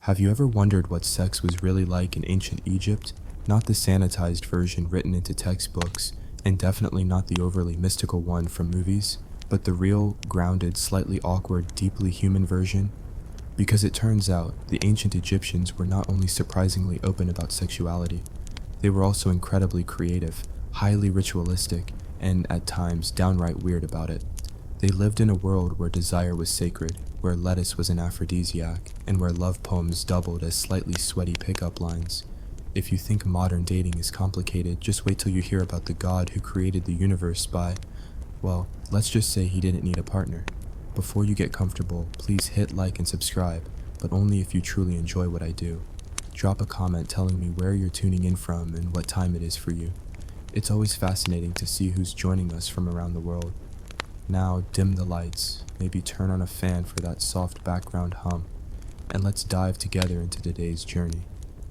Have you ever wondered what sex was really like in ancient Egypt? Not the sanitized version written into textbooks, and definitely not the overly mystical one from movies, but the real, grounded, slightly awkward, deeply human version? Because it turns out, the ancient Egyptians were not only surprisingly open about sexuality, they were also incredibly creative, highly ritualistic, and at times downright weird about it. They lived in a world where desire was sacred, where lettuce was an aphrodisiac, and where love poems doubled as slightly sweaty pickup lines. If you think modern dating is complicated, just wait till you hear about the god who created the universe by, well, let's just say he didn't need a partner. Before you get comfortable, please hit like and subscribe, but only if you truly enjoy what I do. Drop a comment telling me where you're tuning in from and what time it is for you. It's always fascinating to see who's joining us from around the world. Now dim the lights, maybe turn on a fan for that soft background hum, and let's dive together into today's journey.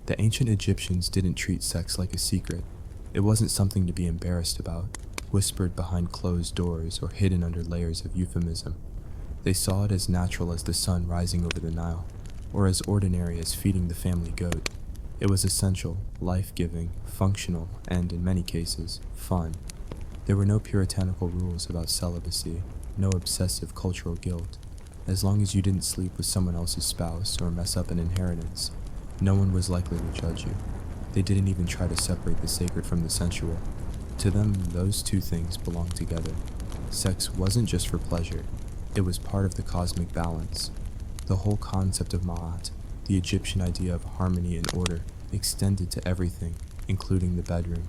The ancient Egyptians didn't treat sex like a secret. It wasn't something to be embarrassed about, whispered behind closed doors or hidden under layers of euphemism. They saw it as natural as the sun rising over the Nile, or as ordinary as feeding the family goat. It was essential, life-giving, functional, and in many cases, fun. There were no puritanical rules about celibacy, no obsessive cultural guilt. As long as you didn't sleep with someone else's spouse or mess up an inheritance, no one was likely to judge you. They didn't even try to separate the sacred from the sensual. To them, those two things belonged together. Sex wasn't just for pleasure, it was part of the cosmic balance. The whole concept of ma'at, the Egyptian idea of harmony and order, extended to everything, including the bedroom.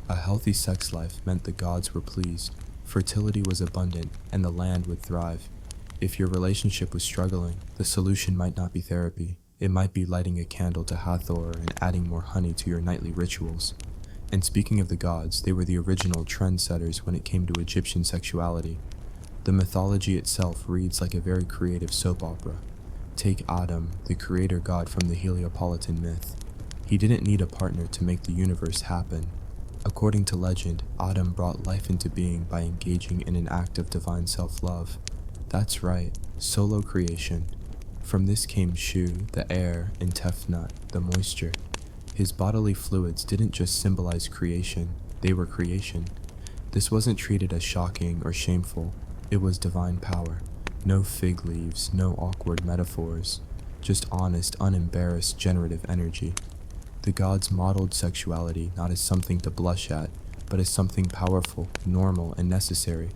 A healthy sex life meant the gods were pleased, fertility was abundant, and the land would thrive. If your relationship was struggling, the solution might not be therapy. It might be lighting a candle to Hathor and adding more honey to your nightly rituals. And speaking of the gods, they were the original trendsetters when it came to Egyptian sexuality. The mythology itself reads like a very creative soap opera. Take Adam, the creator god from the Heliopolitan myth. He didn't need a partner to make the universe happen. According to legend, Adam brought life into being by engaging in an act of divine self-love. That's right, solo creation. From this came Shu, the air, and Tefnut, the moisture. His bodily fluids didn't just symbolize creation, they were creation. This wasn't treated as shocking or shameful, it was divine power. No fig leaves, no awkward metaphors, just honest, unembarrassed generative energy. The gods modeled sexuality not as something to blush at, but as something powerful, normal, and necessary.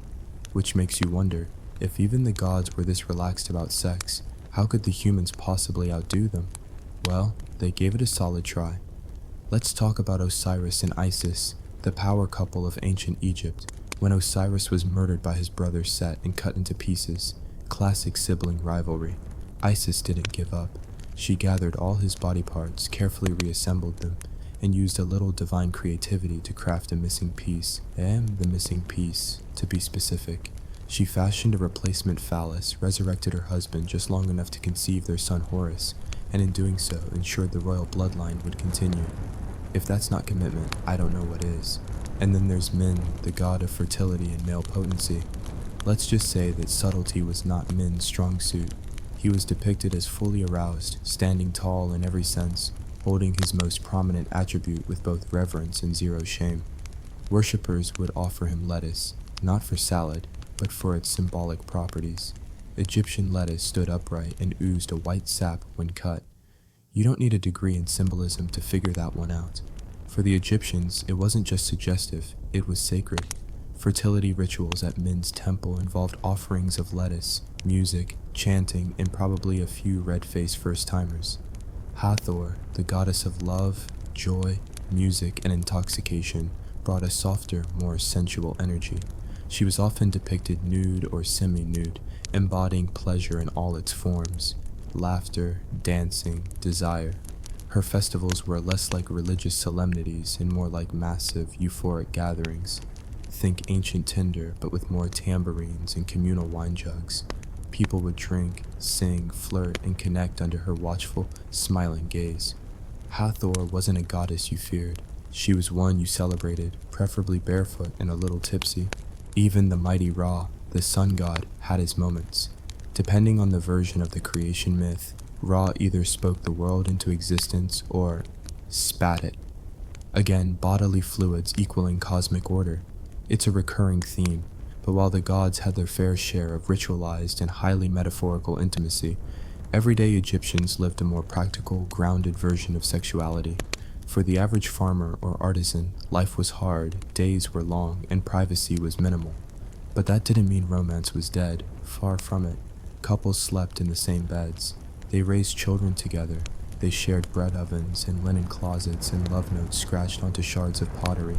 Which makes you wonder, if even the gods were this relaxed about sex, how could the humans possibly outdo them? Well, they gave it a solid try. Let's talk about Osiris and Isis, the power couple of ancient Egypt. When Osiris was murdered by his brother Set and cut into pieces, classic sibling rivalry, Isis didn't give up. She gathered all his body parts, carefully reassembled them, and used a little divine creativity to craft a missing piece, the missing piece, to be specific. She fashioned a replacement phallus, resurrected her husband just long enough to conceive their son Horus, and in doing so, ensured the royal bloodline would continue. If that's not commitment, I don't know what is. And then there's Min, the god of fertility and male potency. Let's just say that subtlety was not Min's strong suit. He was depicted as fully aroused, standing tall in every sense, holding his most prominent attribute with both reverence and zero shame. Worshippers would offer him lettuce, not for salad, but for its symbolic properties. Egyptian lettuce stood upright and oozed a white sap when cut. You don't need a degree in symbolism to figure that one out. For the Egyptians, it wasn't just suggestive, it was sacred. Fertility rituals at Min's temple involved offerings of lettuce, music, chanting, and probably a few red-faced first-timers. Hathor, the goddess of love, joy, music, and intoxication, brought a softer, more sensual energy. She was often depicted nude or semi-nude, embodying pleasure in all its forms: laughter, dancing, desire. Her festivals were less like religious solemnities and more like massive, euphoric gatherings. Think ancient Tinder, but with more tambourines and communal wine jugs. People would drink, sing, flirt, and connect under her watchful, smiling gaze. Hathor wasn't a goddess you feared. She was one you celebrated, preferably barefoot and a little tipsy. Even the mighty Ra, the sun god, had his moments. Depending on the version of the creation myth, Ra either spoke the world into existence or spat it. Again, bodily fluids equaling cosmic order. It's a recurring theme, but while the gods had their fair share of ritualized and highly metaphorical intimacy, everyday Egyptians lived a more practical, grounded version of sexuality. For the average farmer or artisan, life was hard, days were long, and privacy was minimal. But that didn't mean romance was dead, far from it. Couples slept in the same beds. They raised children together. They shared bread ovens and linen closets and love notes scratched onto shards of pottery.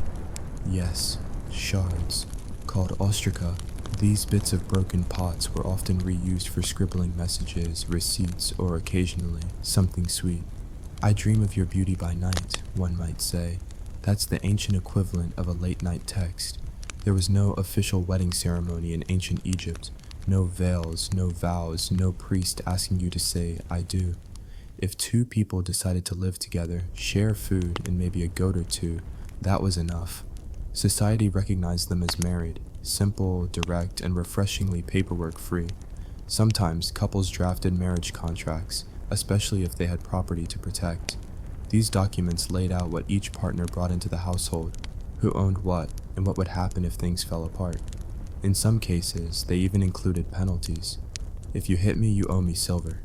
Yes, shards. Called ostraca, these bits of broken pots were often reused for scribbling messages, receipts, or occasionally something sweet. I dream of your beauty by night, one might say. That's the ancient equivalent of a late-night text. There was no official wedding ceremony in ancient Egypt, no veils, no vows, no priest asking you to say, I do. If two people decided to live together, share food, and maybe a goat or two, that was enough. Society recognized them as married, simple, direct, and refreshingly paperwork-free. Sometimes couples drafted marriage contracts, especially if they had property to protect. These documents laid out what each partner brought into the household, who owned what, and what would happen if things fell apart. In some cases, they even included penalties. If you hit me, you owe me silver.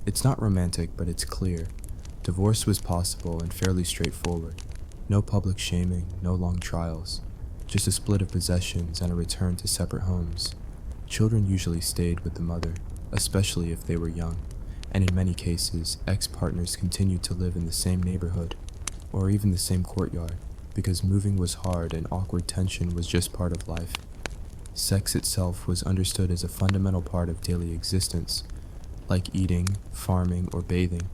It's not romantic, but it's clear. Divorce was possible and fairly straightforward. No public shaming, no long trials. Just a split of possessions and a return to separate homes. Children usually stayed with the mother, especially if they were young. And in many cases, ex-partners continued to live in the same neighborhood, or even the same courtyard, because moving was hard and awkward tension was just part of life. Sex itself was understood as a fundamental part of daily existence, like eating, farming, or bathing.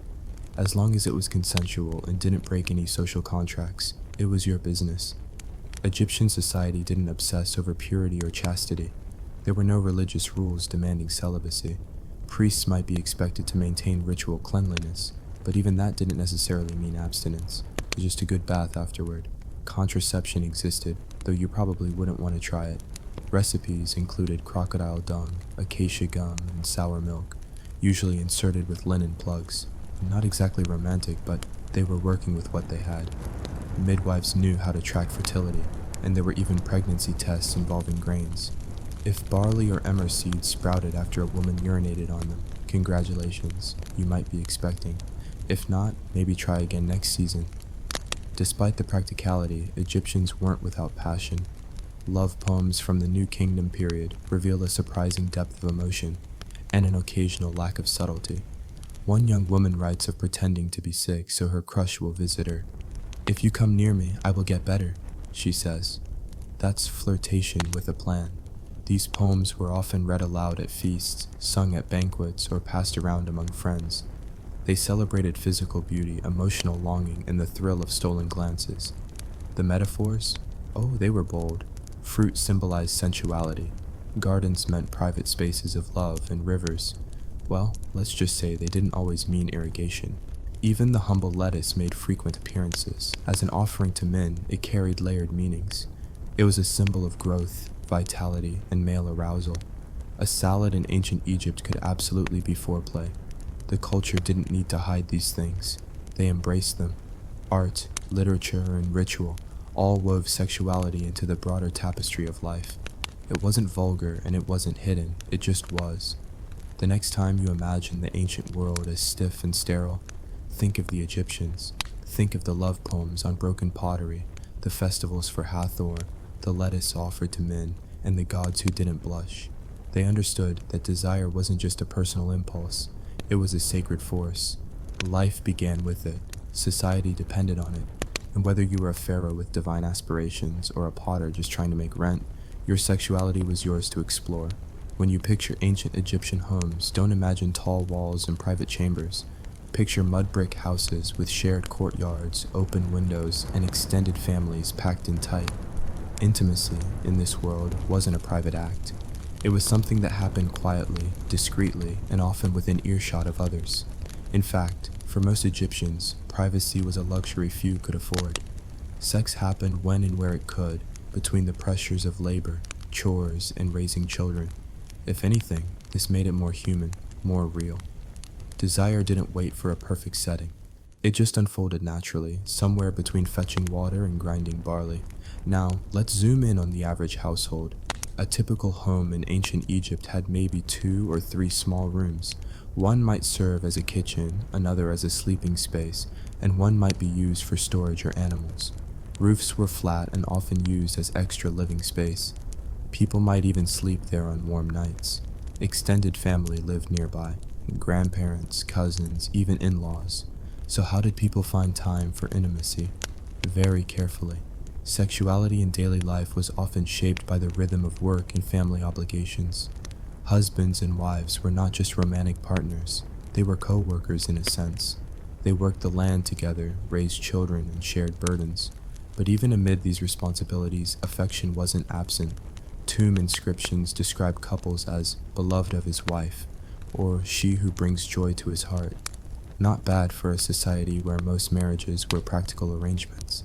As long as it was consensual and didn't break any social contracts, it was your business. Egyptian society didn't obsess over purity or chastity. There were no religious rules demanding celibacy. Priests might be expected to maintain ritual cleanliness, but even that didn't necessarily mean abstinence, just a good bath afterward. Contraception existed, though you probably wouldn't want to try it. Recipes included crocodile dung, acacia gum, and sour milk, usually inserted with linen plugs. Not exactly romantic, but they were working with what they had. Midwives knew how to track fertility, and there were even pregnancy tests involving grains. If barley or emmer seeds sprouted after a woman urinated on them, congratulations, you might be expecting. If not, maybe try again next season. Despite the practicality, Egyptians weren't without passion. Love poems from the New Kingdom period reveal a surprising depth of emotion, and an occasional lack of subtlety. One young woman writes of pretending to be sick so her crush will visit her. If you come near me, I will get better, she says. That's flirtation with a plan. These poems were often read aloud at feasts, sung at banquets, or passed around among friends. They celebrated physical beauty, emotional longing, and the thrill of stolen glances. The metaphors? Oh, they were bold. Fruit symbolized sensuality. Gardens meant private spaces of love, and rivers, well, let's just say they didn't always mean irrigation. Even the humble lettuce made frequent appearances. As an offering to men, it carried layered meanings. It was a symbol of growth, vitality, and male arousal. A salad in ancient Egypt could absolutely be foreplay. The culture didn't need to hide these things. They embraced them. Art, literature, and ritual all wove sexuality into the broader tapestry of life. It wasn't vulgar and it wasn't hidden, it just was. The next time you imagine the ancient world as stiff and sterile, think of the Egyptians. Think of the love poems on broken pottery, the festivals for Hathor, the lettuce offered to men, and the gods who didn't blush. They understood that desire wasn't just a personal impulse, it was a sacred force. Life began with it, society depended on it, and whether you were a pharaoh with divine aspirations or a potter just trying to make rent, your sexuality was yours to explore. When you picture ancient Egyptian homes, don't imagine tall walls and private chambers. Picture mud brick houses with shared courtyards, open windows, and extended families packed in tight. Intimacy, in this world, wasn't a private act. It was something that happened quietly, discreetly, and often within earshot of others. In fact, for most Egyptians, privacy was a luxury few could afford. Sex happened when and where it could, between the pressures of labor, chores, and raising children. If anything, this made it more human, more real. Desire didn't wait for a perfect setting. It just unfolded naturally, somewhere between fetching water and grinding barley. Now, let's zoom in on the average household. A typical home in ancient Egypt had maybe 2 or 3 small rooms. One might serve as a kitchen, another as a sleeping space, and one might be used for storage or animals. Roofs were flat and often used as extra living space. People might even sleep there on warm nights. Extended family lived nearby, grandparents, cousins, even in-laws. So how did people find time for intimacy? Very carefully. Sexuality in daily life was often shaped by the rhythm of work and family obligations. Husbands and wives were not just romantic partners, they were co-workers in a sense. They worked the land together, raised children, and shared burdens. But even amid these responsibilities, affection wasn't absent. Tomb inscriptions describe couples as beloved of his wife, or she who brings joy to his heart. Not bad for a society where most marriages were practical arrangements.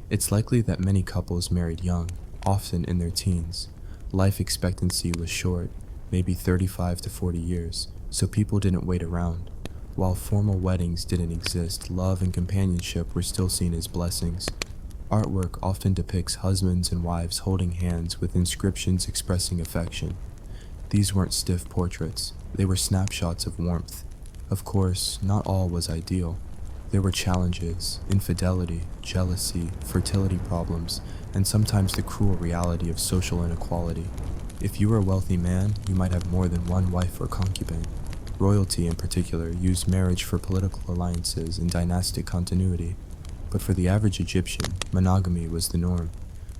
It's likely that many couples married young, often in their teens. Life expectancy was short, maybe 35 to 40 years, so people didn't wait around. While formal weddings didn't exist, love and companionship were still seen as blessings. Artwork often depicts husbands and wives holding hands with inscriptions expressing affection. These weren't stiff portraits, they were snapshots of warmth. Of course, not all was ideal. There were challenges, infidelity, jealousy, fertility problems, and sometimes the cruel reality of social inequality. If you were a wealthy man, you might have more than one wife or concubine. Royalty, in particular, used marriage for political alliances and dynastic continuity. But for the average Egyptian, monogamy was the norm.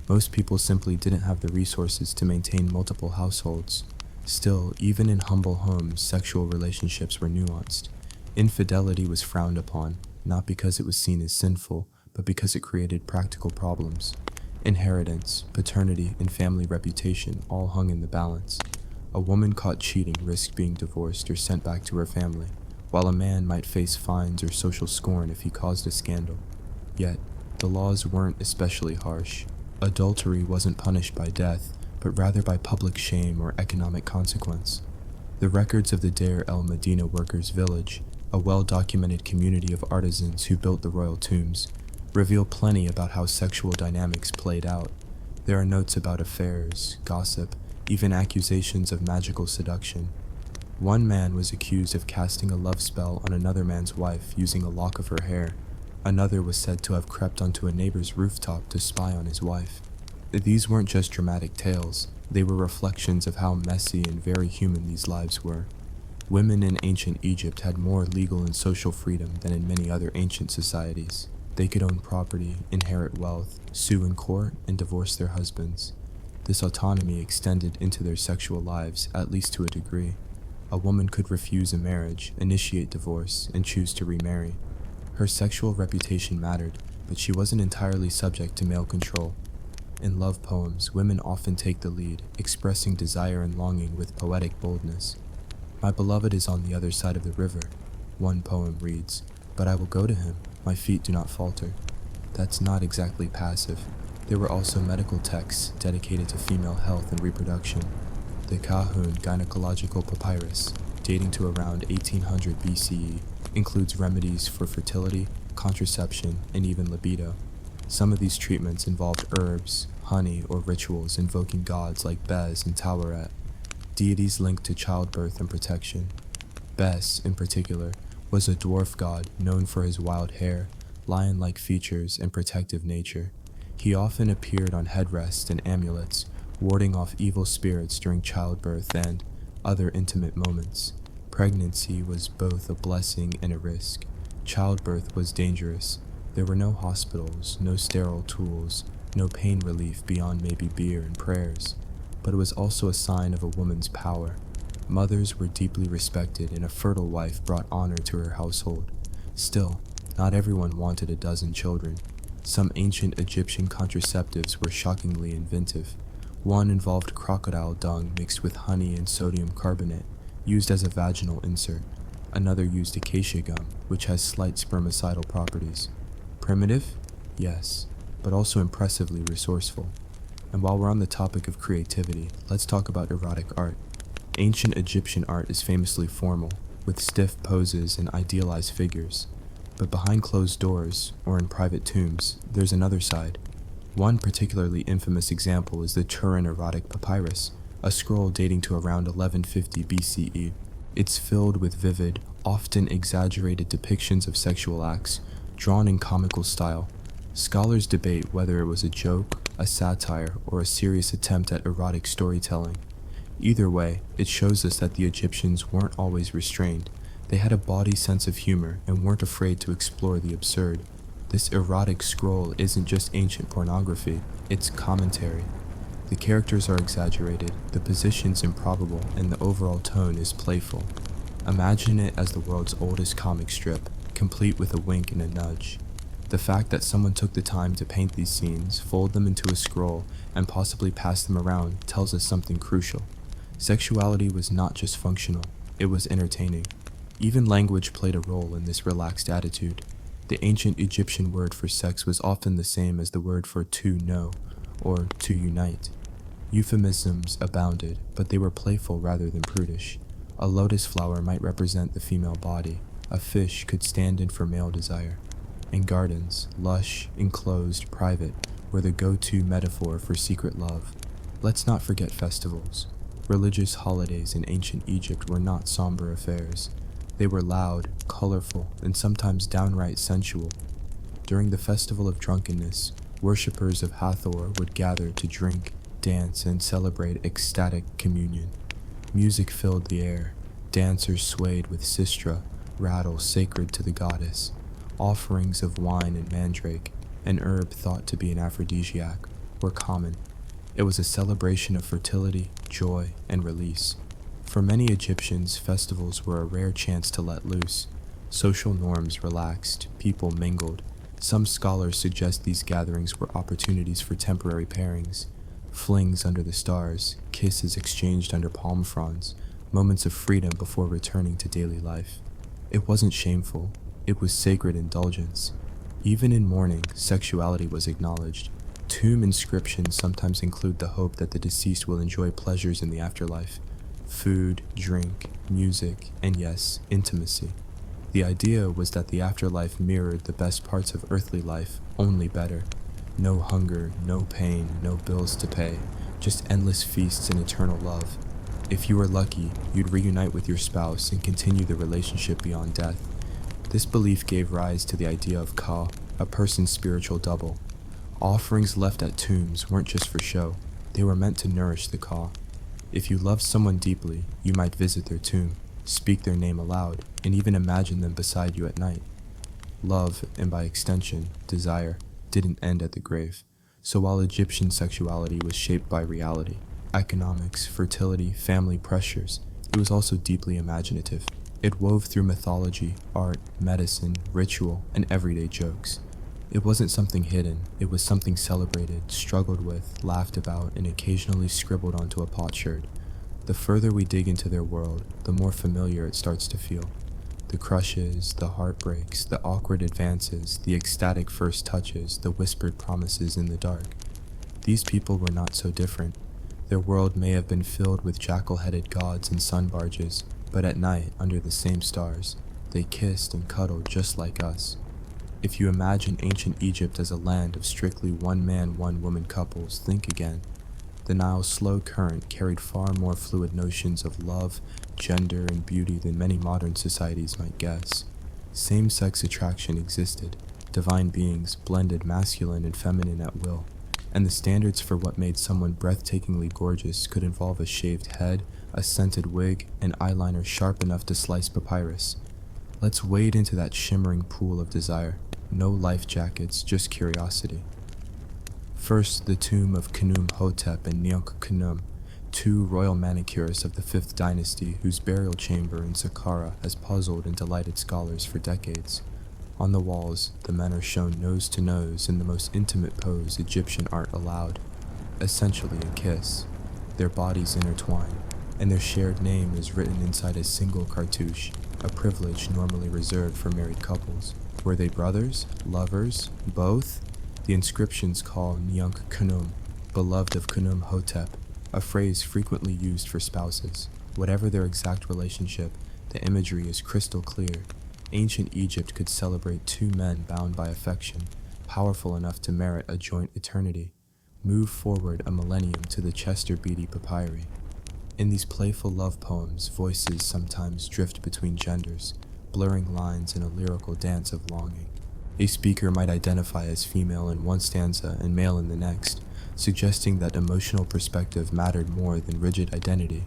Most people simply didn't have the resources to maintain multiple households. Still, even in humble homes, sexual relationships were nuanced. Infidelity was frowned upon, not because it was seen as sinful, but because it created practical problems. Inheritance, paternity, and family reputation all hung in the balance. A woman caught cheating risked being divorced or sent back to her family, while a man might face fines or social scorn if he caused a scandal. Yet, the laws weren't especially harsh. Adultery wasn't punished by death, but rather by public shame or economic consequence. The records of the Deir el-Medina workers' village, a well-documented community of artisans who built the royal tombs, reveal plenty about how sexual dynamics played out. There are notes about affairs, gossip, even accusations of magical seduction. One man was accused of casting a love spell on another man's wife using a lock of her hair. Another was said to have crept onto a neighbor's rooftop to spy on his wife. These weren't just dramatic tales, they were reflections of how messy and very human these lives were. Women in ancient Egypt had more legal and social freedom than in many other ancient societies. They could own property, inherit wealth, sue in court, and divorce their husbands. This autonomy extended into their sexual lives, at least to a degree. A woman could refuse a marriage, initiate divorce, and choose to remarry. Her sexual reputation mattered, but she wasn't entirely subject to male control. In love poems, women often take the lead, expressing desire and longing with poetic boldness. "My beloved is on the other side of the river," one poem reads, "but I will go to him, my feet do not falter." That's not exactly passive. There were also medical texts dedicated to female health and reproduction. The Kahun gynecological papyrus, dating to around 1800 BCE, includes remedies for fertility, contraception, and even libido. Some of these treatments involved herbs, honey, or rituals invoking gods like Bes and Taweret, deities linked to childbirth and protection. Bes, in particular, was a dwarf god known for his wild hair, lion-like features, and protective nature. He often appeared on headrests and amulets, warding off evil spirits during childbirth and other intimate moments. Pregnancy was both a blessing and a risk. Childbirth was dangerous. There were no hospitals, no sterile tools, no pain relief beyond maybe beer and prayers. But it was also a sign of a woman's power. Mothers were deeply respected, and a fertile wife brought honor to her household. Still, not everyone wanted a dozen children. Some ancient Egyptian contraceptives were shockingly inventive. One involved crocodile dung mixed with honey and sodium carbonate, used as a vaginal insert. Another used acacia gum, which has slight spermicidal properties. Primitive? Yes, but also impressively resourceful. And while we're on the topic of creativity, let's talk about erotic art. Ancient Egyptian art is famously formal. with stiff poses and idealized figures. But behind closed doors, or in private tombs, there's another side. One particularly infamous example is the Turin erotic papyrus, a scroll dating to around 1150 BCE. It's filled with vivid, often exaggerated depictions of sexual acts, drawn in comical style. Scholars debate whether it was a joke, a satire, or a serious attempt at erotic storytelling. Either way, it shows us that the Egyptians weren't always restrained. They had a bawdy sense of humor and weren't afraid to explore the absurd. This erotic scroll isn't just ancient pornography, it's commentary. The characters are exaggerated, the positions improbable, and the overall tone is playful. Imagine it as the world's oldest comic strip, complete with a wink and a nudge. The fact that someone took the time to paint these scenes, fold them into a scroll, and possibly pass them around tells us something crucial. Sexuality was not just functional, it was entertaining. Even language played a role in this relaxed attitude. The ancient Egyptian word for sex was often the same as the word for to know, or to unite. Euphemisms abounded, but they were playful rather than prudish. A lotus flower might represent the female body, a fish could stand in for male desire. And gardens, lush, enclosed, private, were the go-to metaphor for secret love. Let's not forget festivals. Religious holidays in ancient Egypt were not somber affairs. They were loud, colorful, and sometimes downright sensual. During the festival of drunkenness, worshippers of Hathor would gather to drink, dance, and celebrate ecstatic communion. Music filled the air. Dancers swayed with sistra, rattle sacred to the goddess. Offerings of wine and mandrake, an herb thought to be an aphrodisiac, were common. It was a celebration of fertility, joy, and release. For many Egyptians, festivals were a rare chance to let loose. Social norms relaxed, people mingled. Some scholars suggest these gatherings were opportunities for temporary pairings. Flings under the stars, kisses exchanged under palm fronds, moments of freedom before returning to daily life. It wasn't shameful, it was sacred indulgence. Even in mourning, sexuality was acknowledged. Tomb inscriptions sometimes include the hope that the deceased will enjoy pleasures in the afterlife. Food, drink, music, and yes, intimacy. The idea was that the afterlife mirrored the best parts of earthly life, only better. No hunger, no pain, no bills to pay, just endless feasts and eternal love. If you were lucky, you'd reunite with your spouse and continue the relationship beyond death. This belief gave rise to the idea of Ka, a person's spiritual double. Offerings left at tombs weren't just for show, they were meant to nourish the Ka. If you loved someone deeply, you might visit their tomb, speak their name aloud, and even imagine them beside you at night. Love, and by extension, desire, didn't end at the grave. So while Egyptian sexuality was shaped by reality, economics, fertility, family pressures, it was also deeply imaginative. It wove through mythology, art, medicine, ritual, and everyday jokes. It wasn't something hidden, it was something celebrated, struggled with, laughed about, and occasionally scribbled onto a potsherd. The further we dig into their world, the more familiar it starts to feel. The crushes, the heartbreaks, the awkward advances, the ecstatic first touches, the whispered promises in the dark. These people were not so different. Their world may have been filled with jackal-headed gods and sun barges, but at night, under the same stars, they kissed and cuddled just like us. If you imagine ancient Egypt as a land of strictly one-man, one-woman couples, think again. The Nile's slow current carried far more fluid notions of love, gender, and beauty than many modern societies might guess. Same-sex attraction existed. Divine beings blended masculine and feminine at will, and the standards for what made someone breathtakingly gorgeous could involve a shaved head, a scented wig, and eyeliner sharp enough to slice papyrus. Let's wade into that shimmering pool of desire. No life jackets, just curiosity. First, the tomb of Khnum-Hotep and Neunk-Khnum, two royal manicurists of the 5th dynasty whose burial chamber in Saqqara has puzzled and delighted scholars for decades. On the walls, the men are shown nose to nose in the most intimate pose Egyptian art allowed, essentially a kiss. Their bodies intertwine, and their shared name is written inside a single cartouche, a privilege normally reserved for married couples. Were they brothers, lovers, both? The inscriptions call Neunk-Khnum, beloved of Khnum-Hotep, a phrase frequently used for spouses. Whatever their exact relationship, The imagery is crystal clear. Ancient Egypt could celebrate two men bound by affection, powerful enough to merit a joint eternity. Move forward a millennium to the Chester Beatty papyri. In these playful love poems, voices sometimes drift between genders, blurring lines in a lyrical dance of longing. A speaker might identify as female in one stanza and male in the next, suggesting that emotional perspective mattered more than rigid identity.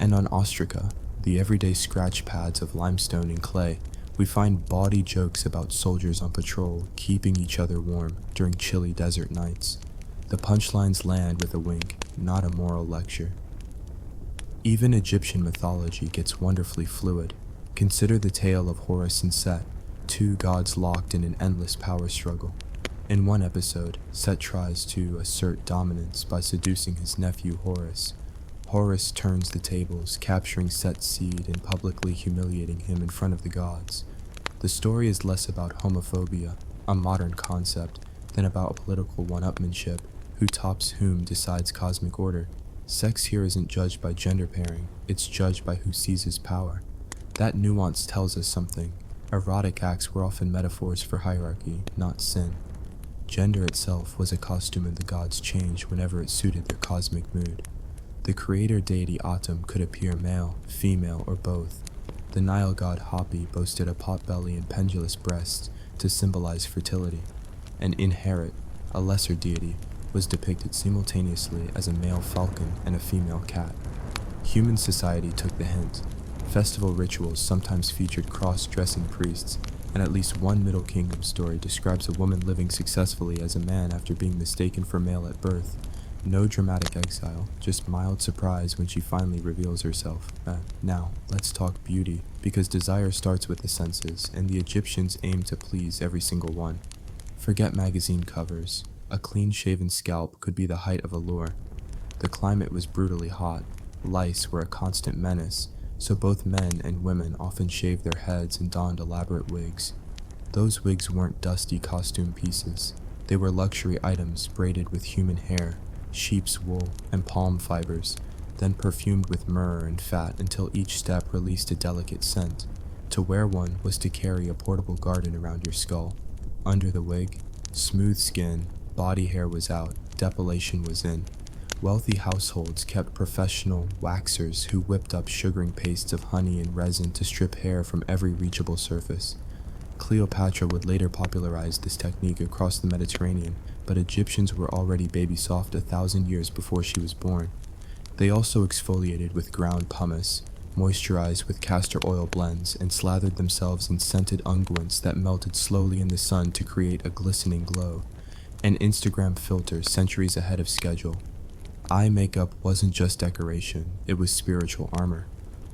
And on Ostraca, the everyday scratch pads of limestone and clay, we find bawdy jokes about soldiers on patrol keeping each other warm during chilly desert nights. The punchlines land with a wink, not a moral lecture. Even Egyptian mythology gets wonderfully fluid. Consider the tale of Horus and Set, two gods locked in an endless power struggle. In one episode, Set tries to assert dominance by seducing his nephew Horus. Horus turns the tables, capturing Set's seed and publicly humiliating him in front of the gods. The story is less about homophobia, a modern concept, than about political one-upmanship. Who tops whom decides cosmic order. Sex here isn't judged by gender pairing, it's judged by who seizes power. That nuance tells us something. Erotic acts were often metaphors for hierarchy, not sin. Gender itself was a costume the gods changed whenever it suited their cosmic mood. The creator deity Atum could appear male, female, or both. The Nile god Hapi boasted a potbelly and pendulous breasts to symbolize fertility. And Inherit, a lesser deity, was depicted simultaneously as a male falcon and a female cat. Human society took the hint. Festival rituals sometimes featured cross-dressing priests, and at least one Middle Kingdom story describes a woman living successfully as a man after being mistaken for male at birth. No dramatic exile, just mild surprise when she finally reveals herself. Now, let's talk beauty, because desire starts with the senses, and the Egyptians aimed to please every single one. Forget magazine covers. A clean-shaven scalp could be the height of allure. The climate was brutally hot. Lice were a constant menace, so both men and women often shaved their heads and donned elaborate wigs. Those wigs weren't dusty costume pieces. They were luxury items braided with human hair, sheep's wool, and palm fibers, then perfumed with myrrh and fat until each step released a delicate scent. To wear one was to carry a portable garden around your skull. Under the wig, smooth skin, body hair was out, depilation was in. Wealthy households kept professional waxers who whipped up sugaring pastes of honey and resin to strip hair from every reachable surface. Cleopatra would later popularize this technique across the Mediterranean, but Egyptians were already baby soft 1,000 years before she was born. They also exfoliated with ground pumice, moisturized with castor oil blends, and slathered themselves in scented unguents that melted slowly in the sun to create a glistening glow. An Instagram filter centuries ahead of schedule. Eye makeup wasn't just decoration, it was spiritual armor.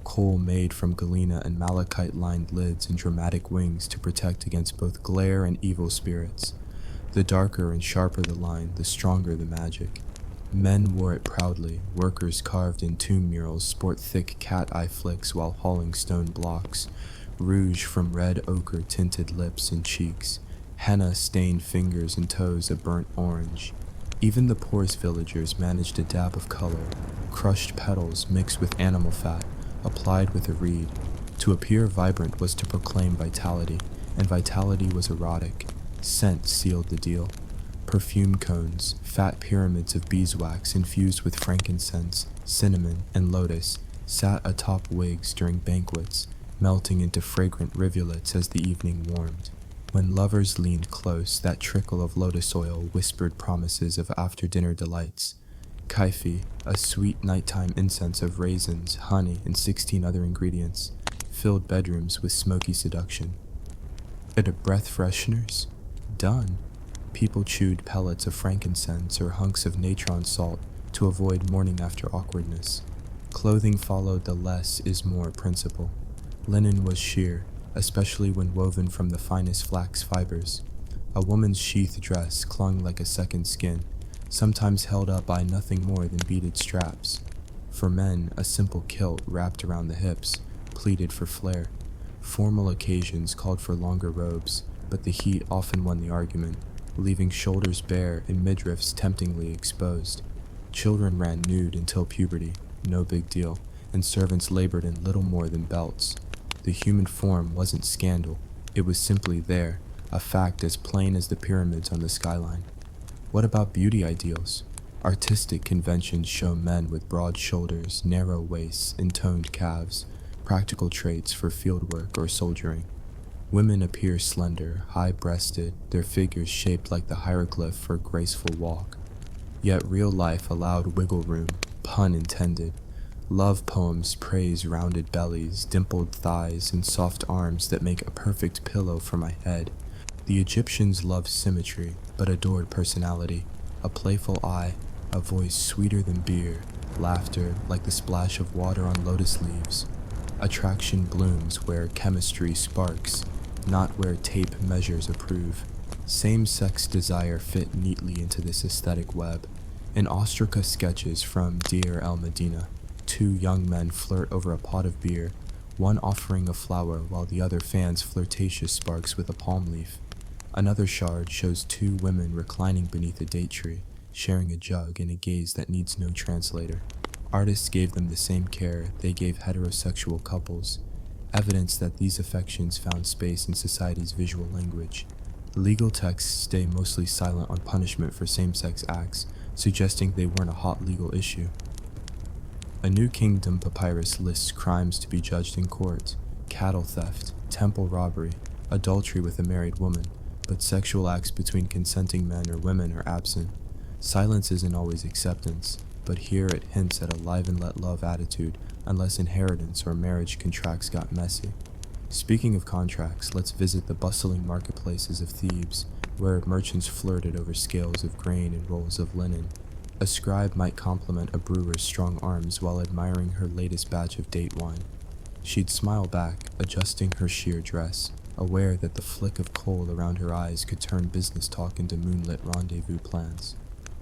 Kohl made from galena and malachite-lined lids and dramatic wings to protect against both glare and evil spirits. The darker and sharper the line, the stronger the magic. Men wore it proudly. Workers carved in tomb murals sport thick cat-eye flicks while hauling stone blocks. Rouge from red ochre tinted lips and cheeks. Henna stained fingers and toes a burnt orange. Even the poorest villagers managed a dab of color, crushed petals mixed with animal fat, applied with a reed. To appear vibrant was to proclaim vitality, and vitality was erotic. Scent sealed the deal. Perfume cones, fat pyramids of beeswax infused with frankincense, cinnamon, and lotus, sat atop wigs during banquets, melting into fragrant rivulets as the evening warmed. When lovers leaned close, that trickle of lotus oil whispered promises of after-dinner delights. Kaifi, a sweet nighttime incense of raisins, honey, and 16 other ingredients, filled bedrooms with smoky seduction. Breath fresheners? Done. People chewed pellets of frankincense or hunks of natron salt to avoid morning after awkwardness. Clothing followed the less is more principle. Linen was sheer, especially when woven from the finest flax fibers. A woman's sheath dress clung like a second skin, sometimes held up by nothing more than beaded straps. For men, a simple kilt wrapped around the hips, pleated for flair. Formal occasions called for longer robes, but the heat often won the argument, leaving shoulders bare and midriffs temptingly exposed. Children ran nude until puberty, no big deal, and servants labored in little more than belts. The human form wasn't scandal, it was simply there, a fact as plain as the pyramids on the skyline. What about beauty ideals? Artistic conventions show men with broad shoulders, narrow waists, and toned calves, practical traits for fieldwork or soldiering. Women appear slender, high-breasted, their figures shaped like the hieroglyph for a graceful walk. Yet real life allowed wiggle room, pun intended. Love poems praise rounded bellies, dimpled thighs, and soft arms that make a perfect pillow for my head. The Egyptians loved symmetry, but adored personality. A playful eye, a voice sweeter than beer, laughter like the splash of water on lotus leaves. Attraction blooms where chemistry sparks, not where tape measures approve. Same-sex desire fit neatly into this aesthetic web. In Ostraca sketches from Deir el Medina, two young men flirt over a pot of beer, one offering a flower while the other fans flirtatious sparks with a palm leaf. Another shard shows two women reclining beneath a date tree, sharing a jug in a gaze that needs no translator. Artists gave them the same care they gave heterosexual couples, evidence that these affections found space in society's visual language. Legal texts stay mostly silent on punishment for same-sex acts, suggesting they weren't a hot legal issue. A New Kingdom papyrus lists crimes to be judged in court: cattle theft, temple robbery, adultery with a married woman, but sexual acts between consenting men or women are absent. Silence isn't always acceptance, but here it hints at a live and let love attitude unless inheritance or marriage contracts got messy. Speaking of contracts, let's visit the bustling marketplaces of Thebes, where merchants flirted over scales of grain and rolls of linen. A scribe might compliment a brewer's strong arms while admiring her latest batch of date wine. She'd smile back, adjusting her sheer dress, aware that the flick of coal around her eyes could turn business talk into moonlit rendezvous plans.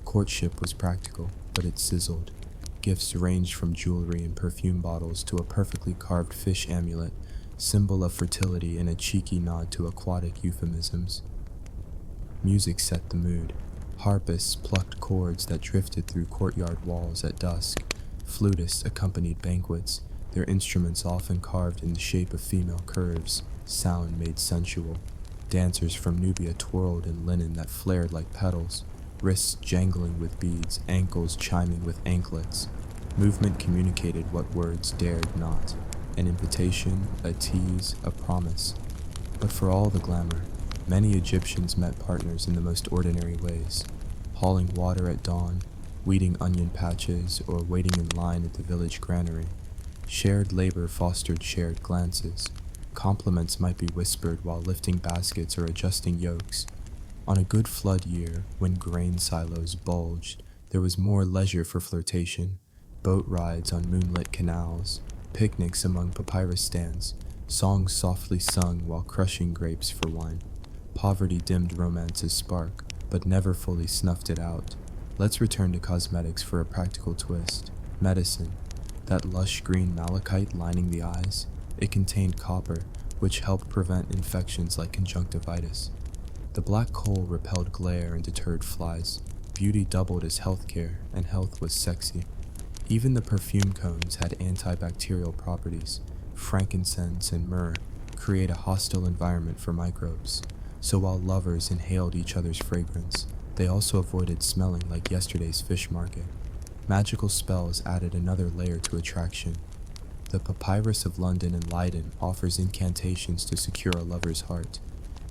Courtship was practical, but it sizzled. Gifts ranged from jewelry and perfume bottles to a perfectly carved fish amulet, symbol of fertility and a cheeky nod to aquatic euphemisms. Music set the mood. Harpists plucked chords that drifted through courtyard walls at dusk. Flutists accompanied banquets, their instruments often carved in the shape of female curves, sound made sensual. Dancers from Nubia twirled in linen that flared like petals, wrists jangling with beads, ankles chiming with anklets. Movement communicated what words dared not: an invitation, a tease, a promise. But for all the glamour, many Egyptians met partners in the most ordinary ways: hauling water at dawn, weeding onion patches, or waiting in line at the village granary. Shared labor fostered shared glances. Compliments might be whispered while lifting baskets or adjusting yokes. On a good flood year, when grain silos bulged, there was more leisure for flirtation: boat rides on moonlit canals, picnics among papyrus stands, songs softly sung while crushing grapes for wine. Poverty dimmed romance's spark, but never fully snuffed it out. Let's return to cosmetics for a practical twist. Medicine. That lush green malachite lining the eyes, it contained copper, which helped prevent infections like conjunctivitis. The black coal repelled glare and deterred flies. Beauty doubled as healthcare, and health was sexy. Even the perfume cones had antibacterial properties. Frankincense and myrrh create a hostile environment for microbes. So while lovers inhaled each other's fragrance, they also avoided smelling like yesterday's fish market. Magical spells added another layer to attraction. The Papyrus of London and Leiden offers incantations to secure a lover's heart.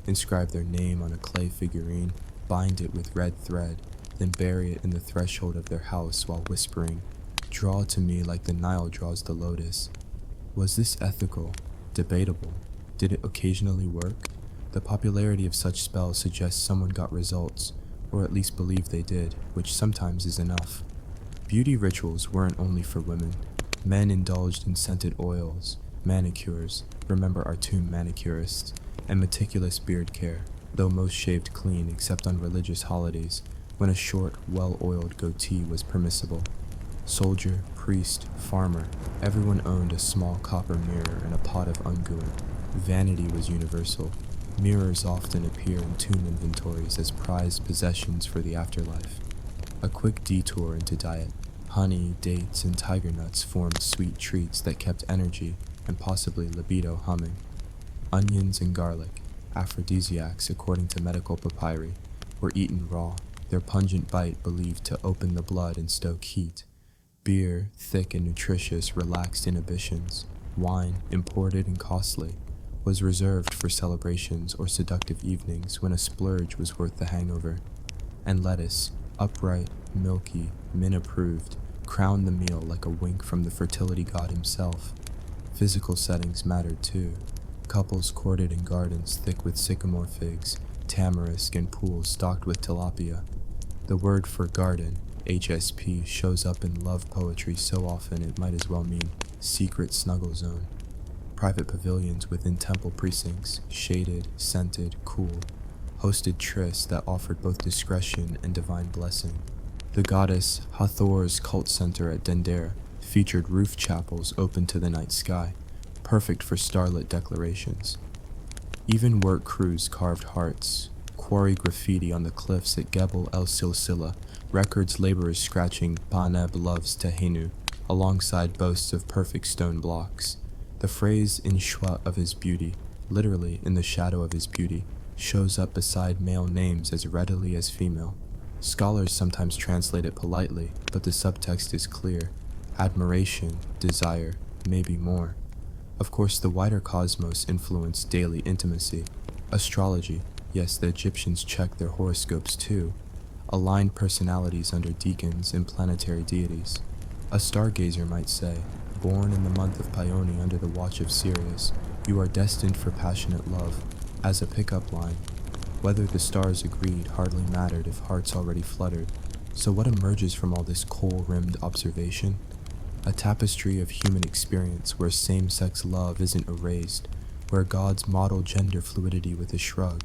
Inscribe their name on a clay figurine, bind it with red thread, then bury it in the threshold of their house while whispering, "Draw to me like the Nile draws the lotus." Was this ethical? Debatable. Did it occasionally work? The popularity of such spells suggests someone got results, or at least believed they did, which sometimes is enough. Beauty rituals weren't only for women. Men indulged in scented oils, manicures, remember our tomb manicurists, and meticulous beard care, though most shaved clean except on religious holidays, when a short, well-oiled goatee was permissible. Soldier, priest, farmer, everyone owned a small copper mirror and a pot of unguent. Vanity was universal. Mirrors often appear in tomb inventories as prized possessions for the afterlife. A quick detour into diet. Honey, dates, and tiger nuts formed sweet treats that kept energy, and possibly libido humming. Onions and garlic, aphrodisiacs according to medical papyri, were eaten raw, their pungent bite believed to open the blood and stoke heat. Beer, thick and nutritious, relaxed inhibitions. Wine, imported and costly, was reserved for celebrations or seductive evenings when a splurge was worth the hangover. And lettuce, upright, milky, min-approved, crowned the meal like a wink from the fertility god himself. Physical settings mattered too. Couples courted in gardens thick with sycamore figs, tamarisk, and pools stocked with tilapia. The word for garden, HSP, shows up in love poetry so often it might as well mean secret snuggle zone. Private pavilions within temple precincts, shaded, scented, cool, hosted trysts that offered both discretion and divine blessing. The goddess Hathor's cult center at Dendera featured roof chapels open to the night sky, perfect for starlit declarations. Even work crews carved hearts, quarry graffiti on the cliffs at Gebel El Silsila, records laborers scratching Baneb loves Tehenu, alongside boasts of perfect stone blocks. The phrase in shwa of his beauty, literally in the shadow of his beauty, shows up beside male names as readily as female. Scholars sometimes translate it politely, but the subtext is clear. Admiration, desire, maybe more. Of course, the wider cosmos influenced daily intimacy. Astrology, yes, the Egyptians checked their horoscopes too, aligned personalities under deacons and planetary deities. A stargazer might say, born in the month of Paoni under the watch of Sirius, you are destined for passionate love. As a pickup line, whether the stars agreed hardly mattered if hearts already fluttered. So what emerges from all this coal-rimmed observation? A tapestry of human experience where same-sex love isn't erased, where gods model gender fluidity with a shrug,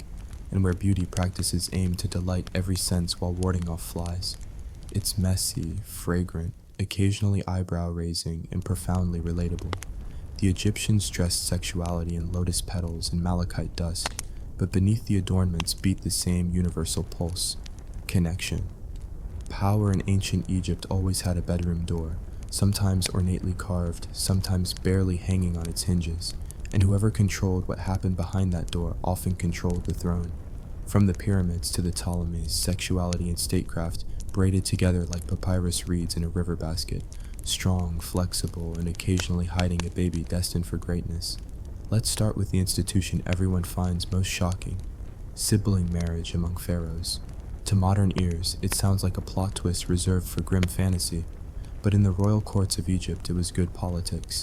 and where beauty practices aim to delight every sense while warding off flies. It's messy, fragrant, occasionally eyebrow-raising, and profoundly relatable. The Egyptians dressed sexuality in lotus petals and malachite dust, but beneath the adornments beat the same universal pulse: connection. Power in ancient Egypt always had a bedroom door, sometimes ornately carved, sometimes barely hanging on its hinges, and whoever controlled what happened behind that door often controlled the throne. From the pyramids to the Ptolemies, sexuality and statecraft braided together like papyrus reeds in a river basket, strong, flexible, and occasionally hiding a baby destined for greatness. Let's start with the institution everyone finds most shocking: sibling marriage among pharaohs. To modern ears, it sounds like a plot twist reserved for grim fantasy, but in the royal courts of Egypt it was good politics.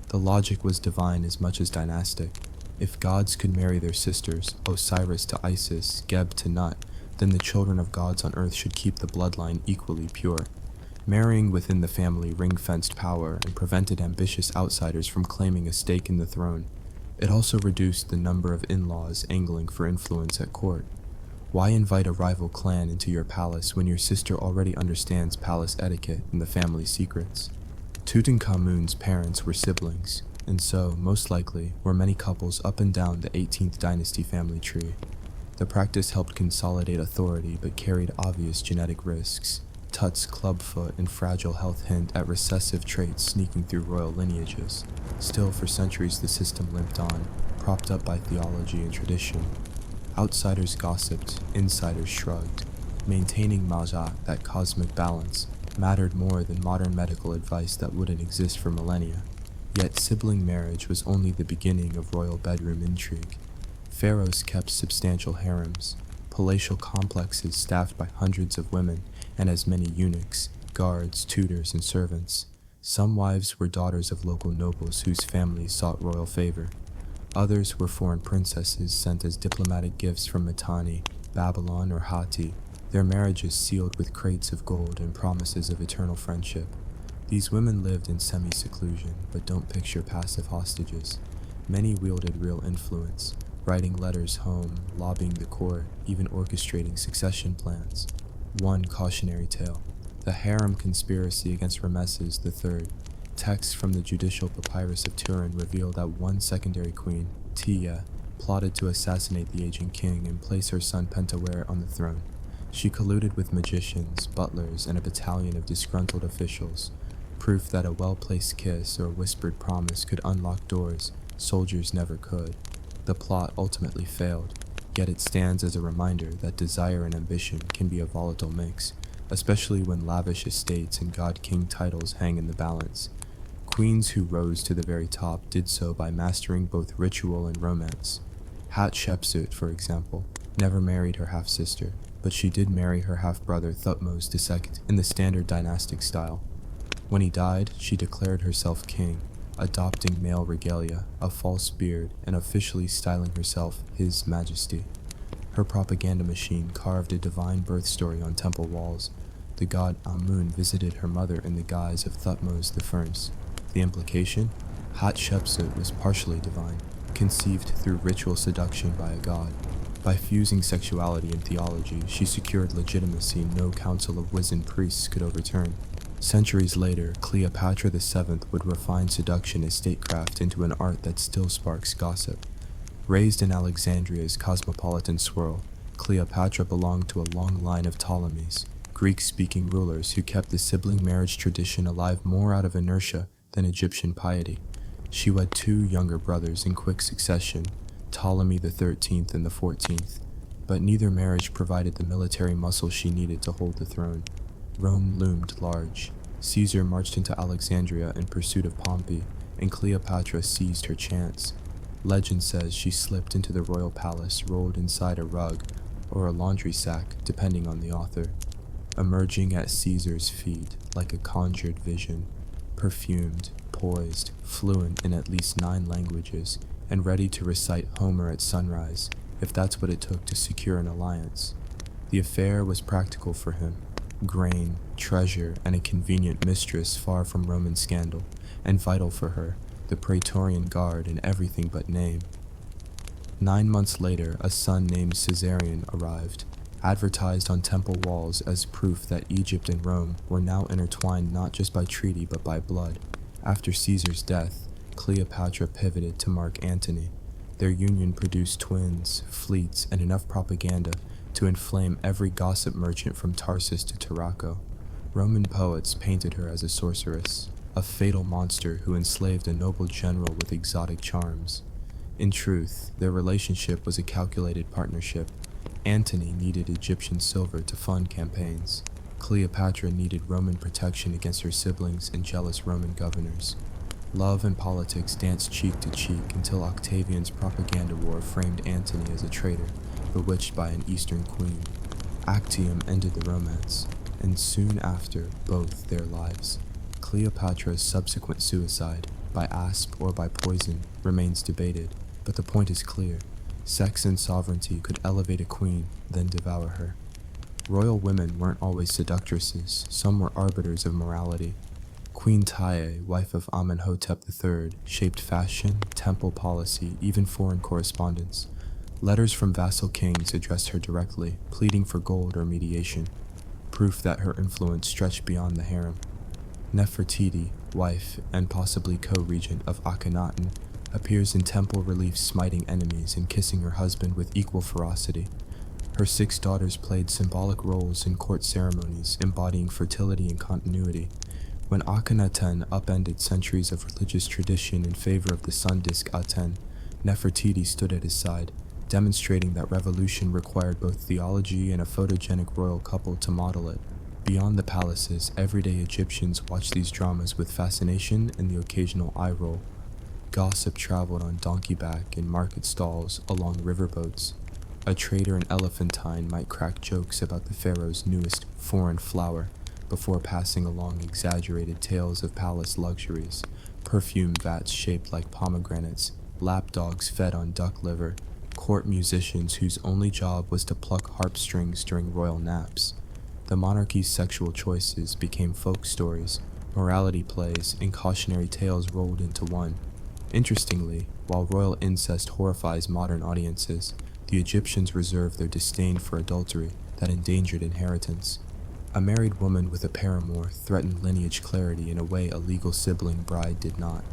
The logic was divine as much as dynastic. If gods could marry their sisters, Osiris to Isis, Geb to Nut, then the children of gods on earth should keep the bloodline equally pure. Marrying within the family ring-fenced power and prevented ambitious outsiders from claiming a stake in the throne. It also reduced the number of in-laws angling for influence at court. Why invite a rival clan into your palace when your sister already understands palace etiquette and the family secrets? Tutankhamun's parents were siblings, and so, most likely, were many couples up and down the 18th dynasty family tree. The practice helped consolidate authority but carried obvious genetic risks. Tut's clubfoot and fragile health hint at recessive traits sneaking through royal lineages. Still, for centuries the system limped on, propped up by theology and tradition. Outsiders gossiped, insiders shrugged. Maintaining Maja, that cosmic balance, mattered more than modern medical advice that wouldn't exist for millennia. Yet sibling marriage was only the beginning of royal bedroom intrigue. Pharaohs kept substantial harems, palatial complexes staffed by hundreds of women and as many eunuchs, guards, tutors, and servants. Some wives were daughters of local nobles whose families sought royal favor. Others were foreign princesses sent as diplomatic gifts from Mitanni, Babylon, or Hatti, their marriages sealed with crates of gold and promises of eternal friendship. These women lived in semi-seclusion, but don't picture passive hostages. Many wielded real influence, writing letters home, lobbying the court, even orchestrating succession plans. One cautionary tale: the harem conspiracy against Rameses III. Texts from the judicial papyrus of Turin reveal that one secondary queen, Tia, plotted to assassinate the aging king and place her son Pentawere on the throne. She colluded with magicians, butlers, and a battalion of disgruntled officials. proof that a well-placed kiss or whispered promise could unlock doors soldiers never could. The plot ultimately failed, yet it stands as a reminder that desire and ambition can be a volatile mix, especially when lavish estates and god-king titles hang in the balance. Queens who rose to the very top did so by mastering both ritual and romance. Hatshepsut, for example, never married her half-sister, but she did marry her half-brother Thutmose II in the standard dynastic style. When he died, she declared herself king, adopting male regalia, a false beard, and officially styling herself His Majesty. Her propaganda machine carved a divine birth story on temple walls. The god Amun visited her mother in the guise of Thutmose I. The implication? Hatshepsut was partially divine, conceived through ritual seduction by a god. By fusing sexuality and theology, she secured legitimacy no council of wizened priests could overturn. Centuries later, Cleopatra VII would refine seduction as statecraft into an art that still sparks gossip. Raised in Alexandria's cosmopolitan swirl, Cleopatra belonged to a long line of Ptolemies, Greek-speaking rulers who kept the sibling marriage tradition alive more out of inertia than Egyptian piety. She wed two younger brothers in quick succession, Ptolemy XIII and the XIV, but neither marriage provided the military muscle she needed to hold the throne. Rome loomed large. Caesar marched into Alexandria in pursuit of Pompey, and Cleopatra seized her chance. Legend says she slipped into the royal palace rolled inside a rug or a laundry sack, depending on the author, emerging at Caesar's feet like a conjured vision, perfumed, poised, fluent in at least 9 languages, and ready to recite Homer at sunrise, if that's what it took to secure an alliance. The affair was practical for him. Grain, treasure, and a convenient mistress far from Roman scandal, and vital for her, the Praetorian Guard in everything but name. 9 months later, a son named Caesarion arrived, advertised on temple walls as proof that Egypt and Rome were now intertwined not just by treaty but by blood. After Caesar's death, Cleopatra pivoted to Mark Antony. Their union produced twins, fleets, and enough propaganda to inflame every gossip merchant from Tarsus to Tarraco. Roman poets painted her as a sorceress, a fatal monster who enslaved a noble general with exotic charms. In truth, their relationship was a calculated partnership. Antony needed Egyptian silver to fund campaigns. Cleopatra needed Roman protection against her siblings and jealous Roman governors. Love and politics danced cheek to cheek until Octavian's propaganda war framed Antony as a traitor, bewitched by an Eastern queen. Actium ended the romance, and soon after, both their lives. Cleopatra's subsequent suicide, by asp or by poison, remains debated, but the point is clear. Sex and sovereignty could elevate a queen, then devour her. Royal women weren't always seductresses, some were arbiters of morality. Queen Taye, wife of Amenhotep III, shaped fashion, temple policy, even foreign correspondence. Letters from vassal kings addressed her directly, pleading for gold or mediation, proof that her influence stretched beyond the harem. Nefertiti, wife and possibly co-regent of Akhenaten, appears in temple reliefs smiting enemies and kissing her husband with equal ferocity. Her 6 daughters played symbolic roles in court ceremonies embodying fertility and continuity. When Akhenaten upended centuries of religious tradition in favor of the sun disk Aten, Nefertiti stood at his side, demonstrating that revolution required both theology and a photogenic royal couple to model it. Beyond the palaces, everyday Egyptians watched these dramas with fascination and the occasional eye roll. Gossip traveled on donkey-back in market stalls along riverboats. A trader in Elephantine might crack jokes about the pharaoh's newest foreign flower before passing along exaggerated tales of palace luxuries, perfume vats shaped like pomegranates, lapdogs fed on duck liver, court musicians whose only job was to pluck harp strings during royal naps. The monarchy's sexual choices became folk stories, morality plays, and cautionary tales rolled into one. Interestingly, while royal incest horrifies modern audiences, the Egyptians reserved their disdain for adultery that endangered inheritance. A married woman with a paramour threatened lineage clarity in a way a legal sibling bride did not.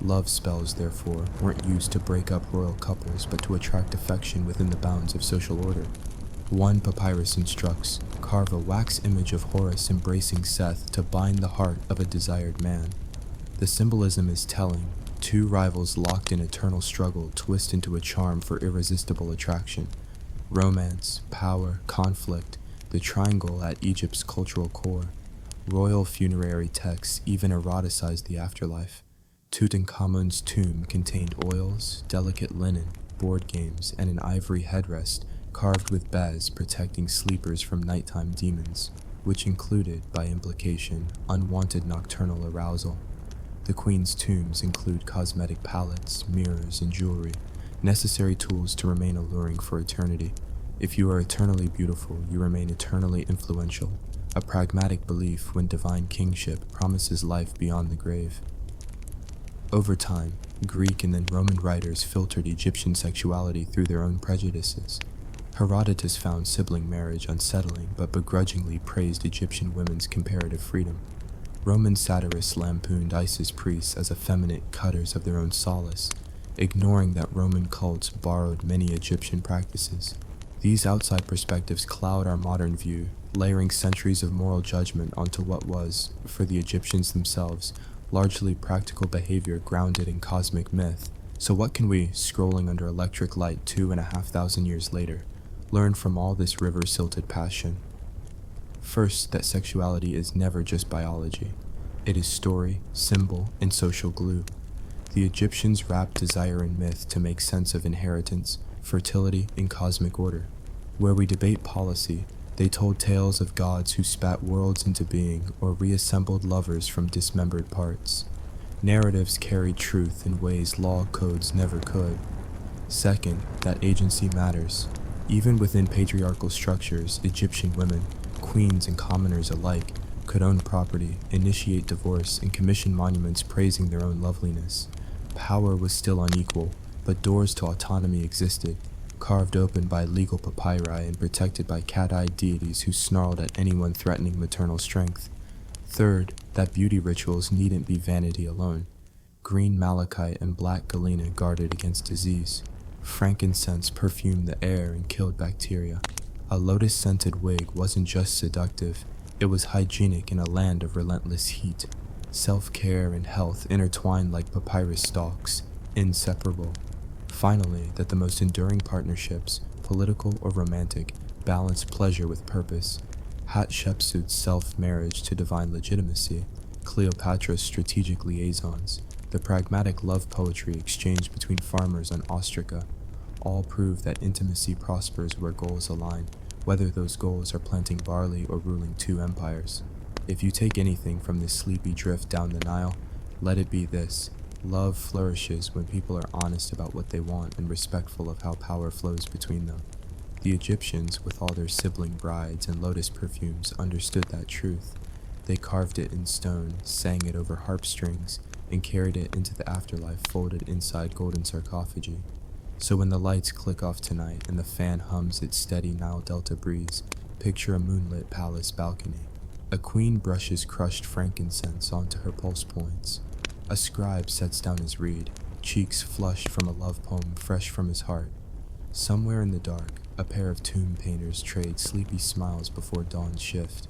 Love spells, therefore, weren't used to break up royal couples but to attract affection within the bounds of social order. One papyrus instructs, carve a wax image of Horus embracing Seth to bind the heart of a desired man. The symbolism is telling. Two rivals locked in eternal struggle twist into a charm for irresistible attraction. Romance, power, conflict, the triangle at Egypt's cultural core. Royal funerary texts even eroticize the afterlife. Tutankhamun's tomb contained oils, delicate linen, board games, and an ivory headrest carved with bez protecting sleepers from nighttime demons, which included, by implication, unwanted nocturnal arousal. The queen's tombs include cosmetic palettes, mirrors, and jewelry, necessary tools to remain alluring for eternity. If you are eternally beautiful, you remain eternally influential, a pragmatic belief when divine kingship promises life beyond the grave. Over time, Greek and then Roman writers filtered Egyptian sexuality through their own prejudices. Herodotus found sibling marriage unsettling but begrudgingly praised Egyptian women's comparative freedom. Roman satirists lampooned Isis priests as effeminate cutters of their own solace, ignoring that Roman cults borrowed many Egyptian practices. These outside perspectives cloud our modern view, layering centuries of moral judgment onto what was, for the Egyptians themselves, largely practical behavior grounded in cosmic myth. So what can we, scrolling under electric light 2,500 years later, learn from all this river-silted passion? First, that sexuality is never just biology. It is story, symbol, and social glue. The Egyptians wrapped desire in myth to make sense of inheritance, fertility, and cosmic order. Where we debate policy, they told tales of gods who spat worlds into being or reassembled lovers from dismembered parts. Narratives carried truth in ways law codes never could. Second, that agency matters. Even within patriarchal structures, Egyptian women, queens and commoners alike, could own property, initiate divorce, and commission monuments praising their own loveliness. Power was still unequal, but doors to autonomy existed, carved open by legal papyri and protected by cat-eyed deities who snarled at anyone threatening maternal strength. Third, that beauty rituals needn't be vanity alone. Green malachite and black galena guarded against disease. Frankincense perfumed the air and killed bacteria. A lotus-scented wig wasn't just seductive, it was hygienic in a land of relentless heat. Self-care and health intertwined like papyrus stalks, inseparable. Finally, that the most enduring partnerships, political or romantic, balanced pleasure with purpose. Hatshepsut's self-marriage to divine legitimacy, Cleopatra's strategic liaisons, the pragmatic love poetry exchanged between farmers on Ostraca, all prove that intimacy prospers where goals align, whether those goals are planting barley or ruling two empires. If you take anything from this sleepy drift down the Nile, let it be this: love flourishes when people are honest about what they want and respectful of how power flows between them. The Egyptians, with all their sibling brides and lotus perfumes, understood that truth. They carved it in stone, sang it over harp strings, and carried it into the afterlife folded inside golden sarcophagi. So when the lights click off tonight and the fan hums its steady Nile Delta breeze, picture a moonlit palace balcony. A queen brushes crushed frankincense onto her pulse points. A scribe sets down his reed, cheeks flushed from a love poem fresh from his heart. Somewhere in the dark, a pair of tomb painters trade sleepy smiles before dawn's shift.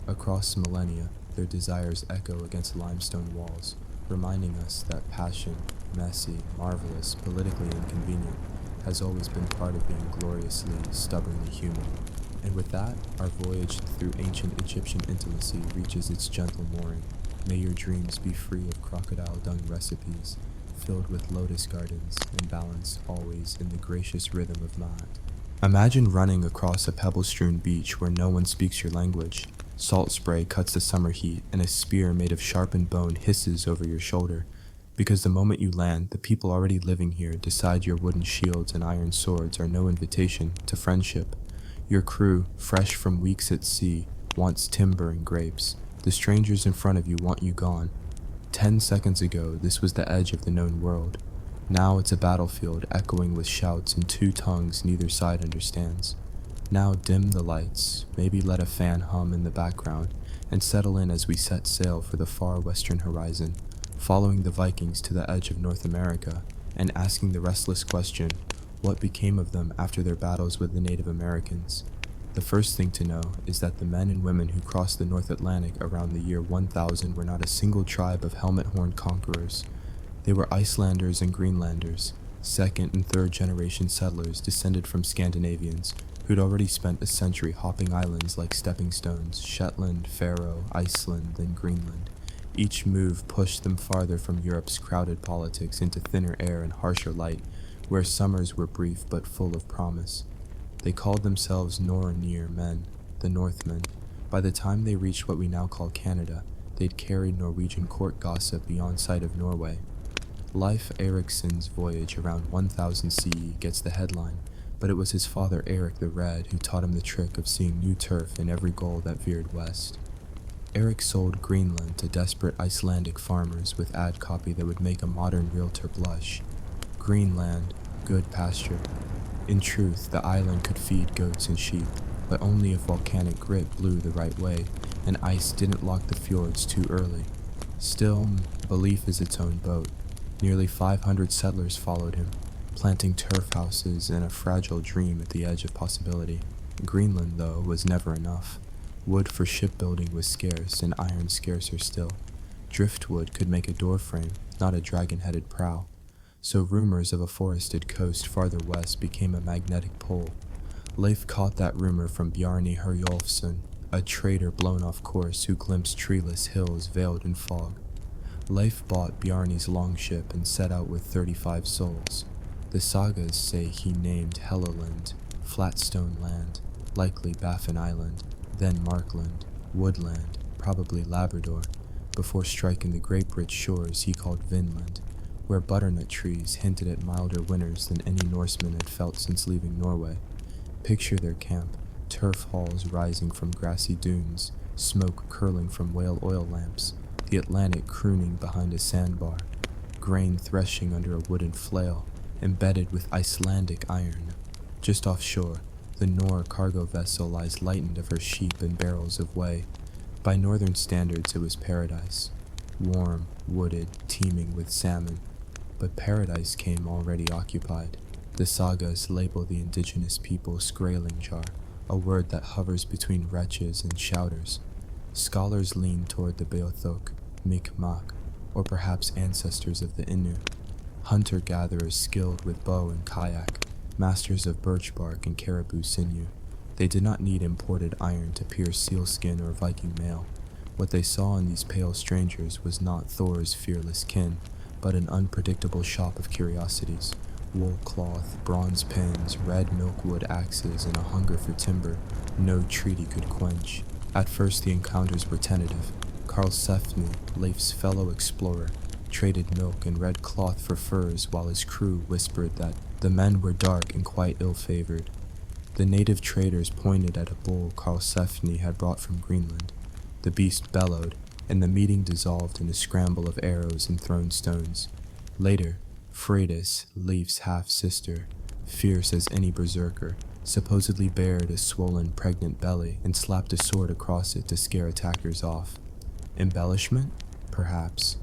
Across millennia, their desires echo against limestone walls, reminding us that passion, messy, marvelous, politically inconvenient, has always been part of being gloriously, stubbornly human. And with that, our voyage through ancient Egyptian intimacy reaches its gentle mooring. May your dreams be free of crocodile dung recipes, filled with lotus gardens, and balanced always in the gracious rhythm of Maat. Imagine running across a pebble-strewn beach where no one speaks your language. Salt spray cuts the summer heat, and a spear made of sharpened bone hisses over your shoulder. Because the moment you land, the people already living here decide your wooden shields and iron swords are no invitation to friendship. Your crew, fresh from weeks at sea, wants timber and grapes. The strangers in front of you want you gone. 10 seconds ago, this was the edge of the known world. Now it's a battlefield echoing with shouts in two tongues neither side understands. Now dim the lights, maybe let a fan hum in the background, and settle in as we set sail for the far western horizon, following the Vikings to the edge of North America, and asking the restless question, what became of them after their battles with the Native Americans? The first thing to know is that the men and women who crossed the North Atlantic around the year 1000 were not a single tribe of helmet-horned conquerors. They were Icelanders and Greenlanders, second and third generation settlers descended from Scandinavians who'd already spent a century hopping islands like stepping stones, Shetland, Faroe, Iceland, then Greenland. Each move pushed them farther from Europe's crowded politics into thinner air and harsher light, where summers were brief but full of promise. They called themselves Nornir men, the Northmen. By the time they reached what we now call Canada, they'd carried Norwegian court gossip beyond sight of Norway. Leif Eriksson's voyage around 1000 CE gets the headline, but it was his father Eric the Red who taught him the trick of seeing new turf in every gull that veered west. Eric sold Greenland to desperate Icelandic farmers with ad copy that would make a modern realtor blush. Greenland, good pasture. In truth, the island could feed goats and sheep, but only if volcanic grit blew the right way and ice didn't lock the fjords too early. Still, belief is its own boat. Nearly 500 settlers followed him, planting turf houses and a fragile dream at the edge of possibility. Greenland, though, was never enough. Wood for shipbuilding was scarce, and iron scarcer still. Driftwood could make a door frame, not a dragon-headed prow. So rumors of a forested coast farther west became a magnetic pull. Leif caught that rumor from Bjarni Herjolfsson, a trader blown off course who glimpsed treeless hills veiled in fog. Leif bought Bjarni's longship and set out with 35 souls. The sagas say he named Helluland, Flatstone Land, likely Baffin Island, then Markland, Woodland, probably Labrador, before striking the grape-rich shores he called Vinland, where butternut trees hinted at milder winters than any Norseman had felt since leaving Norway. Picture their camp, turf halls rising from grassy dunes, smoke curling from whale oil lamps, the Atlantic crooning behind a sandbar, grain threshing under a wooden flail, embedded with Icelandic iron. Just offshore, the Nor cargo vessel lies lightened of her sheep and barrels of whey. By northern standards it was paradise, warm, wooded, teeming with salmon. But paradise came already occupied. The sagas label the indigenous people Skraelingjar, a word that hovers between wretches and shouters. Scholars lean toward the Beothuk, Mi'kmaq, or perhaps ancestors of the Innu. Hunter-gatherers skilled with bow and kayak, masters of birch bark and caribou sinew. They did not need imported iron to pierce sealskin or Viking mail. What they saw in these pale strangers was not Thor's fearless kin, but an unpredictable shop of curiosities. Wool cloth, bronze pins, red milkwood axes, and a hunger for timber no treaty could quench. At first the encounters were tentative. Karlsefni, Leif's fellow explorer, traded milk and red cloth for furs while his crew whispered that the men were dark and quite ill-favored. The native traders pointed at a bull Karlsefni had brought from Greenland. The beast bellowed, and the meeting dissolved in a scramble of arrows and thrown stones. Later, Freydis, Leif's half-sister, fierce as any berserker, supposedly bared a swollen pregnant belly and slapped a sword across it to scare attackers off. Embellishment? Perhaps.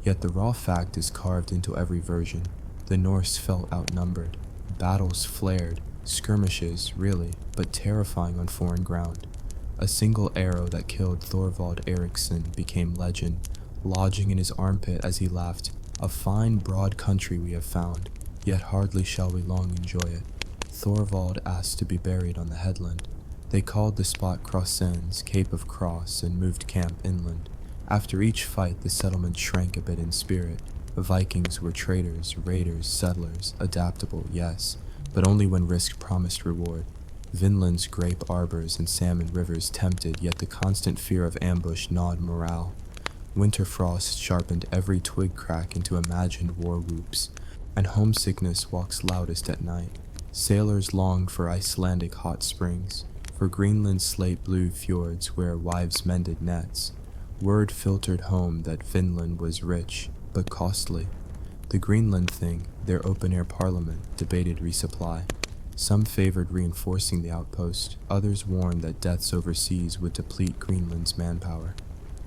Yet the raw fact is carved into every version. The Norse felt outnumbered. Battles flared, skirmishes, really, but terrifying on foreign ground. A single arrow that killed Thorvald Eriksson became legend, lodging in his armpit as he laughed, "A fine broad country we have found, yet hardly shall we long enjoy it." Thorvald asked to be buried on the headland. They called the spot Crossends, Cape of Cross, and moved camp inland. After each fight, the settlement shrank a bit in spirit. The Vikings were traders, raiders, settlers, adaptable, yes, but only when risk promised reward. Vinland's grape arbors and salmon rivers tempted, yet the constant fear of ambush gnawed morale. Winter frost sharpened every twig crack into imagined war whoops, and homesickness walks loudest at night. Sailors longed for Icelandic hot springs, for Greenland's slate-blue fjords where wives mended nets. Word filtered home that Finland was rich, but costly. The Greenland thing, their open-air parliament, debated resupply. Some favored reinforcing the outpost, others warned that deaths overseas would deplete Greenland's manpower.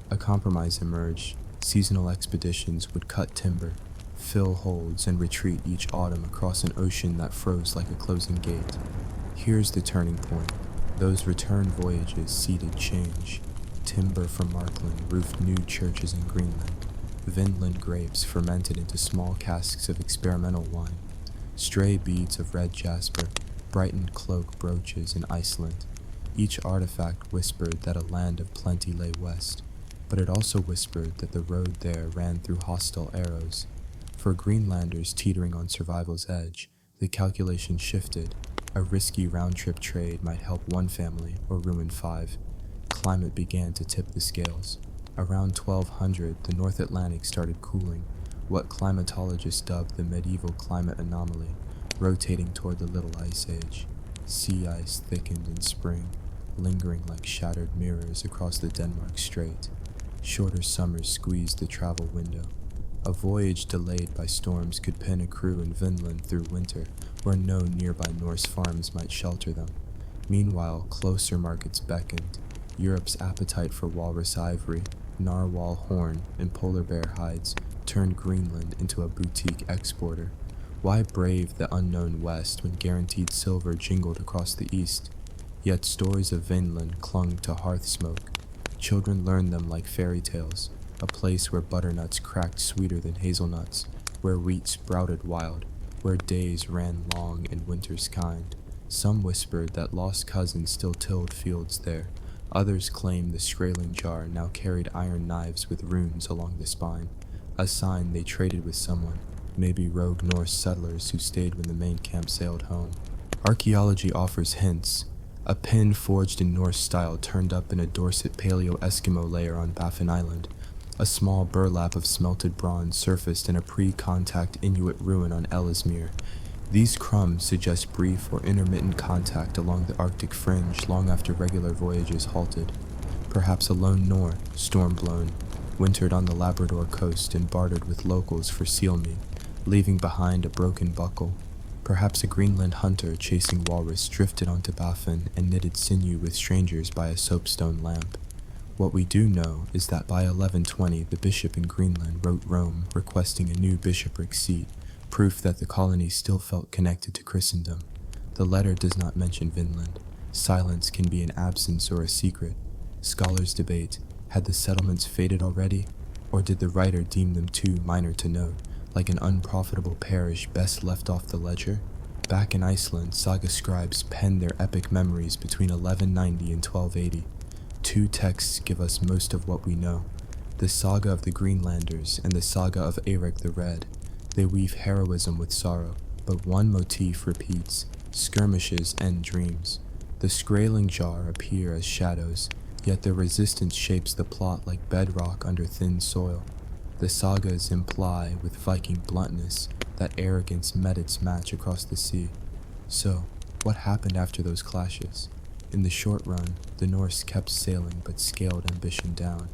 A compromise emerged. Seasonal expeditions would cut timber, fill holds, and retreat each autumn across an ocean that froze like a closing gate. Here's the turning point. Those return voyages seeded change. Timber from Markland roofed new churches in Greenland. Vinland grapes fermented into small casks of experimental wine. Stray beads of red jasper brightened cloak brooches in Iceland. Each artifact whispered that a land of plenty lay west, but it also whispered that the road there ran through hostile arrows. For Greenlanders teetering on survival's edge, the calculation shifted. A risky round-trip trade might help one family or ruin five. Climate began to tip the scales. Around 1200, the North Atlantic started cooling, what climatologists dubbed the medieval climate anomaly, rotating toward the Little Ice Age. Sea ice thickened in spring, lingering like shattered mirrors across the Denmark Strait. Shorter summers squeezed the travel window. A voyage delayed by storms could pin a crew in Vinland through winter, where no nearby Norse farms might shelter them. Meanwhile, closer markets beckoned. Europe's appetite for walrus ivory, narwhal horn, and polar bear hides turned Greenland into a boutique exporter. Why brave the unknown west when guaranteed silver jingled across the east? Yet stories of Vinland clung to hearth smoke. Children learned them like fairy tales, a place where butternuts cracked sweeter than hazelnuts, where wheat sprouted wild, where days ran long and winters kind. Some whispered that lost cousins still tilled fields there. Others claimed the Skraeling jar now carried iron knives with runes along the spine, a sign they traded with someone, maybe rogue Norse settlers who stayed when the main camp sailed home. Archaeology offers hints. A pin forged in Norse style turned up in a Dorset Paleo-Eskimo layer on Baffin Island. A small burlap of smelted bronze surfaced in a pre-contact Inuit ruin on Ellesmere. These crumbs suggest brief or intermittent contact along the Arctic fringe long after regular voyages halted. Perhaps a lone Nor, storm-blown, wintered on the Labrador coast and bartered with locals for seal meat, leaving behind a broken buckle. Perhaps a Greenland hunter chasing walrus drifted onto Baffin and knitted sinew with strangers by a soapstone lamp. What we do know is that by 1120 the bishop in Greenland wrote Rome requesting a new bishopric seat, proof that the colony still felt connected to Christendom. The letter does not mention Vinland. Silence can be an absence or a secret. Scholars debate, had the settlements faded already, or did the writer deem them too minor to note, like an unprofitable parish best left off the ledger? Back in Iceland, saga scribes penned their epic memories between 1190 and 1280. Two texts give us most of what we know, the saga of the Greenlanders and the saga of Eirik the Red. They weave heroism with sorrow, but one motif repeats: skirmishes end dreams. The Skraeling jar appear as shadows, yet their resistance shapes the plot like bedrock under thin soil. The sagas imply, with Viking bluntness, that arrogance met its match across the sea. So, what happened after those clashes? In the short run, the Norse kept sailing but scaled ambition down.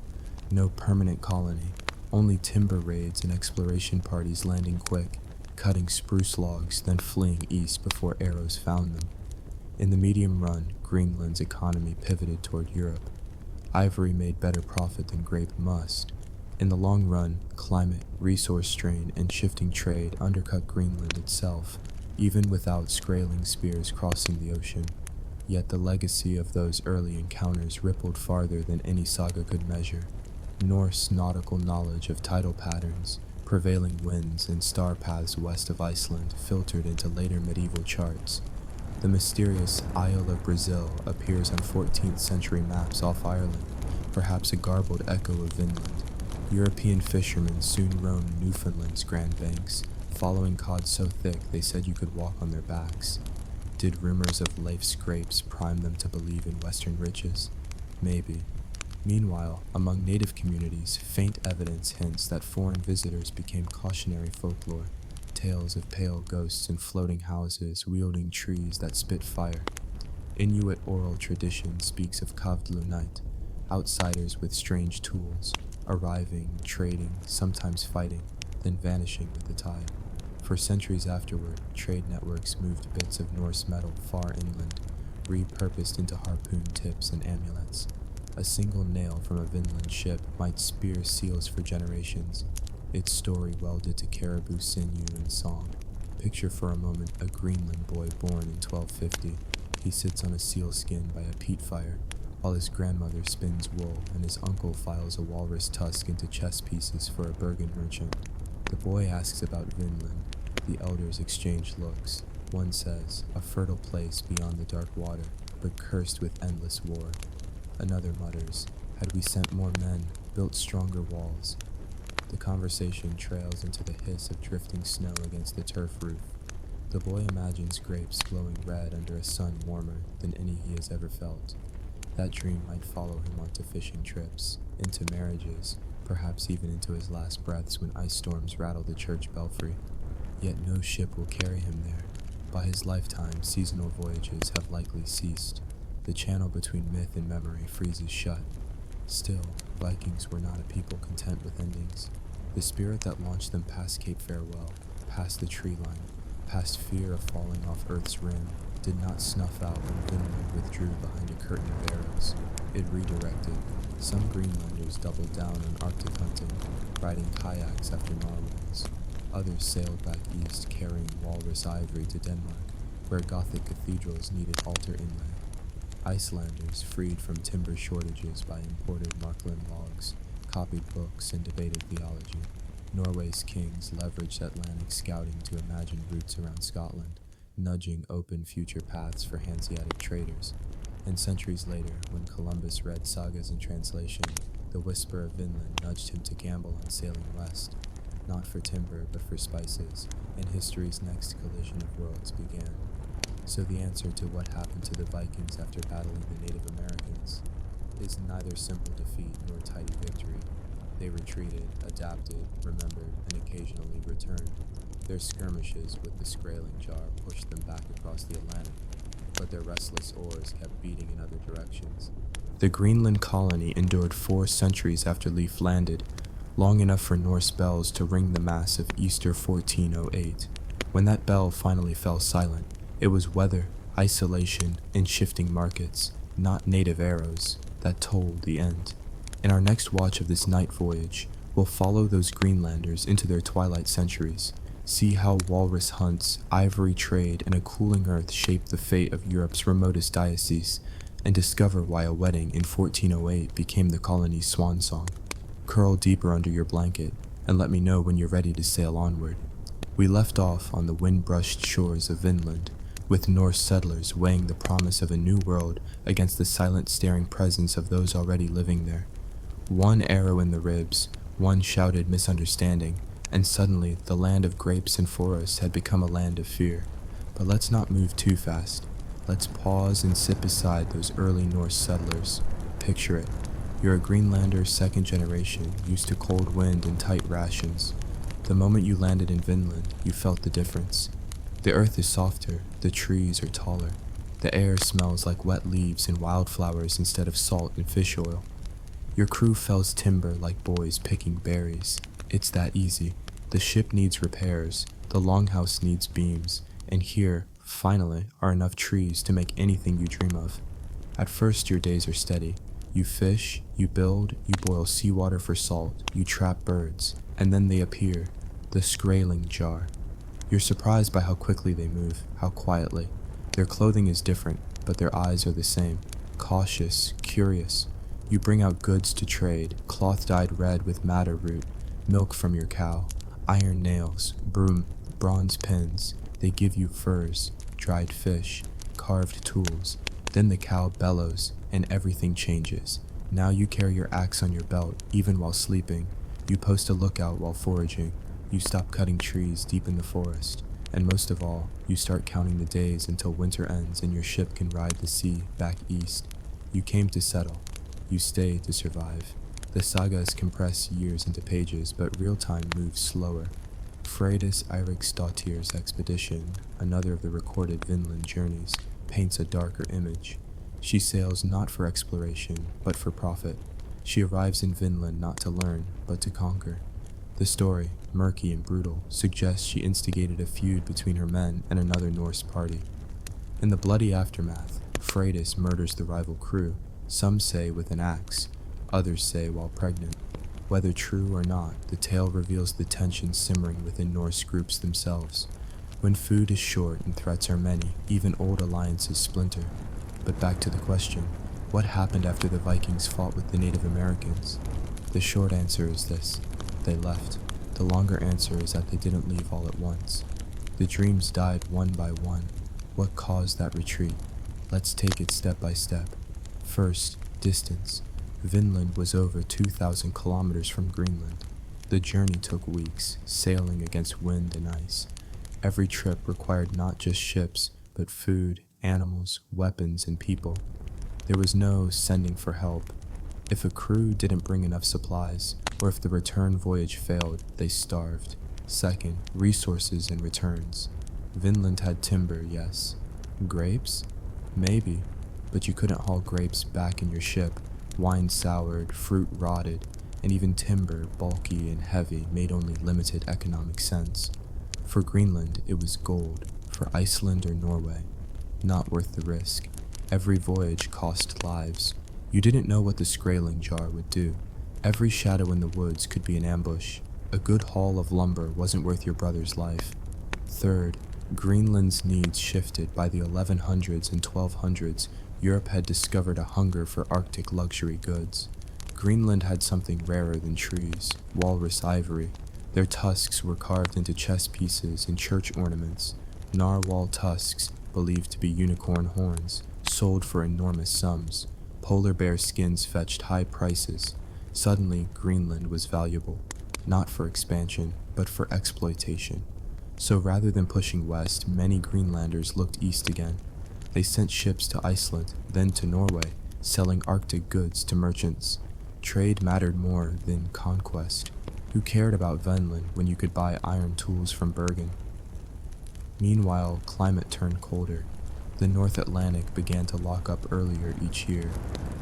No permanent colony, only timber raids and exploration parties landing quick, cutting spruce logs, then fleeing east before arrows found them. In the medium run, Greenland's economy pivoted toward Europe. Ivory made better profit than grape must. In the long run, climate, resource strain, and shifting trade undercut Greenland itself, even without Skraeling spears crossing the ocean. Yet the legacy of those early encounters rippled farther than any saga could measure. Norse nautical knowledge of tidal patterns, prevailing winds, and star paths west of Iceland filtered into later medieval charts. The mysterious Isle of Brazil appears on 14th century maps off Ireland, perhaps a garbled echo of Vinland. European fishermen soon roamed Newfoundland's Grand Banks, following cod so thick they said you could walk on their backs. Did rumors of Leif's grapes prime them to believe in Western riches? Maybe. Meanwhile, among native communities, faint evidence hints that foreign visitors became cautionary folklore, tales of pale ghosts in floating houses wielding trees that spit fire. Inuit oral tradition speaks of Kavdlu night, outsiders with strange tools, arriving, trading, sometimes fighting, then vanishing with the tide. For centuries afterward, trade networks moved bits of Norse metal far inland, repurposed into harpoon tips and amulets. A single nail from a Vinland ship might spear seals for generations, its story welded to caribou sinew and song. Picture for a moment a Greenland boy born in 1250, He sits on a seal skin by a peat fire, while his grandmother spins wool and his uncle files a walrus tusk into chess pieces for a Bergen merchant. The boy asks about Vinland. The elders exchange looks. One says, a fertile place beyond the dark water, but cursed with endless war. Another mutters, had we sent more men, built stronger walls. The conversation trails into the hiss of drifting snow against the turf roof. The boy imagines grapes glowing red under a sun warmer than any he has ever felt. That dream might follow him onto fishing trips, into marriages, perhaps even into his last breaths when ice storms rattle the church belfry. Yet no ship will carry him there. By his lifetime, seasonal voyages have likely ceased. The channel between myth and memory freezes shut. Still, Vikings were not a people content with endings. The spirit that launched them past Cape Farewell, past the tree line, past fear of falling off Earth's rim, did not snuff out when Vinland withdrew behind a curtain of arrows. It redirected. Some Greenlanders doubled down on Arctic hunting, riding kayaks after narwhals. Others sailed back east carrying walrus ivory to Denmark, where Gothic cathedrals needed altar inlay. Icelanders, freed from timber shortages by imported Markland logs, copied books and debated theology. Norway's kings leveraged Atlantic scouting to imagine routes around Scotland, nudging open future paths for Hanseatic traders. And centuries later, when Columbus read sagas in translation, the whisper of Vinland nudged him to gamble on sailing west, not for timber but for spices, and history's next collision of worlds began. So the answer to what happened to the Vikings after battling the Native Americans is neither simple defeat nor tidy victory. They retreated, adapted, remembered, and occasionally returned. Their skirmishes with the Skraeling jar pushed them back across the Atlantic, but their restless oars kept beating in other directions. The Greenland colony endured 4 centuries after Leif landed, long enough for Norse bells to ring the mass of Easter 1408. When that bell finally fell silent, it was weather, isolation, and shifting markets, not native arrows, that told the end. In our next watch of this night voyage, we'll follow those Greenlanders into their twilight centuries, see how walrus hunts, ivory trade, and a cooling earth shaped the fate of Europe's remotest diocese, and discover why a wedding in 1408 became the colony's swan song. Curl deeper under your blanket, and let me know when you're ready to sail onward. We left off on the wind-brushed shores of Vinland, with Norse settlers weighing the promise of a new world against the silent staring presence of those already living there. One arrow in the ribs, one shouted misunderstanding, and suddenly the land of grapes and forests had become a land of fear. But let's not move too fast. Let's pause and sit beside those early Norse settlers. Picture it. You're a Greenlander second generation, used to cold wind and tight rations. The moment you landed in Vinland, you felt the difference. The earth is softer, the trees are taller. The air smells like wet leaves and wildflowers instead of salt and fish oil. Your crew fells timber like boys picking berries. It's that easy. The ship needs repairs, the longhouse needs beams, and here, finally, are enough trees to make anything you dream of. At first your days are steady. You fish, you build, you boil seawater for salt, you trap birds, and then they appear, the Skraeling jar. You're surprised by how quickly they move, how quietly. Their clothing is different, but their eyes are the same, cautious, curious. You bring out goods to trade, cloth dyed red with madder root, milk from your cow, iron nails, bronze pins. They give you furs, dried fish, carved tools. Then the cow bellows, and everything changes. Now you carry your axe on your belt, even while sleeping. You post a lookout while foraging. You stop cutting trees deep in the forest. And most of all, you start counting the days until winter ends and your ship can ride the sea back east. You came to settle. You stay to survive. The sagas compress years into pages, but real time moves slower. Freydis Eiríksdóttir's expedition, another of the recorded Vinland journeys, paints a darker image. She sails not for exploration, but for profit. She arrives in Vinland not to learn, but to conquer. The story, murky and brutal, suggests she instigated a feud between her men and another Norse party. In the bloody aftermath, Freydis murders the rival crew, some say with an axe, others say while pregnant. Whether true or not, the tale reveals the tension simmering within Norse groups themselves. When food is short and threats are many, even old alliances splinter. But back to the question, what happened after the Vikings fought with the Native Americans? The short answer is this: they left. The longer answer is that they didn't leave all at once. The dreams died one by one. What caused that retreat? Let's take it step by step. First, distance. Vinland was over 2,000 kilometers from Greenland. The journey took weeks, sailing against wind and ice. Every trip required not just ships, but food, animals, weapons, and people. There was no sending for help. If a crew didn't bring enough supplies, or if the return voyage failed, they starved. Second, resources and returns. Vinland had timber, yes. Grapes? Maybe, but you couldn't haul grapes back in your ship. Wine soured, fruit rotted, and even timber, bulky and heavy, made only limited economic sense. For Greenland, it was gold. For Iceland or Norway, not worth the risk. Every voyage cost lives. You didn't know what the Skraeling jar would do. Every shadow in the woods could be an ambush. A good haul of lumber wasn't worth your brother's life. Third, Greenland's needs shifted. By the 1100s and 1200s, Europe had discovered a hunger for Arctic luxury goods. Greenland had something rarer than trees: walrus ivory. Their tusks were carved into chess pieces and church ornaments. Narwhal tusks, believed to be unicorn horns, sold for enormous sums. Polar bear skins fetched high prices. Suddenly, Greenland was valuable, not for expansion, but for exploitation. So rather than pushing west, many Greenlanders looked east again. They sent ships to Iceland, then to Norway, selling Arctic goods to merchants. Trade mattered more than conquest. Who cared about Vinland when you could buy iron tools from Bergen? Meanwhile, climate turned colder. The North Atlantic began to lock up earlier each year.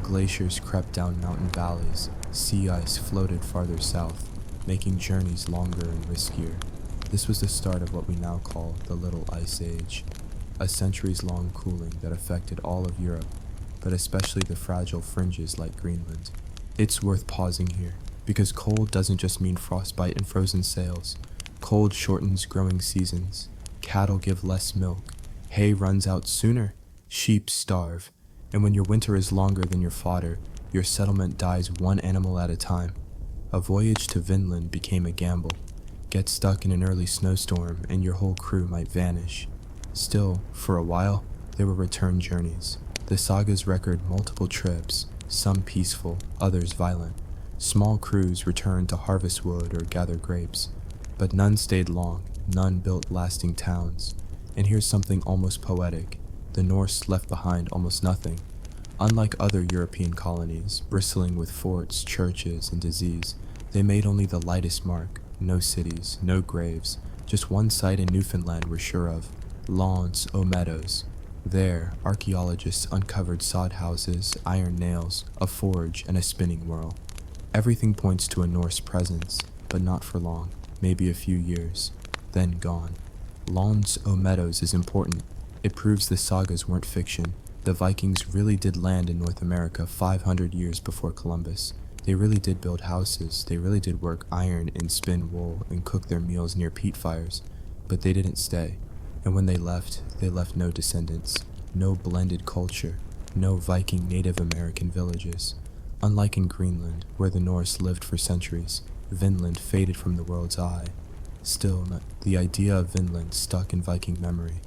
Glaciers crept down mountain valleys. Sea ice floated farther south, making journeys longer and riskier. This was the start of what we now call the Little Ice Age, a centuries-long cooling that affected all of Europe, but especially the fragile fringes like Greenland. It's worth pausing here, because cold doesn't just mean frostbite and frozen sails. Cold shortens growing seasons. Cattle give less milk. Hay runs out sooner. Sheep starve. And when your winter is longer than your fodder, your settlement dies one animal at a time. A voyage to Vinland became a gamble. Get stuck in an early snowstorm and your whole crew might vanish. Still, for a while, there were return journeys. The sagas record multiple trips, some peaceful, others violent. Small crews returned to harvest wood or gather grapes. But none stayed long, none built lasting towns. And here's something almost poetic. The Norse left behind almost nothing. Unlike other European colonies, bristling with forts, churches, and disease, they made only the lightest mark. No cities, no graves, just one site in Newfoundland we're sure of: lawns aux meadows. There, archaeologists uncovered sod houses, iron nails, a forge, and a spinning wheel. Everything points to a Norse presence, but not for long, maybe a few years, then gone. Lawns aux meadows is important. It proves the sagas weren't fiction. The Vikings really did land in North America 500 years before Columbus. They really did build houses, they really did work iron and spin wool and cook their meals near peat fires, but they didn't stay. And when they left no descendants, no blended culture, no Viking Native American villages. Unlike in Greenland, where the Norse lived for centuries, Vinland faded from the world's eye. Still, the idea of Vinland stuck in Viking memory.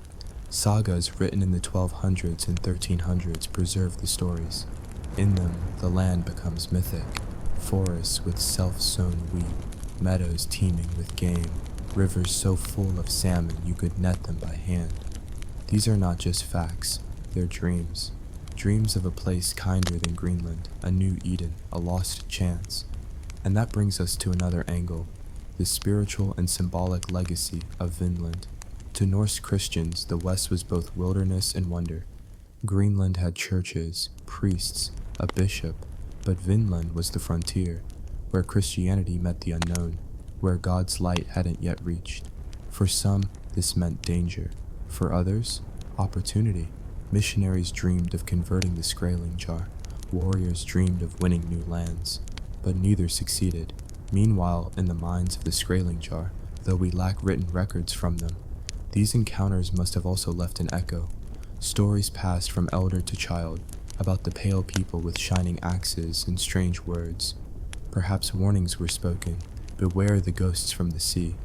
Sagas written in the 1200s and 1300s preserve the stories. In them, the land becomes mythic. Forests with self-sown wheat, meadows teeming with game, rivers so full of salmon you could net them by hand. These are not just facts, they're dreams. Dreams of a place kinder than Greenland, a new Eden, a lost chance. And that brings us to another angle, the spiritual and symbolic legacy of Vinland. To Norse Christians, the West was both wilderness and wonder. Greenland had churches, priests, a bishop, but Vinland was the frontier, where Christianity met the unknown, where God's light hadn't yet reached. For some, this meant danger. For others, opportunity. Missionaries dreamed of converting the Skraeling jar. Warriors dreamed of winning new lands. But neither succeeded. Meanwhile, in the minds of the Skraeling jar, though we lack written records from them, These encounters must have also left an echo. Stories passed from elder to child about the pale people with shining axes and strange words. Perhaps warnings were spoken, beware the ghosts from the sea.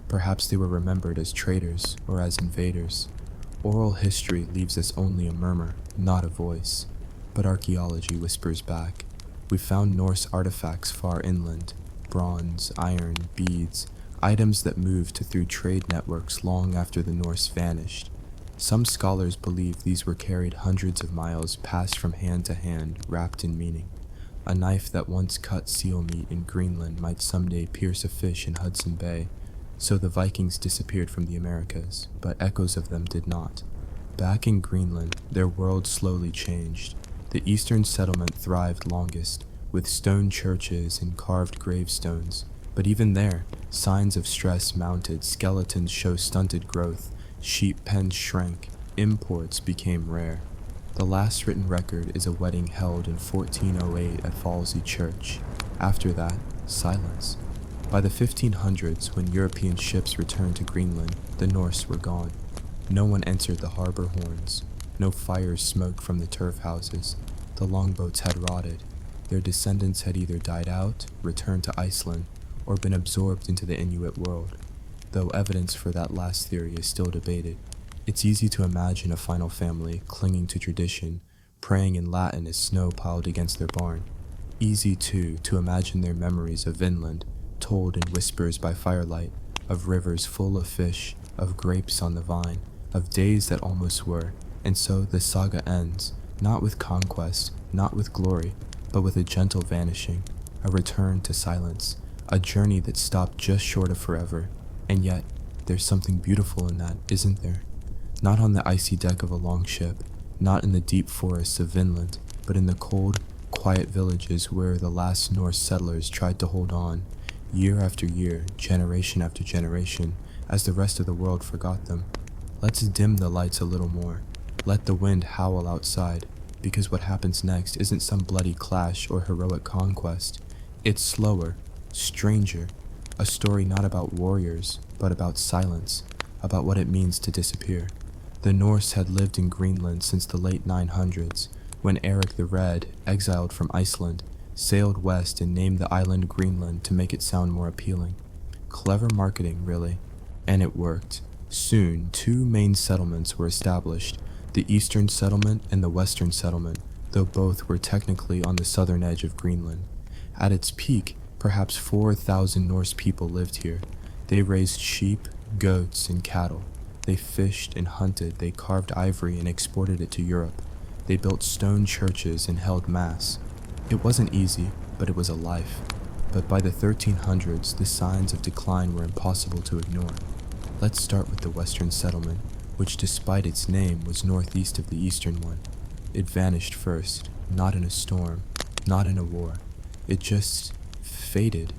Perhaps they were remembered as traitors or as invaders. Oral history leaves us only a murmur, not a voice. But archaeology whispers back. We found Norse artifacts far inland, bronze, iron, beads, items that moved through trade networks long after the Norse vanished. Some scholars believe these were carried hundreds of miles, passed from hand to hand, wrapped in meaning. A knife that once cut seal meat in Greenland might someday pierce a fish in Hudson Bay. So the Vikings disappeared from the Americas, but echoes of them did not. Back in Greenland, their world slowly changed. The eastern settlement thrived longest, with stone churches and carved gravestones. But even there, signs of stress mounted, skeletons show stunted growth, sheep pens shrank, imports became rare. The last written record is a wedding held in 1408 at Falsey Church. After that, silence. By the 1500s, when European ships returned to Greenland, the Norse were gone. No one entered the harbor horns. No fires smoked from the turf houses. The longboats had rotted. Their descendants had either died out, returned to Iceland, or been absorbed into the Inuit world. Though evidence for that last theory is still debated, it's easy to imagine a final family clinging to tradition, praying in Latin as snow piled against their barn. Easy, too, to imagine their memories of Vinland, told in whispers by firelight, of rivers full of fish, of grapes on the vine, of days that almost were. And so the saga ends, not with conquest, not with glory, but with a gentle vanishing, a return to silence, a journey that stopped just short of forever. And yet, there's something beautiful in that, isn't there? Not on the icy deck of a longship, not in the deep forests of Vinland, but in the cold, quiet villages where the last Norse settlers tried to hold on, year after year, generation after generation, as the rest of the world forgot them. Let's dim the lights a little more. Let the wind howl outside, because what happens next isn't some bloody clash or heroic conquest. It's slower, stranger, a story not about warriors, but about silence, about what it means to disappear. The Norse had lived in Greenland since the late 900s, when Eric the Red, exiled from Iceland, sailed west and named the island Greenland to make it sound more appealing. Clever marketing, really. And it worked. Soon, two main settlements were established, the Eastern Settlement and the Western Settlement, though both were technically on the southern edge of Greenland. At its peak, perhaps 4,000 Norse people lived here. They raised sheep, goats, and cattle. They fished and hunted, they carved ivory and exported it to Europe. They built stone churches and held mass. It wasn't easy, but it was a life. But by the 1300s, the signs of decline were impossible to ignore. Let's start with the Western Settlement, which despite its name was northeast of the Eastern one. It vanished first, not in a storm, not in a war. It just faded.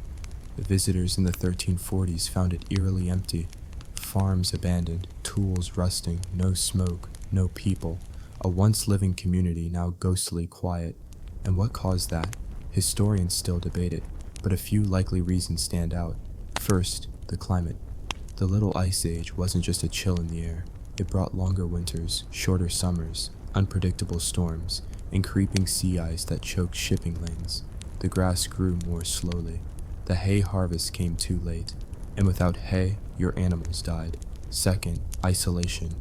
The visitors in the 1340s found it eerily empty. Farms abandoned, tools rusting, no smoke, no people. A once living community now ghostly quiet. And what caused that? Historians still debate it, but a few likely reasons stand out. First, the climate. The Little Ice Age wasn't just a chill in the air. It brought longer winters, shorter summers, unpredictable storms, and creeping sea ice that choked shipping lanes. The grass grew more slowly. The hay harvest came too late, and without hay, your animals died. Second, isolation.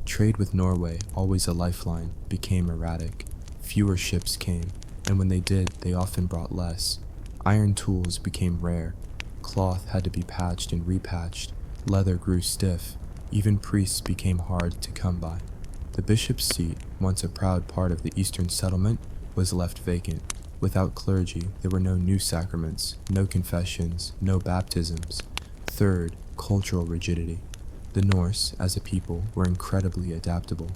Trade with Norway, always a lifeline, became erratic. Fewer ships came, and when they did, they often brought less. Iron tools became rare. Cloth had to be patched and repatched. Leather grew stiff. Even priests became hard to come by. The bishop's seat, once a proud part of the Eastern Settlement, was left vacant. Without clergy, there were no new sacraments, no confessions, no baptisms. Third, cultural rigidity. The Norse, as a people, were incredibly adaptable.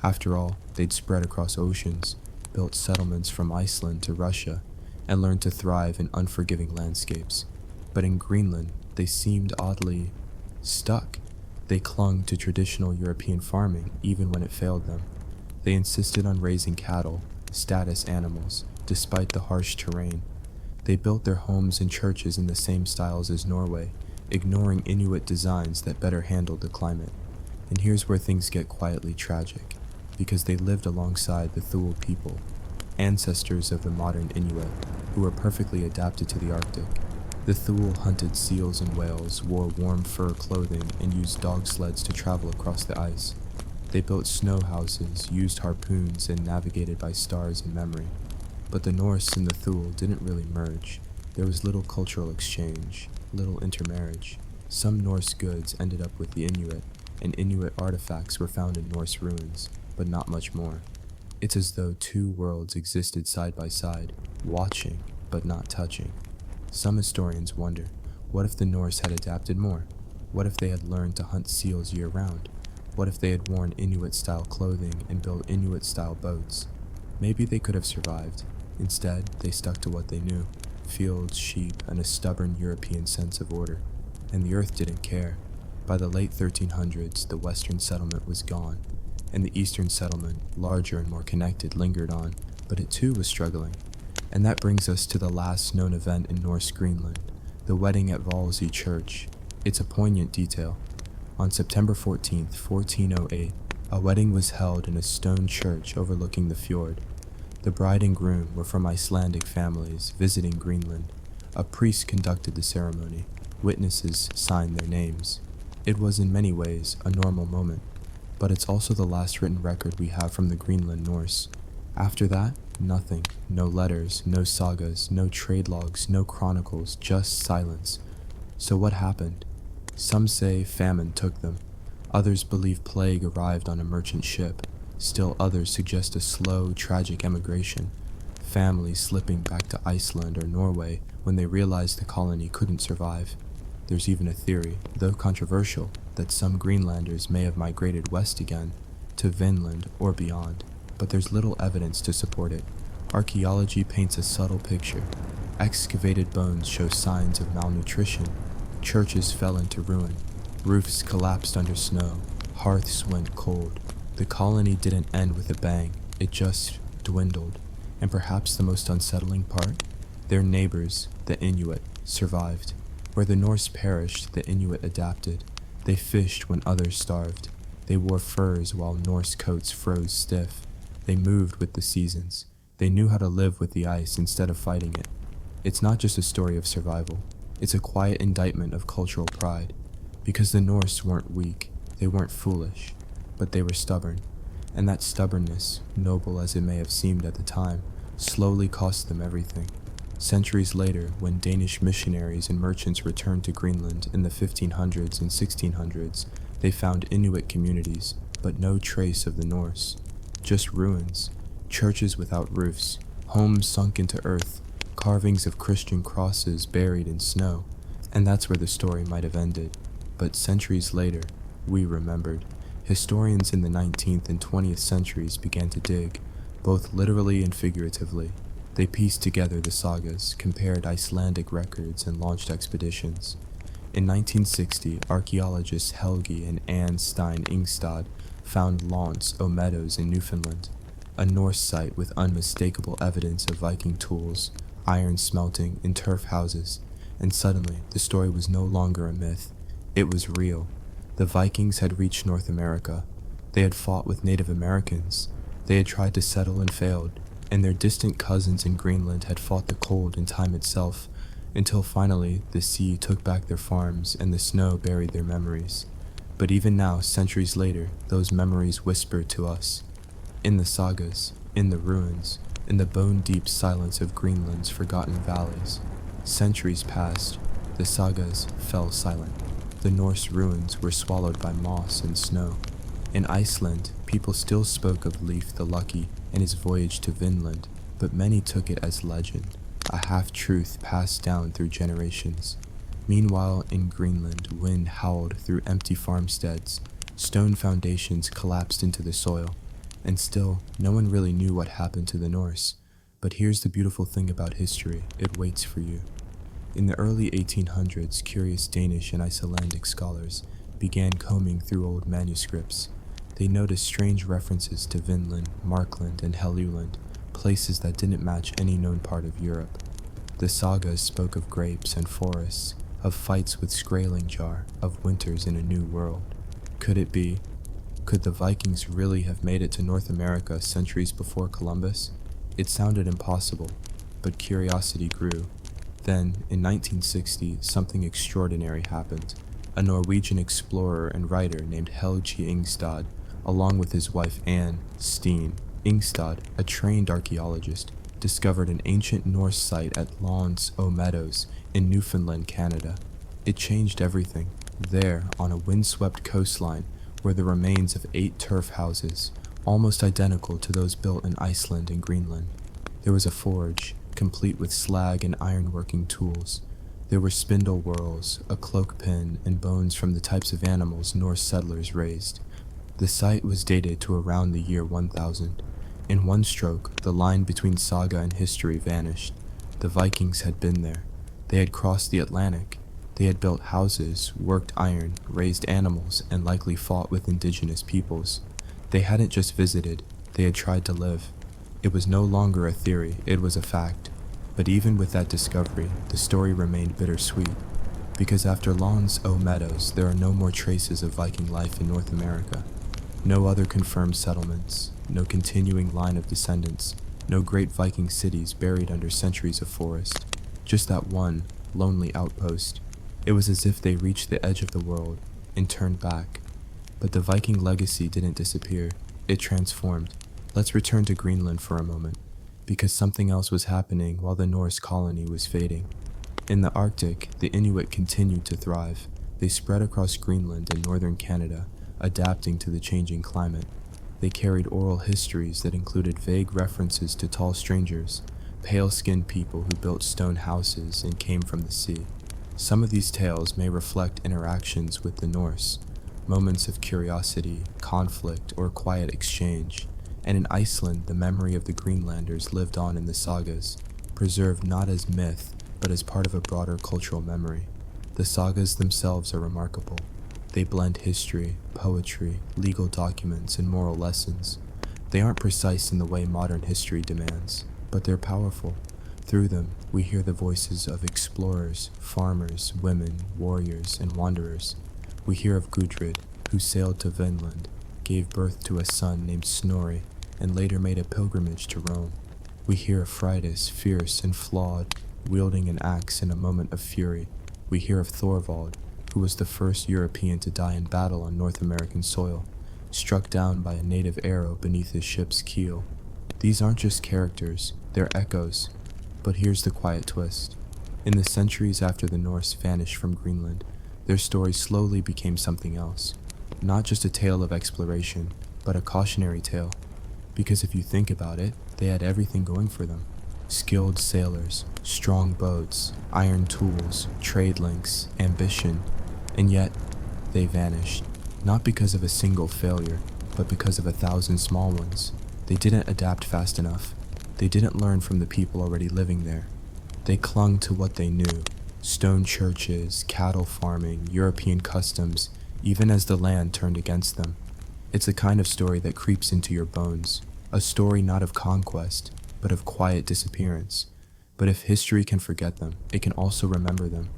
After all, they'd spread across oceans, built settlements from Iceland to Russia, and learned to thrive in unforgiving landscapes. But in Greenland, they seemed oddly stuck. They clung to traditional European farming even when it failed them. They insisted on raising cattle, status animals, despite the harsh terrain. They built their homes and churches in the same styles as Norway, ignoring Inuit designs that better handled the climate. And here's where things get quietly tragic, because they lived alongside the Thule people, ancestors of the modern Inuit, who were perfectly adapted to the Arctic. The Thule hunted seals and whales, wore warm fur clothing, and used dog sleds to travel across the ice. They built snow houses, used harpoons, and navigated by stars and memory. But the Norse and the Thule didn't really merge. There was little cultural exchange, little intermarriage. Some Norse goods ended up with the Inuit, and Inuit artifacts were found in Norse ruins, but not much more. It's as though two worlds existed side by side, watching, but not touching. Some historians wonder, what if the Norse had adapted more? What if they had learned to hunt seals year-round? What if they had worn Inuit-style clothing and built Inuit-style boats? Maybe they could have survived. Instead, they stuck to what they knew: fields, sheep, and a stubborn European sense of order. And the earth didn't care. By the late 1300s, the western settlement was gone, and the eastern settlement, larger and more connected, lingered on, but it too was struggling. And that brings us to the last known event in Norse Greenland, the wedding at Valsøy Church. It's a poignant detail. On September 14th, 1408, a wedding was held in a stone church overlooking the fjord. The bride and groom were from Icelandic families visiting Greenland. A priest conducted the ceremony. Witnesses signed their names. It was in many ways a normal moment, but it's also the last written record we have from the Greenland Norse. After that, nothing. No letters, no sagas, no trade logs, no chronicles, just silence. So what happened? Some say famine took them. Others believe plague arrived on a merchant ship. Still others suggest a slow, tragic emigration. Families slipping back to Iceland or Norway when they realized the colony couldn't survive. There's even a theory, though controversial, that some Greenlanders may have migrated west again, to Vinland or beyond, but there's little evidence to support it. Archaeology paints a subtle picture. Excavated bones show signs of malnutrition. Churches fell into ruin. Roofs collapsed under snow. Hearths went cold. The colony didn't end with a bang, it just dwindled. And perhaps the most unsettling part? Their neighbors, the Inuit, survived. Where the Norse perished, the Inuit adapted. They fished when others starved. They wore furs while Norse coats froze stiff. They moved with the seasons. They knew how to live with the ice instead of fighting it. It's not just a story of survival. It's a quiet indictment of cultural pride. Because the Norse weren't weak, they weren't foolish, but they were stubborn. And that stubbornness, noble as it may have seemed at the time, slowly cost them everything. Centuries later, when Danish missionaries and merchants returned to Greenland in the 1500s and 1600s, they found Inuit communities, but no trace of the Norse. Just ruins, churches without roofs, homes sunk into earth, carvings of Christian crosses buried in snow. And that's where the story might have ended. But centuries later, we remembered. Historians in the 19th and 20th centuries began to dig, both literally and figuratively. They pieced together the sagas, compared Icelandic records, and launched expeditions. In 1960, archaeologists Helgi and Anne Stein Ingstad found Launce o' Meadows in Newfoundland, a Norse site with unmistakable evidence of Viking tools, iron smelting, and turf houses. And suddenly, the story was no longer a myth. It was real. The Vikings had reached North America. They had fought with Native Americans. They had tried to settle and failed. And their distant cousins in Greenland had fought the cold and time itself, until finally the sea took back their farms and the snow buried their memories. But even now, centuries later, those memories whisper to us. In the sagas, in the ruins, in the bone-deep silence of Greenland's forgotten valleys. Centuries passed, the sagas fell silent. The Norse ruins were swallowed by moss and snow. In Iceland, people still spoke of Leif the Lucky and his voyage to Vinland, but many took it as legend, a half-truth passed down through generations. Meanwhile, in Greenland, wind howled through empty farmsteads, stone foundations collapsed into the soil, and still, no one really knew what happened to the Norse. But here's the beautiful thing about history, it waits for you. In the early 1800s, curious Danish and Icelandic scholars began combing through old manuscripts. They noticed strange references to Vinland, Markland, and Helluland, places that didn't match any known part of Europe. The sagas spoke of grapes and forests, of fights with Skraeling jar, of winters in a new world. Could it be? Could the Vikings really have made it to North America centuries before Columbus? It sounded impossible, but curiosity grew. Then, in 1960, something extraordinary happened. A Norwegian explorer and writer named Helge Ingstad, along with his wife Anne Steen. Ingstad, a trained archaeologist, discovered an ancient Norse site at Lons Meadows in Newfoundland, Canada. It changed everything. There, on a windswept coastline, were the remains of 8 turf houses, almost identical to those built in Iceland and Greenland. There was a forge, complete with slag and ironworking tools. There were spindle whorls, a cloak pin, and bones from the types of animals Norse settlers raised. The site was dated to around the year 1000. In one stroke, the line between saga and history vanished. The Vikings had been there. They had crossed the Atlantic. They had built houses, worked iron, raised animals, and likely fought with indigenous peoples. They hadn't just visited, they had tried to live. It was no longer a theory, it was a fact. But even with that discovery, the story remained bittersweet. Because after Lons Meadows, there are no more traces of Viking life in North America. No other confirmed settlements, no continuing line of descendants, no great Viking cities buried under centuries of forest. Just that one, lonely outpost. It was as if they reached the edge of the world and turned back. But the Viking legacy didn't disappear, it transformed. Let's return to Greenland for a moment, because something else was happening while the Norse colony was fading. In the Arctic, the Inuit continued to thrive. They spread across Greenland and northern Canada, adapting to the changing climate. They carried oral histories that included vague references to tall strangers, pale-skinned people who built stone houses and came from the sea. Some of these tales may reflect interactions with the Norse, moments of curiosity, conflict, or quiet exchange. And in Iceland, the memory of the Greenlanders lived on in the sagas, preserved not as myth, but as part of a broader cultural memory. The sagas themselves are remarkable. They blend history, poetry, legal documents, and moral lessons. They aren't precise in the way modern history demands, but they're powerful. Through them, we hear the voices of explorers, farmers, women, warriors, and wanderers. We hear of Gudrid, who sailed to Vinland, gave birth to a son named Snorri, and later made a pilgrimage to Rome. We hear of Fridas, fierce and flawed, wielding an axe in a moment of fury. We hear of Thorvald, who was the first European to die in battle on North American soil, struck down by a native arrow beneath his ship's keel. These aren't just characters, they're echoes. But here's the quiet twist. In the centuries after the Norse vanished from Greenland, their story slowly became something else. Not just a tale of exploration, but a cautionary tale. Because if you think about it, they had everything going for them. Skilled sailors, strong boats, iron tools, trade links, ambition. And yet, they vanished. Not because of a single failure, but because of 1,000 small ones. They didn't adapt fast enough. They didn't learn from the people already living there. They clung to what they knew. Stone churches, cattle farming, European customs, even as the land turned against them. It's a kind of story that creeps into your bones. A story not of conquest, but of quiet disappearance. But if history can forget them, it can also remember them.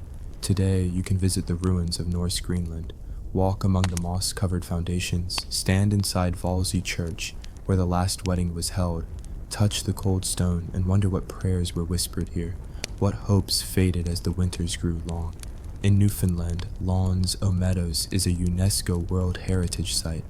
Today, you can visit the ruins of Norse Greenland, walk among the moss-covered foundations, stand inside Valsey Church, where the last wedding was held, touch the cold stone and wonder what prayers were whispered here, what hopes faded as the winters grew long. In Newfoundland, Lons Meadows is a UNESCO World Heritage Site.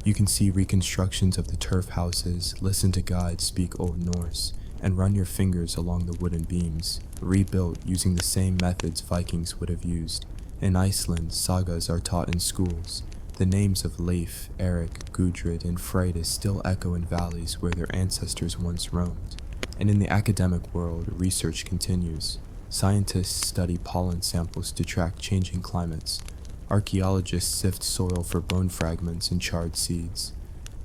You can see reconstructions of the turf houses, listen to guides speak Old Norse, and run your fingers along the wooden beams, rebuilt using the same methods Vikings would have used. In Iceland, sagas are taught in schools. The names of Leif, Eric, Gudrid, and Freydis still echo in valleys where their ancestors once roamed. And in the academic world, research continues. Scientists study pollen samples to track changing climates. Archaeologists sift soil for bone fragments and charred seeds.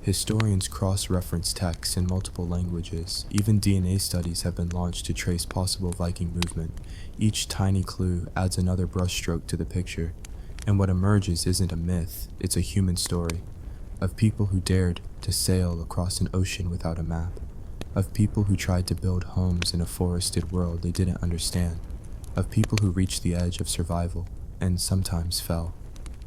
Historians cross-reference texts in multiple languages. Even DNA studies have been launched to trace possible Viking movement. Each tiny clue adds another brushstroke to the picture. And what emerges isn't a myth, it's a human story. Of people who dared to sail across an ocean without a map. Of people who tried to build homes in a forested world they didn't understand. Of people who reached the edge of survival, and sometimes fell.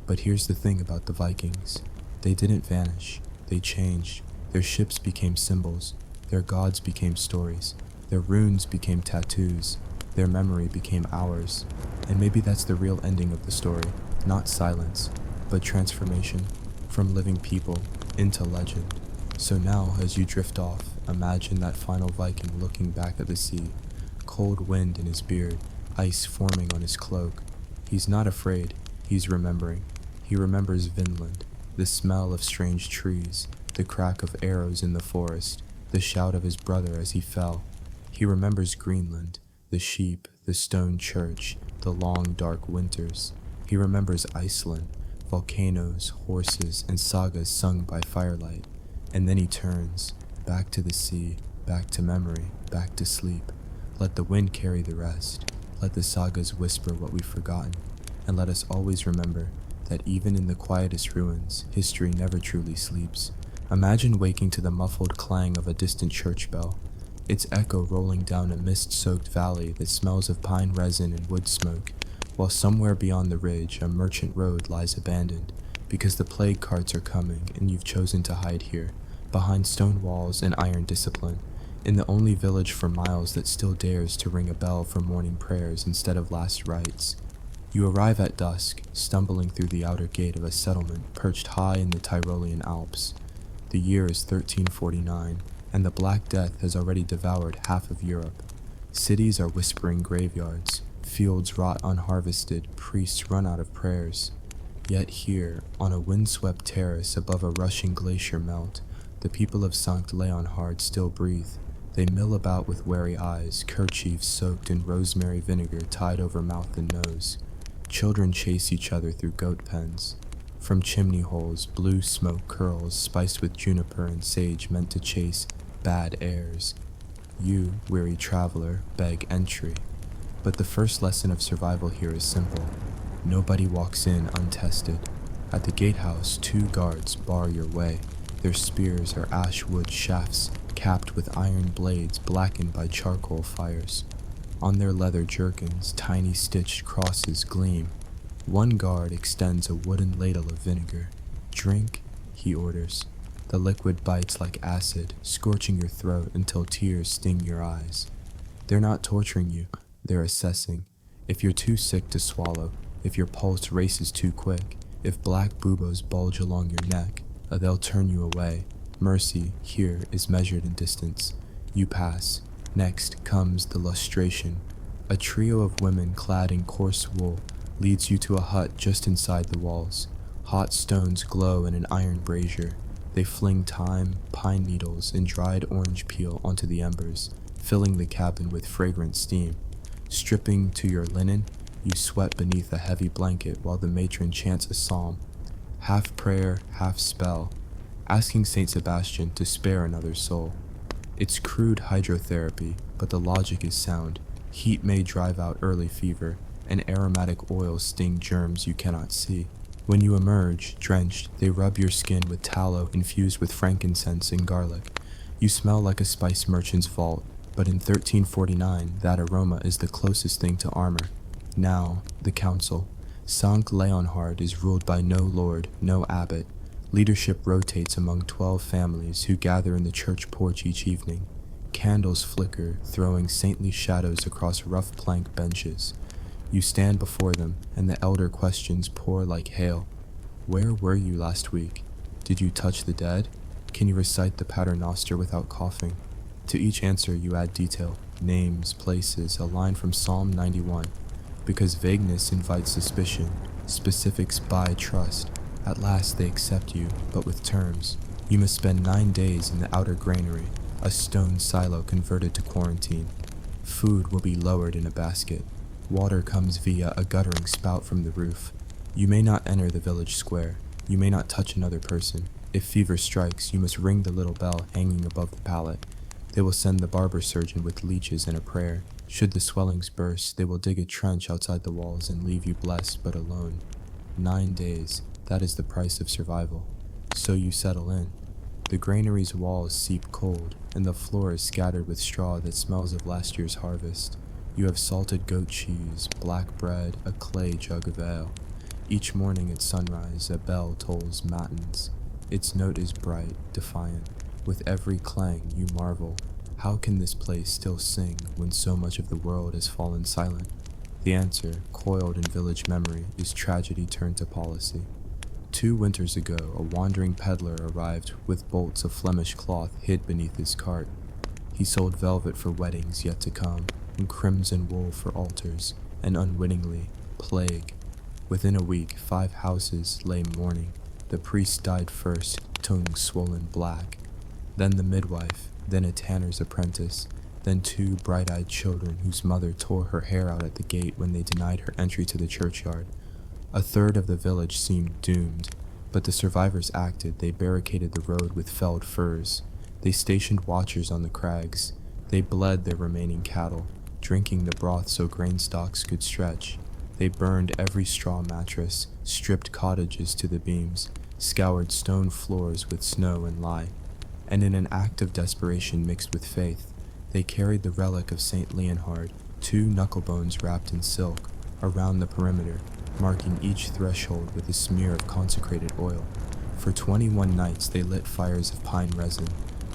But here's the thing about the Vikings. They didn't vanish, they changed. Their ships became symbols, their gods became stories, their runes became tattoos, their memory became ours. And maybe that's the real ending of the story, not silence, but transformation, from living people into legend. So now, as you drift off, imagine that final Viking looking back at the sea, cold wind in his beard, ice forming on his cloak. He's not afraid, he's remembering. He remembers Vinland, the smell of strange trees, the crack of arrows in the forest, the shout of his brother as he fell. He remembers Greenland, the sheep, the stone church, the long dark winters. He remembers Iceland, volcanoes, horses, and sagas sung by firelight. And then he turns, back to the sea, back to memory, back to sleep. Let the wind carry the rest. Let the sagas whisper what we've forgotten. And let us always remember that even in the quietest ruins, history never truly sleeps. Imagine waking to the muffled clang of a distant church bell, its echo rolling down a mist-soaked valley that smells of pine resin and wood smoke, while somewhere beyond the ridge a merchant road lies abandoned, because the plague carts are coming and you've chosen to hide here, behind stone walls and iron discipline, in the only village for miles that still dares to ring a bell for morning prayers instead of last rites. You arrive at dusk, stumbling through the outer gate of a settlement perched high in the Tyrolean Alps. The year is 1349, and the Black Death has already devoured half of Europe. Cities are whispering graveyards, fields rot unharvested, priests run out of prayers. Yet here, on a windswept terrace above a rushing glacier melt, the people of Sankt Leonhard still breathe. They mill about with wary eyes, kerchiefs soaked in rosemary vinegar tied over mouth and nose. Children chase each other through goat pens. From chimney holes, blue smoke curls, spiced with juniper and sage meant to chase bad airs. You, weary traveler, beg entry. But the first lesson of survival here is simple. Nobody walks in untested. At the gatehouse, 2 guards bar your way. Their spears are ash wood shafts, capped with iron blades blackened by charcoal fires. On their leather jerkins, tiny stitched crosses gleam. One guard extends a wooden ladle of vinegar. Drink, he orders. The liquid bites like acid, scorching your throat until tears sting your eyes. They're not torturing you, they're assessing. If you're too sick to swallow, if your pulse races too quick, if black buboes bulge along your neck, they'll turn you away. Mercy, here, is measured in distance. You pass. Next comes the lustration. A trio of women clad in coarse wool leads you to a hut just inside the walls. Hot stones glow in an iron brazier. They fling thyme, pine needles, and dried orange peel onto the embers, filling the cabin with fragrant steam. Stripping to your linen, you sweat beneath a heavy blanket while the matron chants a psalm, half prayer, half spell, asking Saint Sebastian to spare another soul. It's crude hydrotherapy, but the logic is sound. Heat may drive out early fever, and aromatic oils sting germs you cannot see. When you emerge, drenched, they rub your skin with tallow infused with frankincense and garlic. You smell like a spice merchant's vault, but in 1349, that aroma is the closest thing to armor. Now, the council. Sankt Leonhard is ruled by no lord, no abbot. Leadership rotates among 12 families who gather in the church porch each evening. Candles flicker, throwing saintly shadows across rough plank benches. You stand before them, and the elder questions pour like hail. Where were you last week? Did you touch the dead? Can you recite the Paternoster without coughing? To each answer you add detail, names, places, a line from Psalm 91. Because vagueness invites suspicion, specifics buy trust. At last they accept you, but with terms. You must spend 9 days in the outer granary, a stone silo converted to quarantine. Food will be lowered in a basket. Water comes via a guttering spout from the roof. You may not enter the village square. You may not touch another person. If fever strikes, you must ring the little bell hanging above the pallet. They will send the barber surgeon with leeches and a prayer. Should the swellings burst, they will dig a trench outside the walls and leave you blessed but alone. 9 days, that is the price of survival. So you settle in. The granary's walls seep cold, and the floor is scattered with straw that smells of last year's harvest. You have salted goat cheese, black bread, a clay jug of ale. Each morning at sunrise, a bell tolls matins. Its note is bright, defiant. With every clang you marvel, how can this place still sing when so much of the world has fallen silent? The answer, coiled in village memory, is tragedy turned to policy. 2 winters ago, a wandering peddler arrived with bolts of Flemish cloth hid beneath his cart. He sold velvet for weddings yet to come, and crimson wool for altars, and unwittingly, plague. Within a week, 5 houses lay mourning. The priest died first, tongue swollen black. Then the midwife, then a tanner's apprentice, then 2 bright-eyed children whose mother tore her hair out at the gate when they denied her entry to the churchyard. A third of the village seemed doomed, but the survivors acted. They barricaded the road with felled firs. They stationed watchers on the crags. They bled their remaining cattle, drinking the broth so grain stalks could stretch. They burned every straw mattress, stripped cottages to the beams, scoured stone floors with snow and lye. And in an act of desperation mixed with faith, they carried the relic of St. Leonhard, 2 knucklebones wrapped in silk, around the perimeter, marking each threshold with a smear of consecrated oil. For 21 nights they lit fires of pine resin,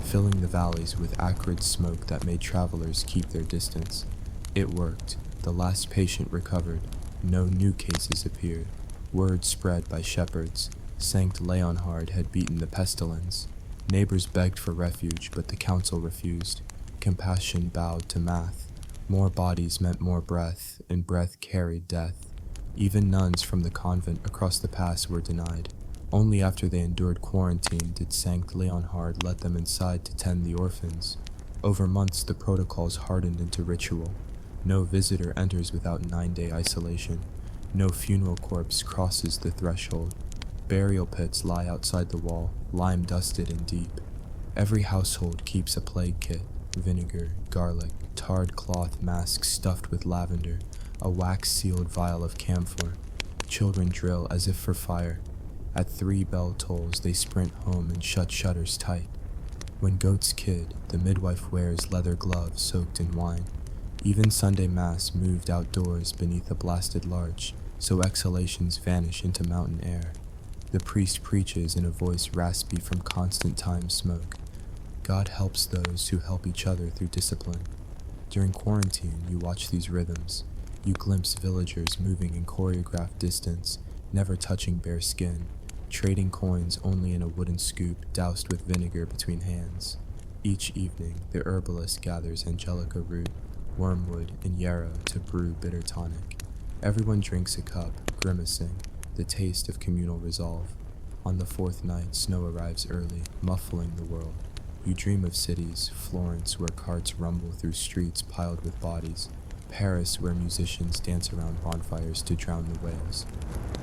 filling the valleys with acrid smoke that made travelers keep their distance. It worked. The last patient recovered. No new cases appeared. Word spread by shepherds. Sankt Leonhard had beaten the pestilence. Neighbors begged for refuge, but the council refused. Compassion bowed to math. More bodies meant more breath, and breath carried death. Even nuns from the convent across the pass were denied. Only after they endured quarantine did Sankt Leonhard let them inside to tend the orphans. Over months the protocols hardened into ritual. No visitor enters without 9-day isolation. No funeral corpse crosses the threshold. Burial pits lie outside the wall, lime-dusted and deep. Every household keeps a plague kit: vinegar, garlic, tarred cloth masks stuffed with lavender, a wax-sealed vial of camphor. Children drill as if for fire. At 3 bell tolls, they sprint home and shut shutters tight. When goats kid, the midwife wears leather gloves soaked in wine. Even Sunday Mass moved outdoors beneath a blasted larch, so exhalations vanish into mountain air. The priest preaches in a voice raspy from constant time smoke. God helps those who help each other through discipline. During quarantine, you watch these rhythms. You glimpse villagers moving in choreographed distance, never touching bare skin, trading coins only in a wooden scoop doused with vinegar between hands. Each evening, the herbalist gathers angelica root, wormwood, and yarrow to brew bitter tonic. Everyone drinks a cup, grimacing, the taste of communal resolve. On the 4th night, snow arrives early, muffling the world. You dream of cities: Florence, where carts rumble through streets piled with bodies; Paris, where musicians dance around bonfires to drown the wails.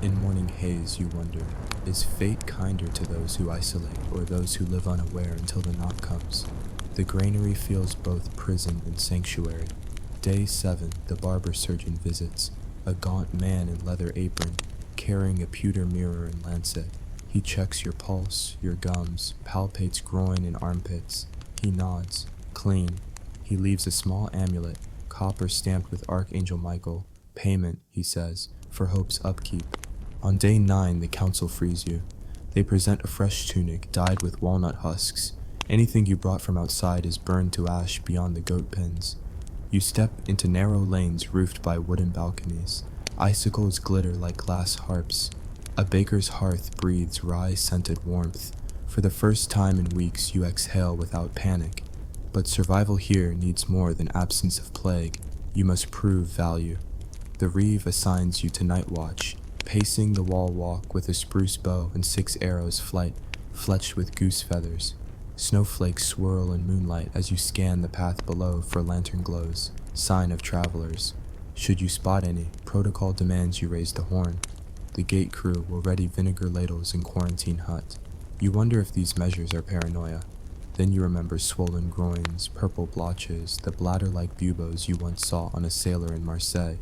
In morning haze, you wonder, is fate kinder to those who isolate, or those who live unaware until the knock comes? The granary feels both prison and sanctuary. Day 7, the barber surgeon visits, a gaunt man in leather apron, carrying a pewter mirror and lancet. He checks your pulse, your gums, palpates groin and armpits. He nods. Clean. He leaves a small amulet, copper stamped with Archangel Michael. Payment, he says, for hope's upkeep. On day 9, the council frees you. They present a fresh tunic dyed with walnut husks. Anything you brought from outside is burned to ash beyond the goat pens. You step into narrow lanes roofed by wooden balconies. Icicles glitter like glass harps. A baker's hearth breathes rye-scented warmth. For the first time in weeks, you exhale without panic. But survival here needs more than absence of plague. You must prove value. The Reeve assigns you to night watch, pacing the wall walk with a spruce bow and 6 arrows fletched with goose feathers. Snowflakes swirl in moonlight as you scan the path below for lantern glows, sign of travelers. Should you spot any, protocol demands you raise the horn. The gate crew will ready vinegar ladles in quarantine hut. You wonder if these measures are paranoia. Then you remember swollen groins, purple blotches, the bladder-like buboes you once saw on a sailor in Marseille.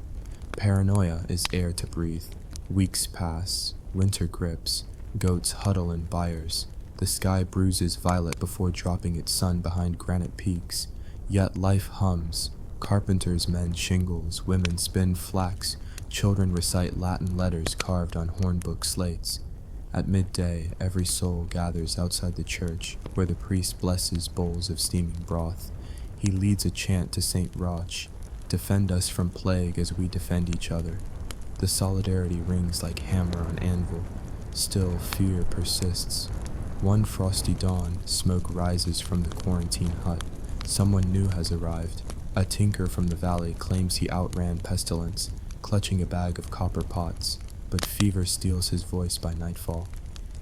Paranoia is air to breathe. Weeks pass, winter grips, goats huddle in byres. The sky bruises violet before dropping its sun behind granite peaks. Yet life hums. Carpenters mend shingles, women spin flax, children recite Latin letters carved on hornbook slates. At midday, every soul gathers outside the church, where the priest blesses bowls of steaming broth. He leads a chant to Saint Roch, "Defend us from plague as we defend each other." The solidarity rings like hammer on anvil. Still, fear persists. One frosty dawn, smoke rises from the quarantine hut. Someone new has arrived. A tinker from the valley claims he outran pestilence, clutching a bag of copper pots, but fever steals his voice by nightfall.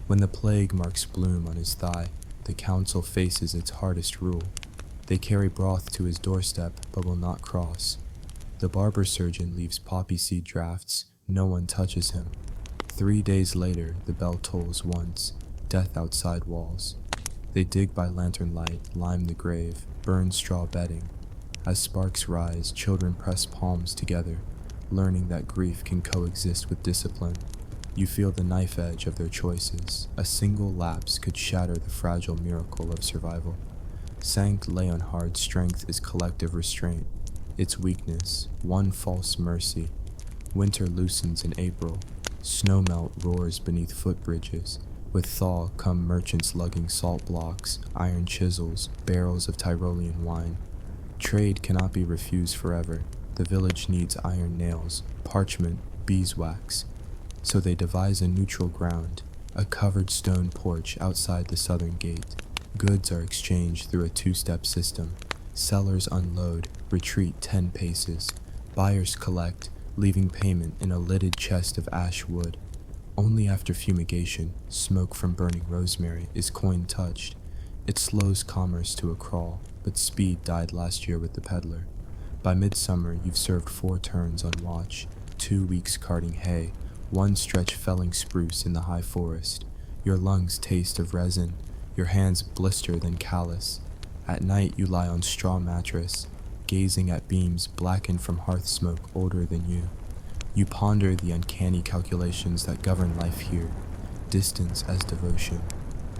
When the plague marks bloom on his thigh, the council faces its hardest rule. They carry broth to his doorstep, but will not cross. The barber surgeon leaves poppy seed drafts. No one touches him. 3 days later, the bell tolls once. Death outside walls. They dig by lantern light, lime the grave, burn straw bedding. As sparks rise, children press palms together, learning that grief can coexist with discipline. You feel the knife edge of their choices. A single lapse could shatter the fragile miracle of survival. Sankt Leonhard's strength is collective restraint. Its weakness, one false mercy. Winter loosens in April. Snowmelt roars beneath footbridges. With thaw come merchants lugging salt blocks, iron chisels, barrels of Tyrolean wine. Trade cannot be refused forever. The village needs iron nails, parchment, beeswax. So they devise a neutral ground, a covered stone porch outside the southern gate. Goods are exchanged through a two-step system. Sellers unload, retreat 10 paces. Buyers collect, leaving payment in a lidded chest of ash wood. Only after fumigation, smoke from burning rosemary, is coin touched. It slows commerce to a crawl, but speed died last year with the peddler. By midsummer, you've served 4 turns on watch, 2 weeks carting hay, 1 stretch felling spruce in the high forest. Your lungs taste of resin, your hands blister then callous. At night you lie on straw mattress, gazing at beams blackened from hearth smoke older than you. You ponder the uncanny calculations that govern life here. Distance as devotion,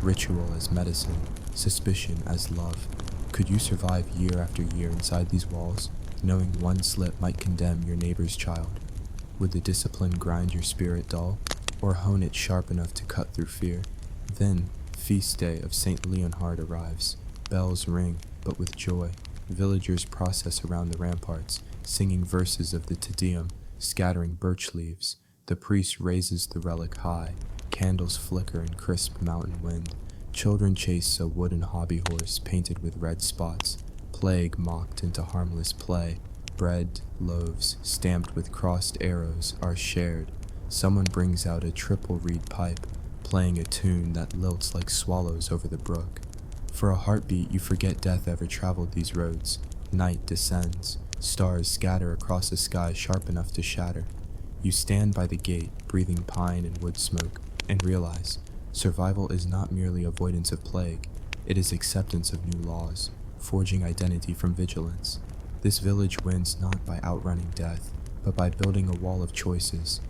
ritual as medicine, suspicion as love. Could you survive year after year inside these walls, knowing one slip might condemn your neighbor's child? Would the discipline grind your spirit dull, or hone it sharp enough to cut through fear? Then, feast day of St. Leonhard arrives. Bells ring, but with joy. Villagers process around the ramparts, singing verses of the Te Deum, scattering birch leaves. The priest raises the relic high. Candles flicker in crisp mountain wind. Children chase a wooden hobby horse painted with red spots. Plague mocked into harmless play. Bread, loaves, stamped with crossed arrows, are shared. Someone brings out a triple reed pipe, playing a tune that lilts like swallows over the brook. For a heartbeat, you forget death ever traveled these roads. Night descends. Stars scatter across a sky sharp enough to shatter. You stand by the gate, breathing pine and wood smoke, and realize survival is not merely avoidance of plague. It is acceptance of new laws, forging identity from vigilance. This village wins not by outrunning death, but by building a wall of choices.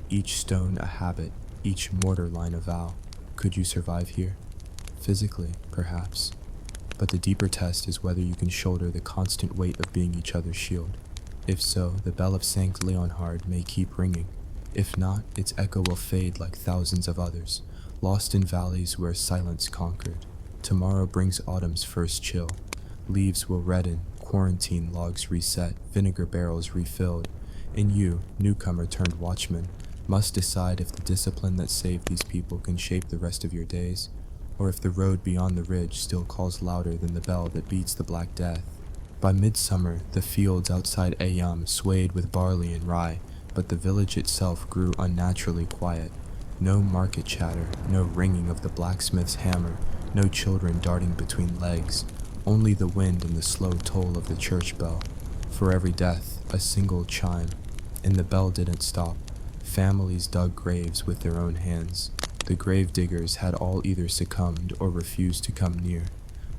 Each stone a habit, each mortar line a vow. Could you survive here? Physically, perhaps. But the deeper test is whether you can shoulder the constant weight of being each other's shield. If so, the bell of Sankt Leonhard may keep ringing. If not, its echo will fade like thousands of others, lost in valleys where silence conquered. Tomorrow brings autumn's first chill. Leaves will redden, quarantine logs reset, vinegar barrels refilled, and you, newcomer turned watchman, must decide if the discipline that saved these people can shape the rest of your days, or if the road beyond the ridge still calls louder than the bell that beats the Black Death. By midsummer, the fields outside Ayam swayed with barley and rye, but the village itself grew unnaturally quiet. No market chatter, no ringing of the blacksmith's hammer, no children darting between legs, only the wind and the slow toll of the church bell. For every death, a single chime. And the bell didn't stop. Families dug graves with their own hands. The grave diggers had all either succumbed or refused to come near.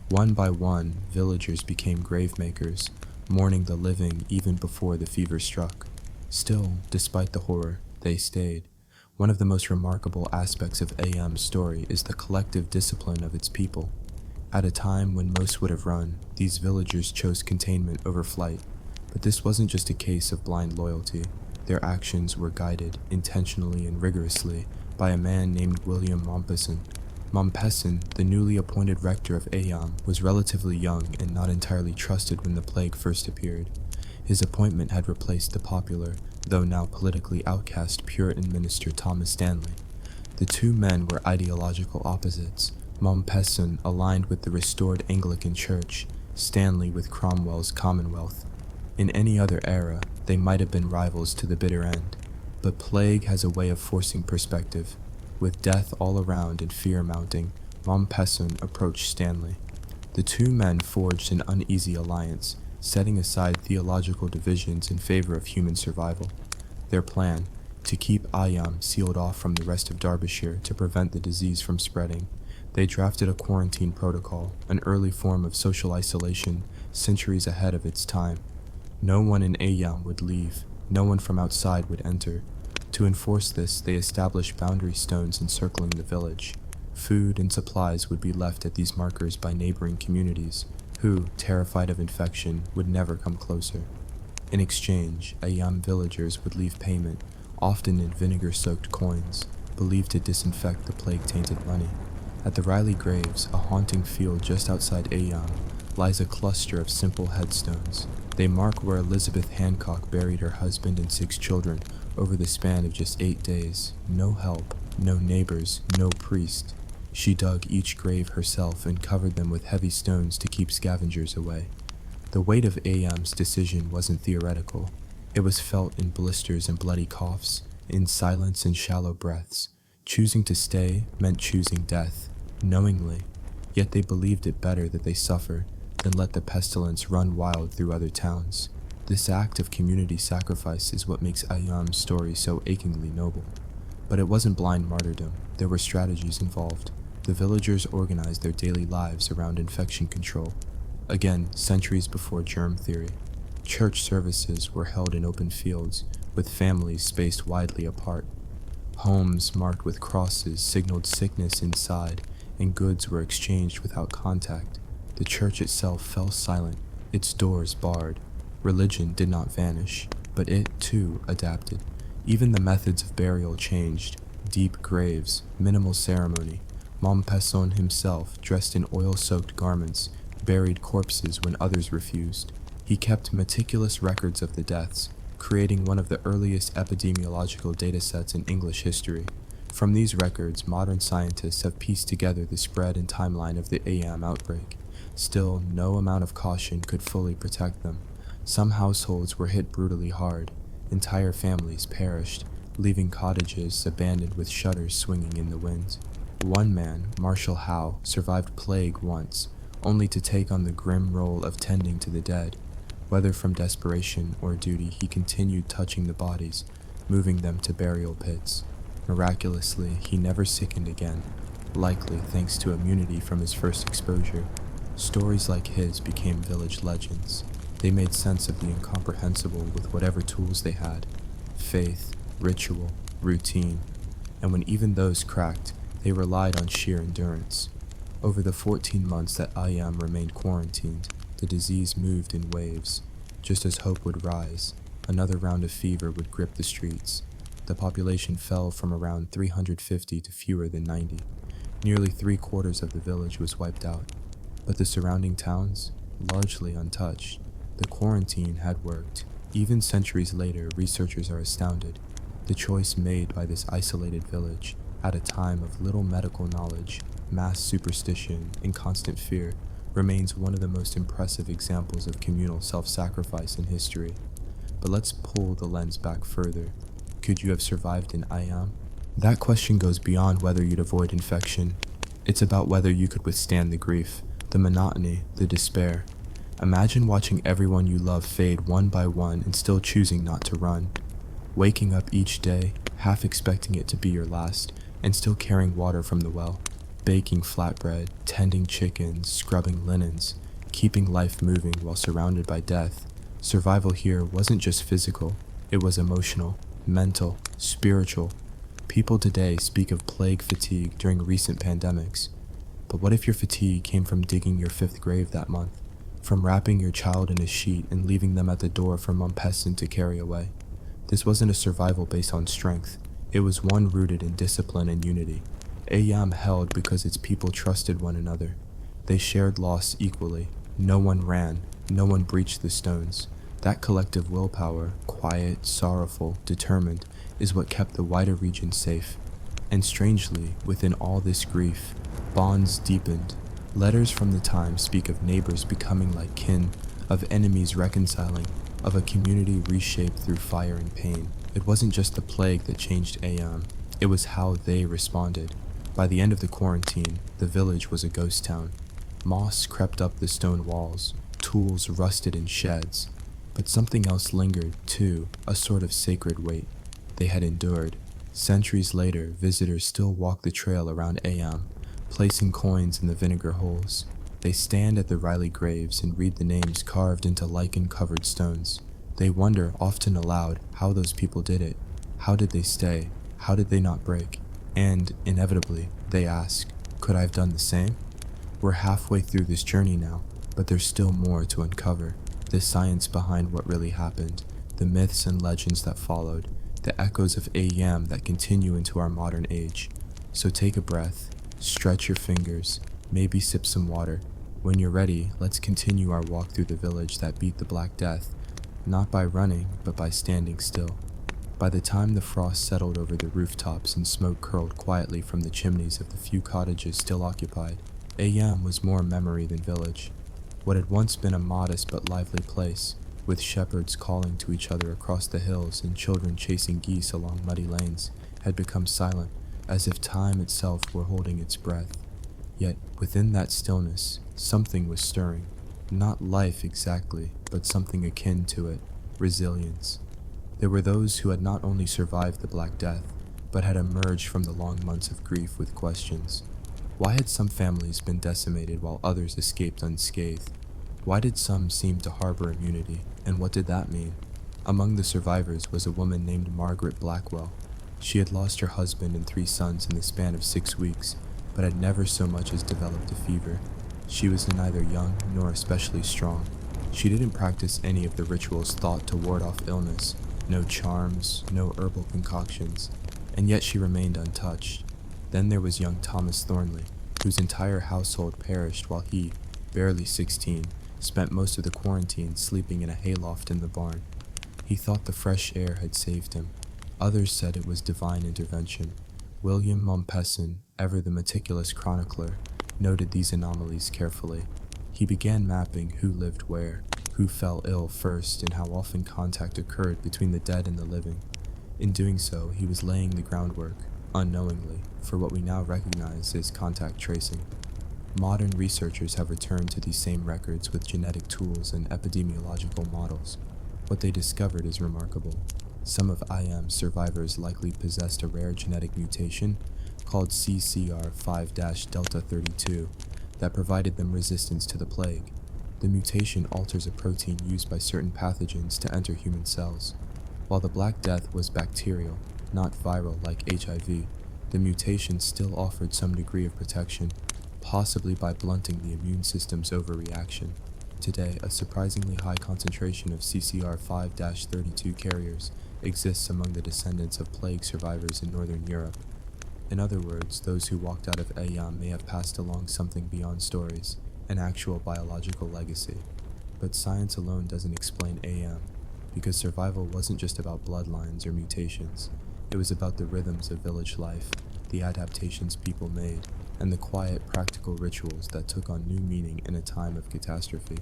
One by one, villagers became grave makers, mourning the living even before the fever struck. Still, despite the horror, they stayed. One of the most remarkable aspects of AM's story is the collective discipline of its people. At a time when most would have run, these villagers chose containment over flight. But this wasn't just a case of blind loyalty. Their actions were guided, intentionally and rigorously, by a man named William Mompesson. Mompesson, the newly appointed rector of Ayam, was relatively young and not entirely trusted when the plague first appeared. His appointment had replaced the popular, though now politically outcast Puritan minister Thomas Stanley. The two men were ideological opposites, Mompesson aligned with the restored Anglican Church, Stanley with Cromwell's Commonwealth. In any other era, they might have been rivals to the bitter end, but plague has a way of forcing perspective. With death all around and fear mounting, Mompesson approached Stanley. The two men forged an uneasy alliance, setting aside theological divisions in favor of human survival. Their plan, to keep Ayam sealed off from the rest of Derbyshire to prevent the disease from spreading, they drafted a quarantine protocol, an early form of social isolation, centuries ahead of its time. No one in Ayam would leave, no one from outside would enter. To enforce this, they established boundary stones encircling the village. Food and supplies would be left at these markers by neighboring communities, who, terrified of infection, would never come closer. In exchange, Ayam villagers would leave payment, often in vinegar-soaked coins, believed to disinfect the plague-tainted money. At the Riley Graves, a haunting field just outside Ayam, lies a cluster of simple headstones. They mark where Elizabeth Hancock buried her husband and 6 children over the span of just 8 days. No help, no neighbors, no priest. She dug each grave herself and covered them with heavy stones to keep scavengers away. The weight of Ayam's decision wasn't theoretical. It was felt in blisters and bloody coughs, in silence and shallow breaths. Choosing to stay meant choosing death, knowingly, yet they believed it better that they suffer than let the pestilence run wild through other towns. This act of community sacrifice is what makes Ayam's story so achingly noble. But it wasn't blind martyrdom. There were strategies involved. The villagers organized their daily lives around infection control. Again, centuries before germ theory. Church services were held in open fields, with families spaced widely apart. Homes marked with crosses signaled sickness inside, and goods were exchanged without contact. The church itself fell silent, its doors barred. Religion did not vanish, but it, too, adapted. Even the methods of burial changed. Deep graves, minimal ceremony. Mompesson himself, dressed in oil-soaked garments, buried corpses when others refused. He kept meticulous records of the deaths, creating one of the earliest epidemiological datasets in English history. From these records, modern scientists have pieced together the spread and timeline of the Ayam outbreak. Still, no amount of caution could fully protect them. Some households were hit brutally hard. Entire families perished, leaving cottages abandoned with shutters swinging in the wind. One man, Marshall Howe, survived plague once, only to take on the grim role of tending to the dead. Whether from desperation or duty, he continued touching the bodies, moving them to burial pits. Miraculously, he never sickened again, likely thanks to immunity from his first exposure. Stories like his became village legends. They made sense of the incomprehensible with whatever tools they had: faith, ritual, routine. And when even those cracked, they relied on sheer endurance. Over the 14 months that Ayam remained quarantined, the disease moved in waves. Just as hope would rise, another round of fever would grip the streets. The population fell from around 350 to fewer than 90. Nearly 3/4 of the village was wiped out. But the surrounding towns, largely untouched. The quarantine had worked. Even centuries later, researchers are astounded. The choice made by this isolated village, at a time of little medical knowledge, mass superstition, and constant fear, remains one of the most impressive examples of communal self-sacrifice in history. But let's pull the lens back further. Could you have survived in Ayam? That question goes beyond whether you'd avoid infection. It's about whether you could withstand the grief, the monotony, the despair. Imagine watching everyone you love fade one by one and still choosing not to run. Waking up each day, half expecting it to be your last, and still carrying water from the well. Baking flatbread, tending chickens, scrubbing linens, keeping life moving while surrounded by death. Survival here wasn't just physical, it was emotional, mental, spiritual. People today speak of plague fatigue during recent pandemics. But what if your fatigue came from digging your 5th grave that month? From wrapping your child in a sheet and leaving them at the door for Mompesson to carry away? This wasn't a survival based on strength. It was one rooted in discipline and unity. Ayam held because its people trusted one another. They shared loss equally. No one ran, no one breached the stones. That collective willpower, quiet, sorrowful, determined, is what kept the wider region safe. And strangely, within all this grief, bonds deepened. Letters from the time speak of neighbors becoming like kin, of enemies reconciling, of a community reshaped through fire and pain. It wasn't just the plague that changed Ayam, it was how they responded. By the end of the quarantine, the village was a ghost town. Moss crept up the stone walls, tools rusted in sheds. But something else lingered, too, a sort of sacred weight. They had endured. Centuries later, visitors still walk the trail around Ayam, placing coins in the vinegar holes. They stand at the Riley graves and read the names carved into lichen-covered stones. They wonder, often aloud, how those people did it. How did they stay? How did they not break? And, inevitably, they ask, could I have done the same? We're halfway through this journey now, but there's still more to uncover. The science behind what really happened, the myths and legends that followed, the echoes of Ayam that continue into our modern age. So take a breath, stretch your fingers, maybe sip some water. When you're ready, let's continue our walk through the village that beat the Black Death, not by running, but by standing still. By the time the frost settled over the rooftops and smoke curled quietly from the chimneys of the few cottages still occupied, Ayam was more memory than village. What had once been a modest but lively place, with shepherds calling to each other across the hills and children chasing geese along muddy lanes, had become silent, as if time itself were holding its breath. Yet, within that stillness, something was stirring. Not life exactly, but something akin to it, resilience. There were those who had not only survived the Black Death, but had emerged from the long months of grief with questions. Why had some families been decimated while others escaped unscathed? Why did some seem to harbor immunity, and what did that mean? Among the survivors was a woman named Margaret Blackwell. She had lost her husband and 3 sons in the span of 6 weeks, but had never so much as developed a fever. She was neither young nor especially strong. She didn't practice any of the rituals thought to ward off illness, no charms, no herbal concoctions, and yet she remained untouched. Then there was young Thomas Thornley, whose entire household perished while he, barely 16, spent most of the quarantine sleeping in a hayloft in the barn. He thought the fresh air had saved him. Others said it was divine intervention. William Mompesson, ever the meticulous chronicler, noted these anomalies carefully. He began mapping who lived where, who fell ill first, and how often contact occurred between the dead and the living. In doing so, he was laying the groundwork, unknowingly, for what we now recognize as contact tracing. Modern researchers have returned to these same records with genetic tools and epidemiological models. What they discovered is remarkable. Some of Ayam's survivors likely possessed a rare genetic mutation called CCR5-Delta32 that provided them resistance to the plague. The mutation alters a protein used by certain pathogens to enter human cells. While the Black Death was bacterial, not viral like HIV, the mutation still offered some degree of protection, possibly by blunting the immune system's overreaction. Today, a surprisingly high concentration of CCR5-32 carriers exists among the descendants of plague survivors in Northern Europe. In other words, those who walked out of Ayam may have passed along something beyond stories, an actual biological legacy. But science alone doesn't explain Ayam, because survival wasn't just about bloodlines or mutations. It was about the rhythms of village life, the adaptations people made, and the quiet, practical rituals that took on new meaning in a time of catastrophe.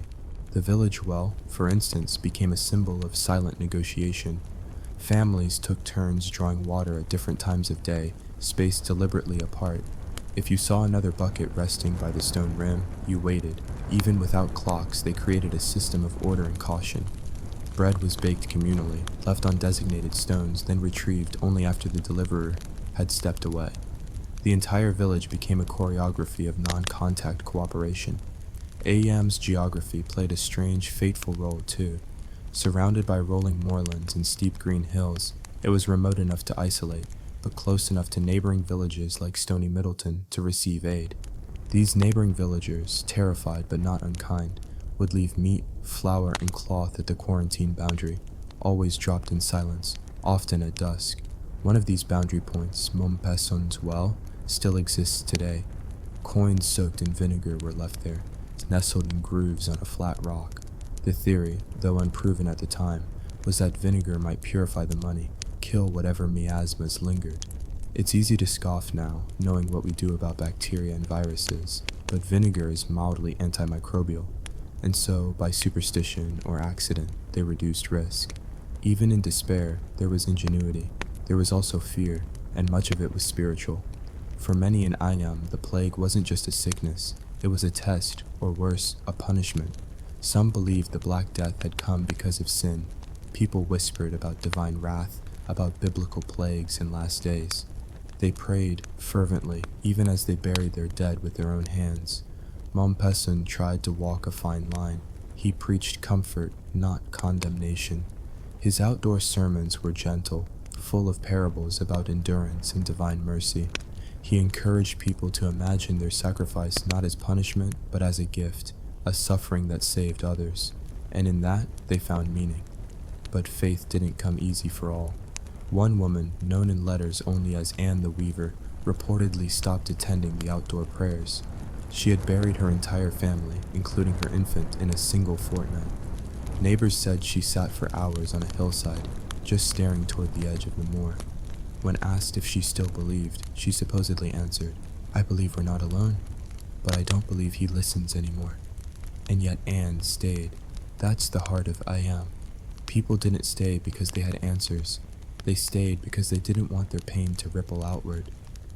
The village well, for instance, became a symbol of silent negotiation. Families took turns drawing water at different times of day, spaced deliberately apart. If you saw another bucket resting by the stone rim, you waited. Even without clocks, they created a system of order and caution. Bread was baked communally, left on designated stones, then retrieved only after the deliverer had stepped away. The entire village became a choreography of non-contact cooperation. Ayam's geography played a strange, fateful role too. Surrounded by rolling moorlands and steep green hills, it was remote enough to isolate, but close enough to neighboring villages like Stony Middleton to receive aid. These neighboring villagers, terrified but not unkind, would leave meat, flour, and cloth at the quarantine boundary, always dropped in silence, often at dusk. One of these boundary points, Montpesson's well, still exists today. Coins soaked in vinegar were left there, nestled in grooves on a flat rock. The theory, though unproven at the time, was that vinegar might purify the money, kill whatever miasmas lingered. It's easy to scoff now, knowing what we do about bacteria and viruses, but vinegar is mildly antimicrobial, and so, by superstition or accident, they reduced risk. Even in despair, there was ingenuity. There was also fear, and much of it was spiritual. For many in Ayam, the plague wasn't just a sickness, it was a test, or worse, a punishment. Some believed the Black Death had come because of sin. People whispered about divine wrath, about biblical plagues and last days. They prayed fervently, even as they buried their dead with their own hands. Montpesson tried to walk a fine line. He preached comfort, not condemnation. His outdoor sermons were gentle, full of parables about endurance and divine mercy. He encouraged people to imagine their sacrifice not as punishment, but as a gift, a suffering that saved others, and in that they found meaning. But faith didn't come easy for all. One woman, known in letters only as Anne the Weaver, reportedly stopped attending the outdoor prayers. She had buried her entire family, including her infant, in a single fortnight. Neighbors said she sat for hours on a hillside, just staring toward the edge of the moor. When asked if she still believed, she supposedly answered, "I believe we're not alone, but I don't believe he listens anymore." And yet Anne stayed. That's the heart of I Am. People didn't stay because they had answers. They stayed because they didn't want their pain to ripple outward.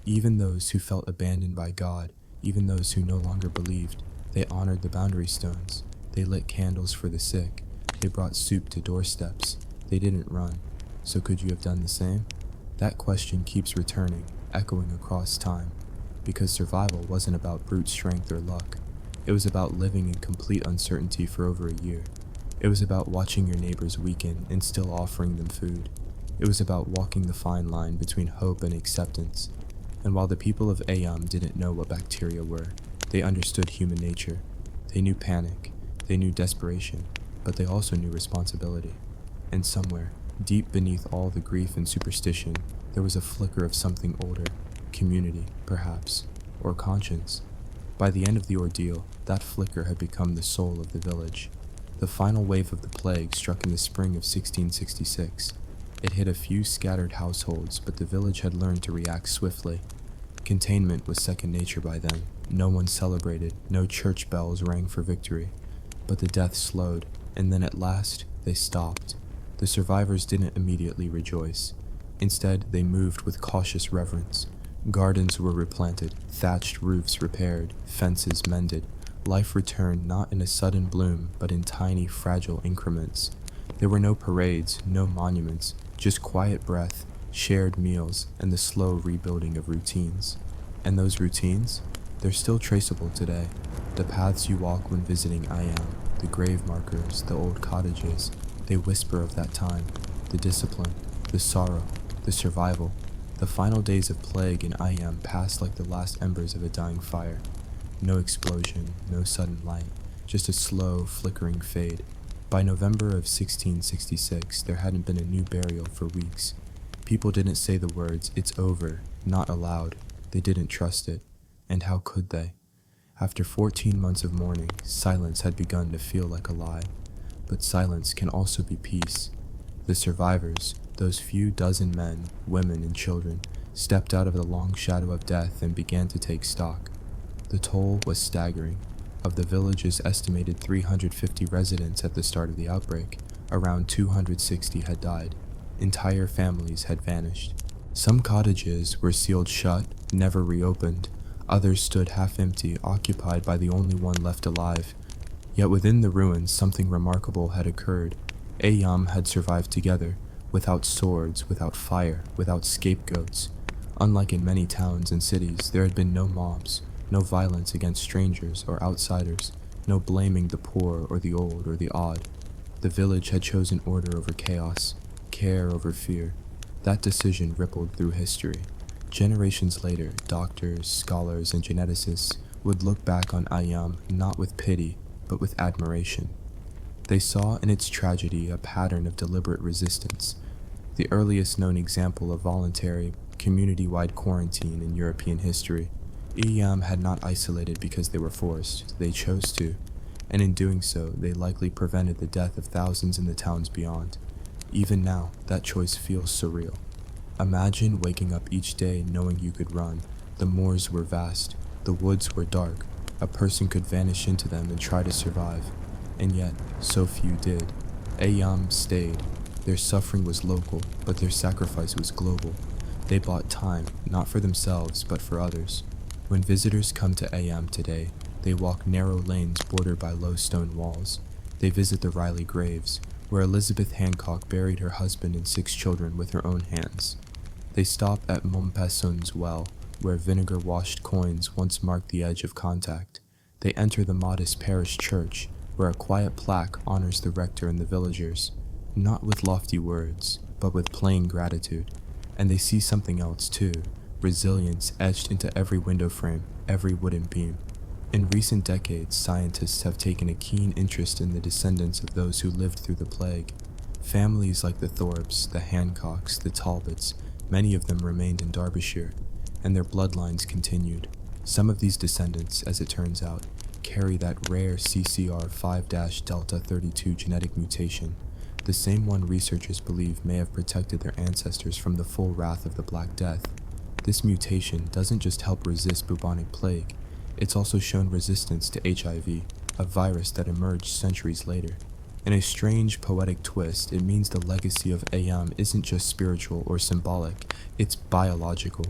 Even those who felt abandoned by God, even those who no longer believed, they honored the boundary stones. They lit candles for the sick. They brought soup to doorsteps. They didn't run. So could you have done the same? That question keeps returning, echoing across time, because survival wasn't about brute strength or luck. It was about living in complete uncertainty for over a year. It was about watching your neighbors weaken and still offering them food. It was about walking the fine line between hope and acceptance. And while the people of Ayam didn't know what bacteria were, they understood human nature. They knew panic, they knew desperation, but they also knew responsibility. And somewhere, deep beneath all the grief and superstition, there was a flicker of something older, community, perhaps, or conscience. By the end of the ordeal, that flicker had become the soul of the village. The final wave of the plague struck in the spring of 1666. It hit a few scattered households, but the village had learned to react swiftly. Containment was second nature by then. No one celebrated, no church bells rang for victory. But the death slowed, and then at last, they stopped. The survivors didn't immediately rejoice. Instead, they moved with cautious reverence. Gardens were replanted, thatched roofs repaired, fences mended. Life returned not in a sudden bloom, but in tiny, fragile increments. There were no parades, no monuments, just quiet breath, shared meals, and the slow rebuilding of routines. And those routines? They're still traceable today. The paths you walk when visiting Ayam, the grave markers, the old cottages, they whisper of that time, the discipline, the sorrow, the survival. The final days of plague in Ayam passed like the last embers of a dying fire. No explosion, no sudden light, just a slow, flickering fade. By November of 1666, there hadn't been a new burial for weeks. People didn't say the words, "It's over," not aloud. They didn't trust it. And how could they? After 14 months of mourning, silence had begun to feel like a lie. But silence can also be peace. The survivors, those few dozen men, women, and children, stepped out of the long shadow of death and began to take stock. The toll was staggering. Of the village's estimated 350 residents at the start of the outbreak, around 260 had died. Entire families had vanished. Some cottages were sealed shut, never reopened. Others stood half empty, occupied by the only one left alive. Yet within the ruins, something remarkable had occurred. Ayam had survived together, without swords, without fire, without scapegoats. Unlike in many towns and cities, there had been no mobs, no violence against strangers or outsiders, no blaming the poor or the old or the odd. The village had chosen order over chaos, care over fear. That decision rippled through history. Generations later, doctors, scholars, and geneticists would look back on Ayam not with pity, but with admiration. They saw in its tragedy a pattern of deliberate resistance. the earliest known example of voluntary, community-wide quarantine in European history. Ayam had not isolated because they were forced, they chose to, and in doing so, they likely prevented the death of thousands in the towns beyond. Even now, that choice feels surreal. Imagine waking up each day knowing you could run. The moors were vast, the woods were dark, a person could vanish into them and try to survive, and yet, so few did. Ayam stayed. Their suffering was local, but their sacrifice was global. They bought time, not for themselves, but for others. When visitors come to Ayam today, they walk narrow lanes bordered by low stone walls. They visit the Riley graves, where Elizabeth Hancock buried her husband and 6 children with her own hands. They stop at Montpasson's well, where vinegar-washed coins once marked the edge of contact. They enter the modest parish church, where a quiet plaque honors the rector and the villagers, not with lofty words, but with plain gratitude. And they see something else too, resilience etched into every window frame, every wooden beam. In recent decades, scientists have taken a keen interest in the descendants of those who lived through the plague. Families like the Thorpes, the Hancocks, the Talbots, many of them remained in Derbyshire, and their bloodlines continued. Some of these descendants, as it turns out, carry that rare CCR5-delta32 genetic mutation, the same one researchers believe may have protected their ancestors from the full wrath of the Black Death. This mutation doesn't just help resist bubonic plague, it's also shown resistance to HIV, a virus that emerged centuries later. In a strange, poetic twist, it means the legacy of Ayam isn't just spiritual or symbolic, it's biological.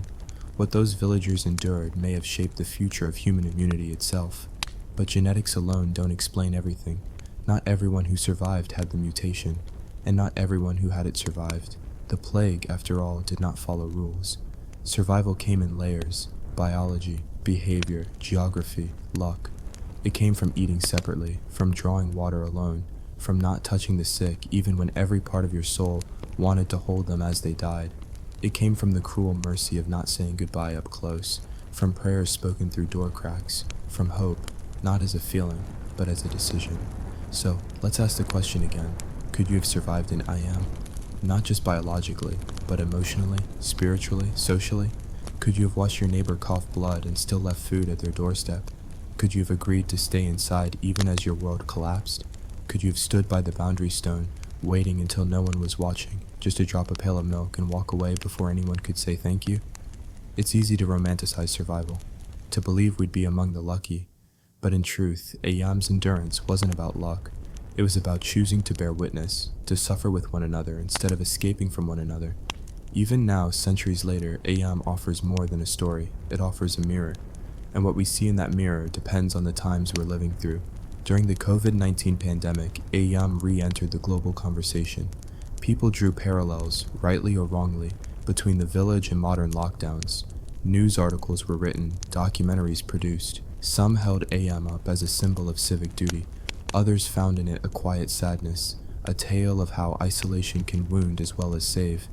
What those villagers endured may have shaped the future of human immunity itself. But genetics alone don't explain everything. Not everyone who survived had the mutation, and not everyone who had it survived. The plague, after all, did not follow rules. Survival came in layers: biology, behavior, geography, luck. It came from eating separately, from drawing water alone, from not touching the sick even when every part of your soul wanted to hold them as they died. It came from the cruel mercy of not saying goodbye up close, from prayers spoken through door cracks, from hope, not as a feeling, but as a decision. So, let's ask the question again. Could you have survived in Ayam? Not just biologically, but emotionally, spiritually, socially? Could you have watched your neighbor cough blood and still left food at their doorstep? Could you have agreed to stay inside even as your world collapsed? Could you have stood by the boundary stone, waiting until no one was watching, just to drop a pail of milk and walk away before anyone could say thank you? It's easy to romanticize survival, to believe we'd be among the lucky. But in truth, Ayam's endurance wasn't about luck. It was about choosing to bear witness, to suffer with one another instead of escaping from one another. Even now, centuries later, Ayam offers more than a story. It offers a mirror. And what we see in that mirror depends on the times we're living through. During the COVID-19 pandemic, Ayam re-entered the global conversation. People drew parallels, rightly or wrongly, between the village and modern lockdowns. News articles were written, documentaries produced. Some held Ayam up as a symbol of civic duty. Others found in it a quiet sadness, a tale of how isolation can wound as well as save.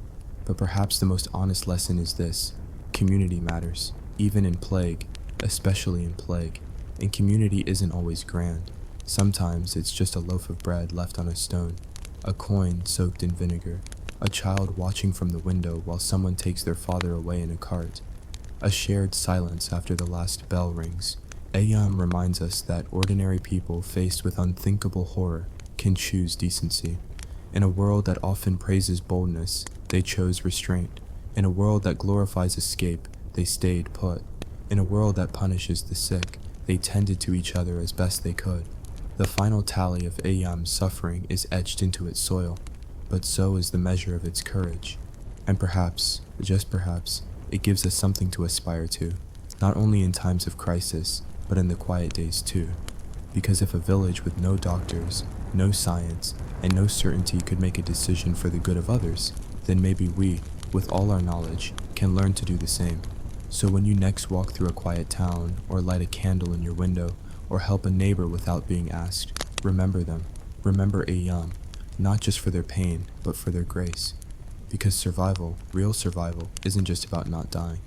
But perhaps the most honest lesson is this: community matters, even in plague, especially in plague. And community isn't always grand. Sometimes it's just a loaf of bread left on a stone, a coin soaked in vinegar, a child watching from the window while someone takes their father away in a cart, a shared silence after the last bell rings. Ayam reminds us that ordinary people faced with unthinkable horror can choose decency. In a world that often praises boldness, they chose restraint. In a world that glorifies escape, they stayed put. In a world that punishes the sick, they tended to each other as best they could. The final tally of Ayam's suffering is etched into its soil, but so is the measure of its courage. And perhaps, just perhaps, it gives us something to aspire to, not only in times of crisis, but in the quiet days too. Because if a village with no doctors, no science, and no certainty could make a decision for the good of others, then maybe we, with all our knowledge, can learn to do the same. So when you next walk through a quiet town, or light a candle in your window, or help a neighbor without being asked, remember them. Remember Ayam, not just for their pain, but for their grace. Because survival, real survival, isn't just about not dying.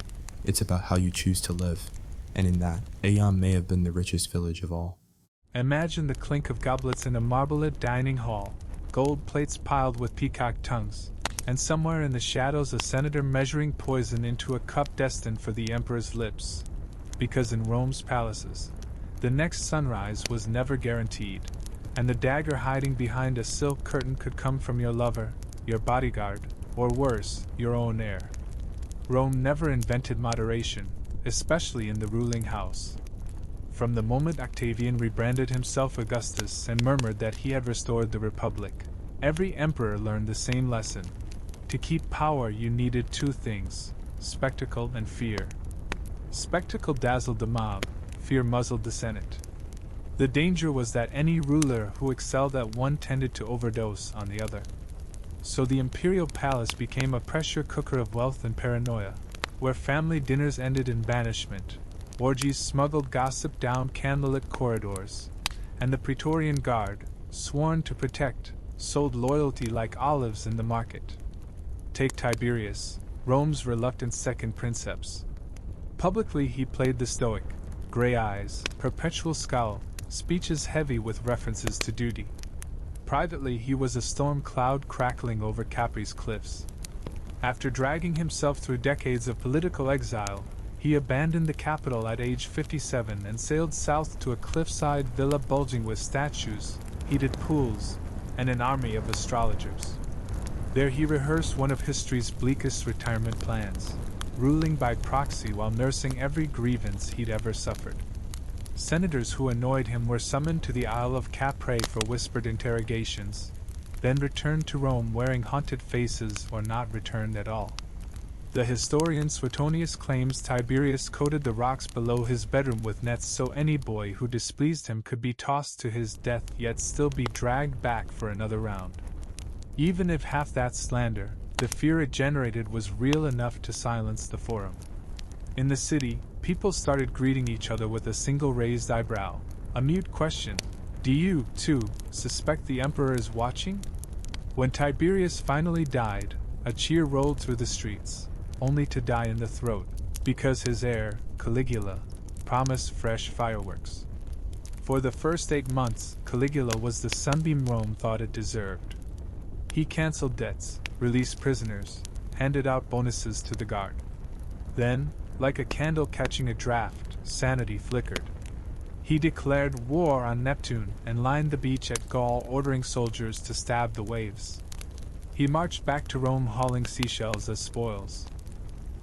It's about how you choose to live. And in that, Ayam may have been the richest village of all. Imagine the clink of goblets in a marblelit dining hall, gold plates piled with peacock tongues, and somewhere in the shadows a senator measuring poison into a cup destined for the emperor's lips. Because in Rome's palaces, the next sunrise was never guaranteed, and the dagger hiding behind a silk curtain could come from your lover, your bodyguard, or worse, your own heir. Rome never invented moderation, especially in the ruling house. From the moment Octavian rebranded himself Augustus and murmured that he had restored the Republic, every emperor learned the same lesson. To keep power you needed two things, spectacle and fear. Spectacle dazzled the mob, fear muzzled the Senate. The danger was that any ruler who excelled at one tended to overdose on the other. So the imperial palace became a pressure cooker of wealth and paranoia, where family dinners ended in banishment, orgies smuggled gossip down candlelit corridors, and the Praetorian Guard, sworn to protect, sold loyalty like olives in the market. Take Tiberius, Rome's reluctant second princeps. Publicly he played the stoic, gray eyes, perpetual scowl, speeches heavy with references to duty. Privately he was a storm cloud crackling over Capri's cliffs. After dragging himself through decades of political exile, he abandoned the capital at age 57 and sailed south to a cliffside villa bulging with statues, heated pools, and an army of astrologers. There he rehearsed one of history's bleakest retirement plans, ruling by proxy while nursing every grievance he'd ever suffered. Senators who annoyed him were summoned to the Isle of Capri for whispered interrogations, then returned to Rome wearing haunted faces or not returned at all. The historian Suetonius claims Tiberius coated the rocks below his bedroom with nets so any boy who displeased him could be tossed to his death yet still be dragged back for another round. Even if half that slander, the fear it generated was real enough to silence the forum. In the city, people started greeting each other with a single raised eyebrow, a mute question: "Do you, too, suspect the emperor is watching?" When Tiberius finally died, a cheer rolled through the streets, only to die in the throat, because his heir, Caligula, promised fresh fireworks. For the first 8 months, Caligula was the sunbeam Rome thought it deserved. He cancelled debts, released prisoners, handed out bonuses to the guard. Then, like a candle catching a draft, sanity flickered. He declared war on Neptune and lined the beach at Gaul, ordering soldiers to stab the waves. He marched back to Rome hauling seashells as spoils.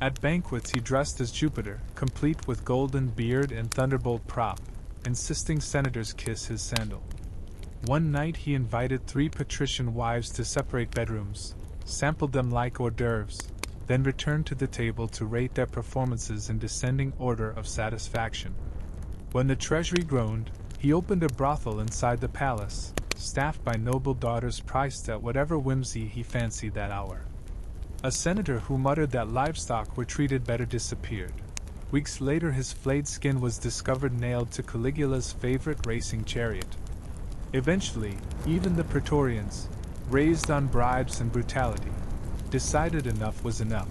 At banquets he dressed as Jupiter, complete with golden beard and thunderbolt prop, insisting senators kiss his sandal. One night he invited 3 patrician wives to separate bedrooms, sampled them like hors d'oeuvres, then returned to the table to rate their performances in descending order of satisfaction. When the treasury groaned, he opened a brothel inside the palace, staffed by noble daughters priced at whatever whimsy he fancied that hour. A senator who muttered that livestock were treated better disappeared. Weeks later his flayed skin was discovered nailed to Caligula's favorite racing chariot. Eventually, even the Praetorians, raised on bribes and brutality, decided enough was enough.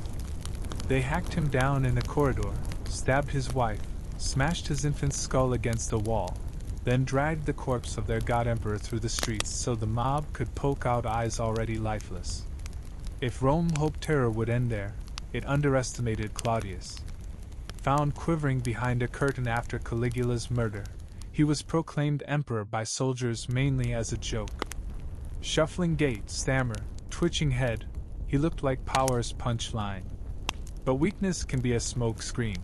They hacked him down in a corridor, stabbed his wife, smashed his infant's skull against a wall, then dragged the corpse of their god-emperor through the streets so the mob could poke out eyes already lifeless. If Rome hoped terror would end there, it underestimated Claudius. Found quivering behind a curtain after Caligula's murder, he was proclaimed emperor by soldiers mainly as a joke. Shuffling gait, stammer, twitching head, he looked like power's punchline. But weakness can be a smoke screen.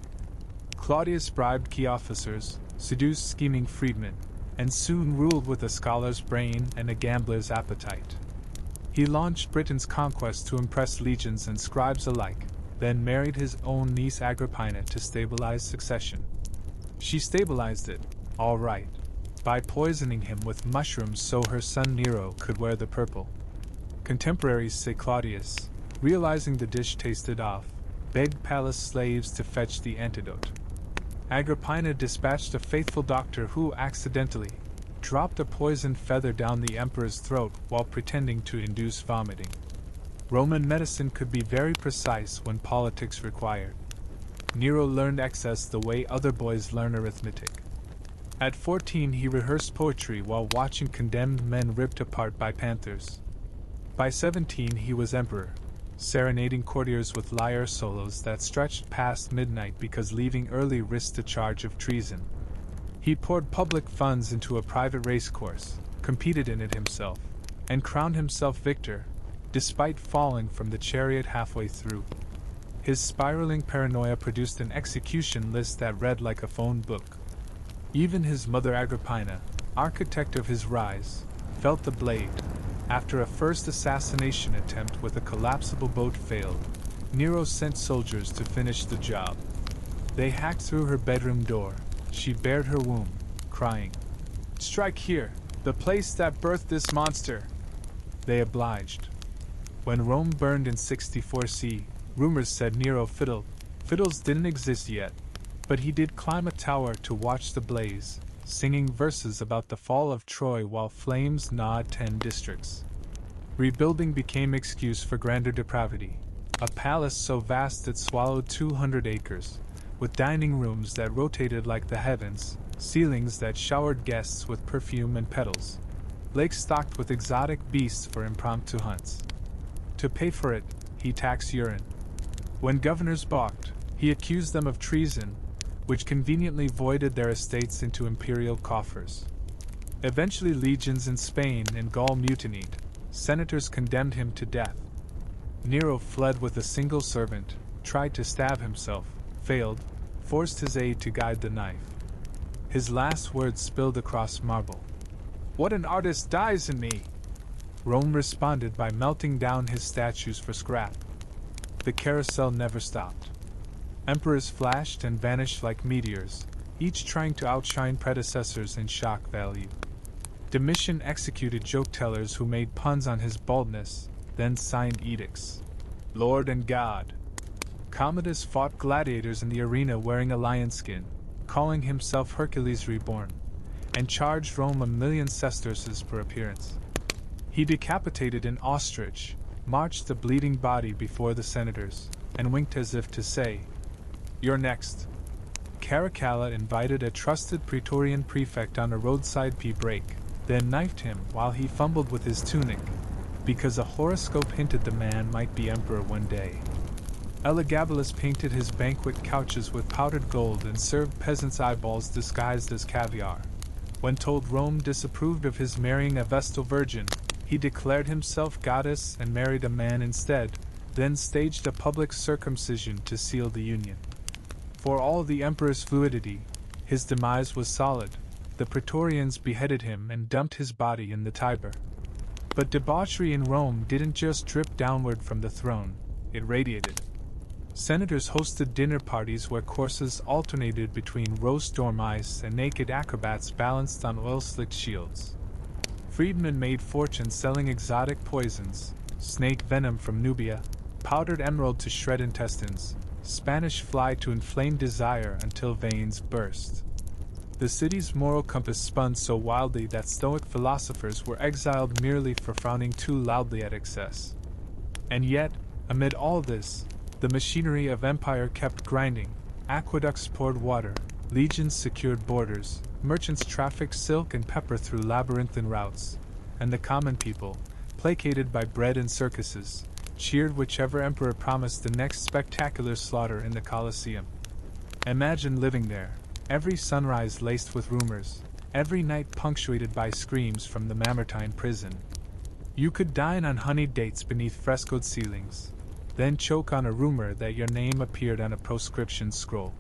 Claudius bribed key officers, seduced scheming freedmen, and soon ruled with a scholar's brain and a gambler's appetite. He launched Britain's conquest to impress legions and scribes alike, then married his own niece Agrippina to stabilize succession. She stabilized it, all right, by poisoning him with mushrooms so her son Nero could wear the purple. Contemporaries say Claudius, realizing the dish tasted off, begged palace slaves to fetch the antidote. Agrippina dispatched a faithful doctor who accidentally dropped a poisoned feather down the emperor's throat while pretending to induce vomiting. Roman medicine could be very precise when politics required. Nero learned excess the way other boys learn arithmetic. At 14 he rehearsed poetry while watching condemned men ripped apart by panthers. By 17 he was emperor, serenading courtiers with lyre solos that stretched past midnight because leaving early risked a charge of treason. He poured public funds into a private racecourse, competed in it himself, and crowned himself victor, despite falling from the chariot halfway through. His spiraling paranoia produced an execution list that read like a phone book. Even his mother Agrippina, architect of his rise, felt the blade. After a first assassination attempt with a collapsible boat failed, Nero sent soldiers to finish the job. They hacked through her bedroom door. She bared her womb, crying, "Strike here, the place that birthed this monster!" They obliged. When Rome burned in 64 C, rumors said Nero fiddled. Fiddles didn't exist yet, but he did climb a tower to watch the blaze, singing verses about the fall of Troy while flames gnawed 10 districts. Rebuilding became excuse for grander depravity. A palace so vast it swallowed 200 acres, with dining rooms that rotated like the heavens, ceilings that showered guests with perfume and petals, lakes stocked with exotic beasts for impromptu hunts. To pay for it, he taxed urine. When governors balked, he accused them of treason, which conveniently voided their estates into imperial coffers. Eventually legions in Spain and Gaul mutinied. Senators condemned him to death. Nero fled with a single servant, tried to stab himself, failed, forced his aide to guide the knife. His last words spilled across marble. "What an artist dies in me!" Rome responded by melting down his statues for scrap. The carousel never stopped. Emperors flashed and vanished like meteors, each trying to outshine predecessors in shock value. Domitian executed joke-tellers who made puns on his baldness, then signed edicts. Lord and God. Commodus fought gladiators in the arena wearing a lion skin, calling himself Hercules reborn, and charged Rome 1,000,000 sesterces per appearance. He decapitated an ostrich, marched a bleeding body before the senators, and winked as if to say, "You're next." Caracalla invited a trusted Praetorian prefect on a roadside pea break, then knifed him while he fumbled with his tunic, because a horoscope hinted the man might be emperor one day. Elagabalus painted his banquet couches with powdered gold and served peasants' eyeballs disguised as caviar. When told Rome disapproved of his marrying a Vestal virgin, he declared himself goddess and married a man instead, then staged a public circumcision to seal the union. For all the emperor's fluidity, his demise was solid. The Praetorians beheaded him and dumped his body in the Tiber. But debauchery in Rome didn't just drip downward from the throne, it radiated. Senators hosted dinner parties where courses alternated between roast dormice and naked acrobats balanced on oil-slicked shields. Freedmen made fortunes selling exotic poisons, snake venom from Nubia, powdered emerald to shred intestines, Spanish fly to inflame desire until veins burst. The city's moral compass spun so wildly that Stoic philosophers were exiled merely for frowning too loudly at excess. And yet, amid all this, the machinery of empire kept grinding, aqueducts poured water, legions secured borders, merchants trafficked silk and pepper through labyrinthine routes, and the common people, placated by bread and circuses, cheered whichever emperor promised the next spectacular slaughter in the Colosseum. Imagine living there, every sunrise laced with rumors, every night punctuated by screams from the Mamertine prison. You could dine on honeyed dates beneath frescoed ceilings, then choke on a rumor that your name appeared on a proscription scroll.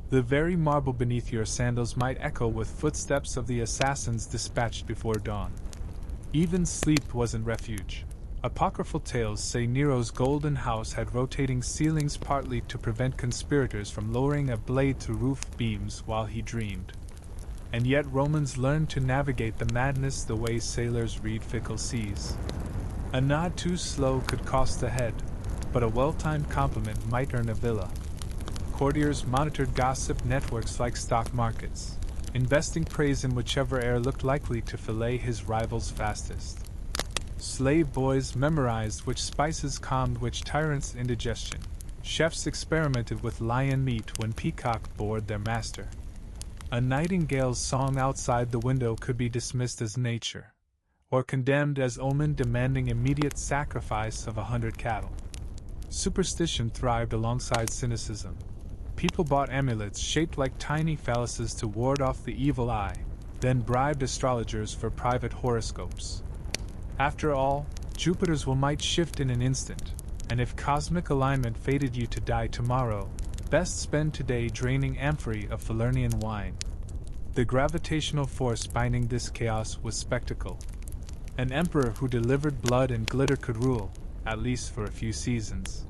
The very marble beneath your sandals might echo with footsteps of the assassins dispatched before dawn. Even sleep wasn't refuge. Apocryphal tales say Nero's golden house had rotating ceilings partly to prevent conspirators from lowering a blade through roof beams while he dreamed. And yet Romans learned to navigate the madness the way sailors read fickle seas. A nod too slow could cost a head, but a well-timed compliment might earn a villa. Courtiers monitored gossip networks like stock markets, investing praise in whichever heir looked likely to fillet his rivals fastest. Slave boys memorized which spices calmed which tyrant's indigestion. Chefs experimented with lion meat when peacock bored their master. A nightingale's song outside the window could be dismissed as nature, or condemned as omen demanding immediate sacrifice of 100 cattle. Superstition thrived alongside cynicism. People bought amulets shaped like tiny phalluses to ward off the evil eye, then bribed astrologers for private horoscopes. After all, Jupiter's will might shift in an instant, and if cosmic alignment fated you to die tomorrow, best spend today draining amphorae of Falernian wine. The gravitational force binding this chaos was spectacle. An emperor who delivered blood and glitter could rule, at least for a few seasons.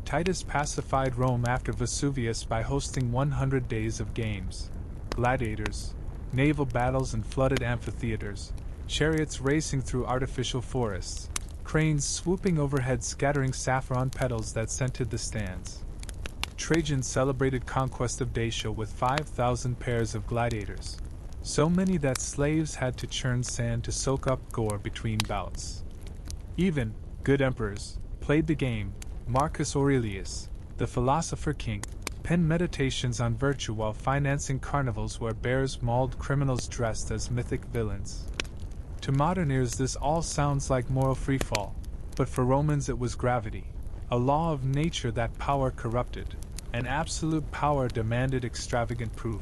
Titus pacified Rome after Vesuvius by hosting 100 days of games, gladiators, naval battles and flooded amphitheaters, chariots racing through artificial forests, cranes swooping overhead scattering saffron petals that scented the stands. Trajan celebrated conquest of Dacia with 5,000 pairs of gladiators, so many that slaves had to churn sand to soak up gore between bouts. Even good emperors played the game. Marcus Aurelius, the philosopher king, penned meditations on virtue while financing carnivals where bears mauled criminals dressed as mythic villains. To modern ears this all sounds like moral freefall, but for Romans it was gravity, a law of nature that power corrupted, and absolute power demanded extravagant proof.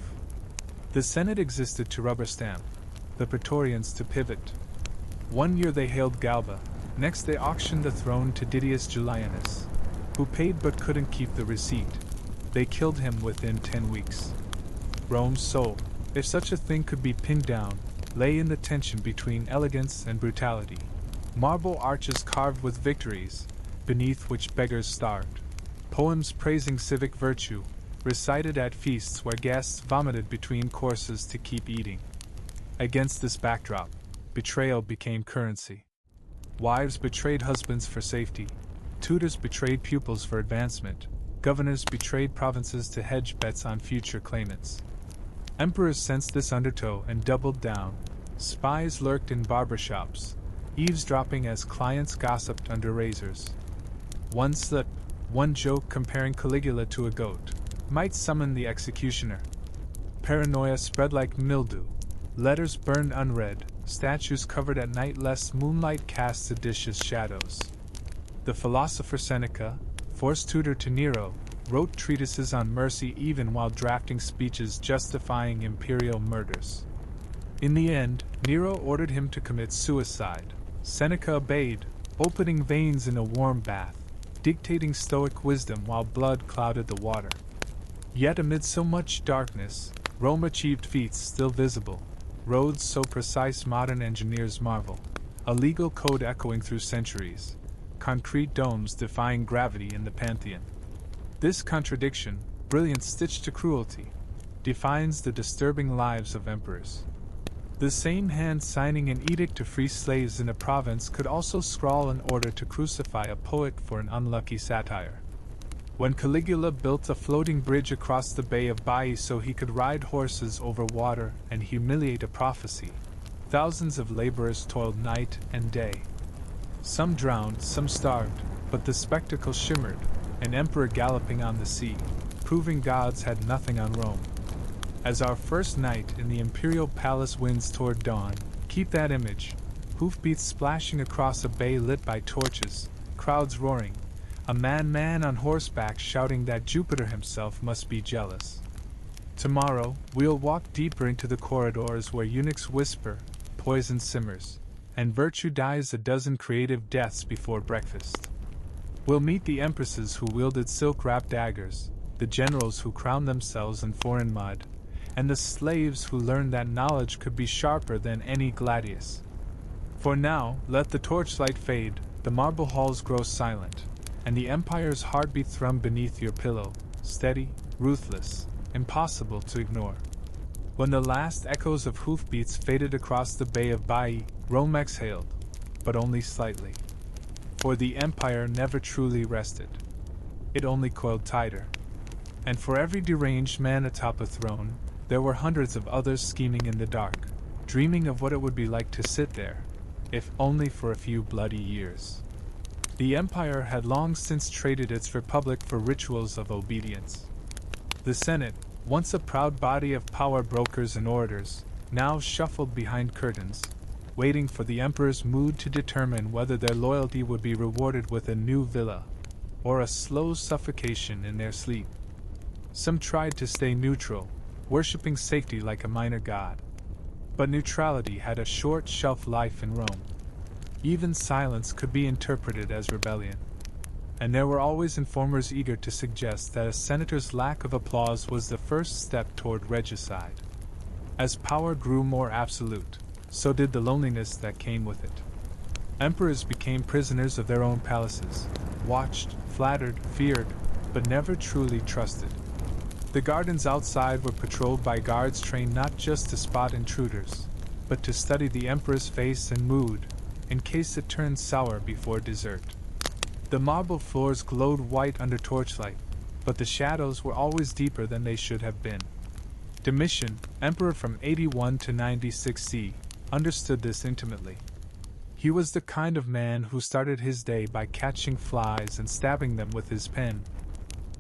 The Senate existed to rubber stamp, the Praetorians to pivot. One year they hailed Galba, next they auctioned the throne to Didius Julianus, who paid but couldn't keep the receipt. They killed him within 10 weeks. Rome's soul, if such a thing could be pinned down, lay in the tension between elegance and brutality. Marble arches carved with victories, beneath which beggars starved. Poems praising civic virtue, recited at feasts where guests vomited between courses to keep eating. Against this backdrop, betrayal became currency. Wives betrayed husbands for safety. Tutors betrayed pupils for advancement. Governors betrayed provinces to hedge bets on future claimants. Emperors sensed this undertow and doubled down. Spies lurked in barbershops, eavesdropping as clients gossiped under razors. One slip, one joke comparing Caligula to a goat, might summon the executioner. Paranoia spread like mildew. Letters burned unread, statues covered at night lest moonlight cast seditious shadows. The philosopher Seneca, forced tutor to Nero, wrote treatises on mercy even while drafting speeches justifying imperial murders. In the end, Nero ordered him to commit suicide. Seneca obeyed, opening veins in a warm bath, dictating stoic wisdom while blood clouded the water. Yet amid so much darkness, Rome achieved feats still visible. Roads so precise modern engineers marvel. A legal code echoing through centuries. Concrete domes defying gravity in the Pantheon. This contradiction, brilliance stitched to cruelty, defines the disturbing lives of emperors. The same hand signing an edict to free slaves in a province could also scrawl an order to crucify a poet for an unlucky satire. When Caligula built a floating bridge across the Bay of Baiae so he could ride horses over water and humiliate a prophecy, thousands of laborers toiled night and day. Some drowned, some starved, but the spectacle shimmered, an emperor galloping on the sea, proving gods had nothing on Rome. As our first night in the imperial palace winds toward dawn, keep that image, hoofbeats splashing across a bay lit by torches, crowds roaring, a man on horseback shouting that Jupiter himself must be jealous. Tomorrow, we'll walk deeper into the corridors where eunuchs whisper, poison simmers, and virtue dies a dozen creative deaths before breakfast. We'll meet the empresses who wielded silk-wrapped daggers, the generals who crowned themselves in foreign mud, and the slaves who learned that knowledge could be sharper than any gladius. For now, let the torchlight fade, the marble halls grow silent, and the empire's heartbeat thrum beneath your pillow, steady, ruthless, impossible to ignore. When the last echoes of hoofbeats faded across the Bay of Baiae, Rome exhaled, but only slightly. For the empire never truly rested. It only coiled tighter. And for every deranged man atop a throne, there were hundreds of others scheming in the dark, dreaming of what it would be like to sit there, if only for a few bloody years. The empire had long since traded its republic for rituals of obedience. The Senate, once a proud body of power brokers and orators, now shuffled behind curtains, waiting for the emperor's mood to determine whether their loyalty would be rewarded with a new villa, or a slow suffocation in their sleep. Some tried to stay neutral, worshipping safety like a minor god. But neutrality had a short shelf life in Rome. Even silence could be interpreted as rebellion. And there were always informers eager to suggest that a senator's lack of applause was the first step toward regicide. As power grew more absolute, so did the loneliness that came with it. Emperors became prisoners of their own palaces, watched, flattered, feared, but never truly trusted. The gardens outside were patrolled by guards trained not just to spot intruders, but to study the emperor's face and mood, in case it turned sour before dessert. The marble floors glowed white under torchlight, but the shadows were always deeper than they should have been. Domitian, emperor from 81 to 96 C, understood this intimately. He was the kind of man who started his day by catching flies and stabbing them with his pen.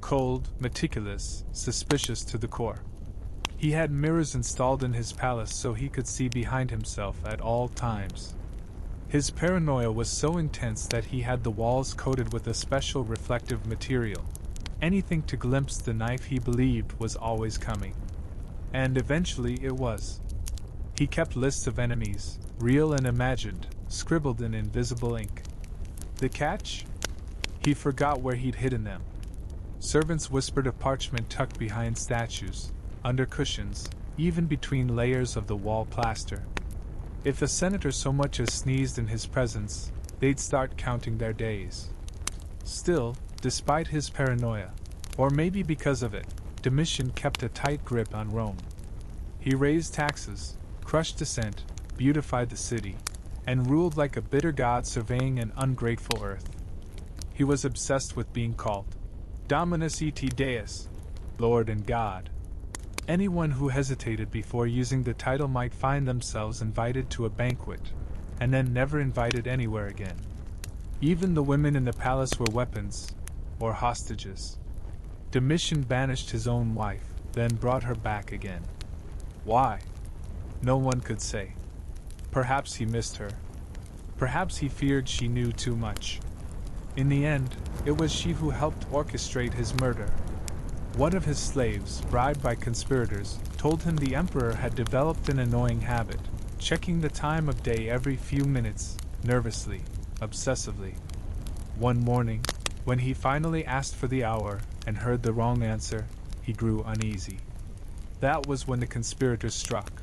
Cold, meticulous, suspicious to the core. He had mirrors installed in his palace so he could see behind himself at all times. His paranoia was so intense that he had the walls coated with a special reflective material, anything to glimpse the knife he believed was always coming. And eventually it was. He kept lists of enemies, real and imagined, scribbled in invisible ink. The catch? He forgot where he'd hidden them. Servants whispered of parchment tucked behind statues, under cushions, even between layers of the wall plaster. If a senator so much as sneezed in his presence, they'd start counting their days. Still, despite his paranoia, or maybe because of it, Domitian kept a tight grip on Rome. He raised taxes, crushed dissent, beautified the city, and ruled like a bitter god surveying an ungrateful earth. He was obsessed with being called Dominus et Deus, Lord and God. Anyone who hesitated before using the title might find themselves invited to a banquet, and then never invited anywhere again. Even the women in the palace were weapons, or hostages. Domitian banished his own wife, then brought her back again. Why? No one could say. Perhaps he missed her. Perhaps he feared she knew too much. In the end, it was she who helped orchestrate his murder. One of his slaves, bribed by conspirators, told him the emperor had developed an annoying habit, checking the time of day every few minutes, nervously, obsessively. One morning, when he finally asked for the hour and heard the wrong answer, he grew uneasy. That was when the conspirators struck.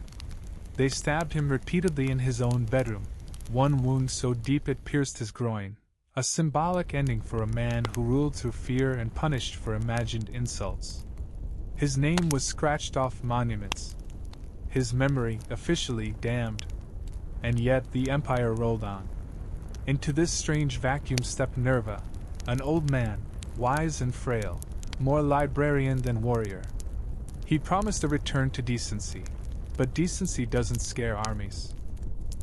They stabbed him repeatedly in his own bedroom, one wound so deep it pierced his groin. A symbolic ending for a man who ruled through fear and punished for imagined insults. His name was scratched off monuments. His memory officially damned. And yet the empire rolled on. Into this strange vacuum stepped Nerva, an old man, wise and frail, more librarian than warrior. He promised a return to decency, but decency doesn't scare armies.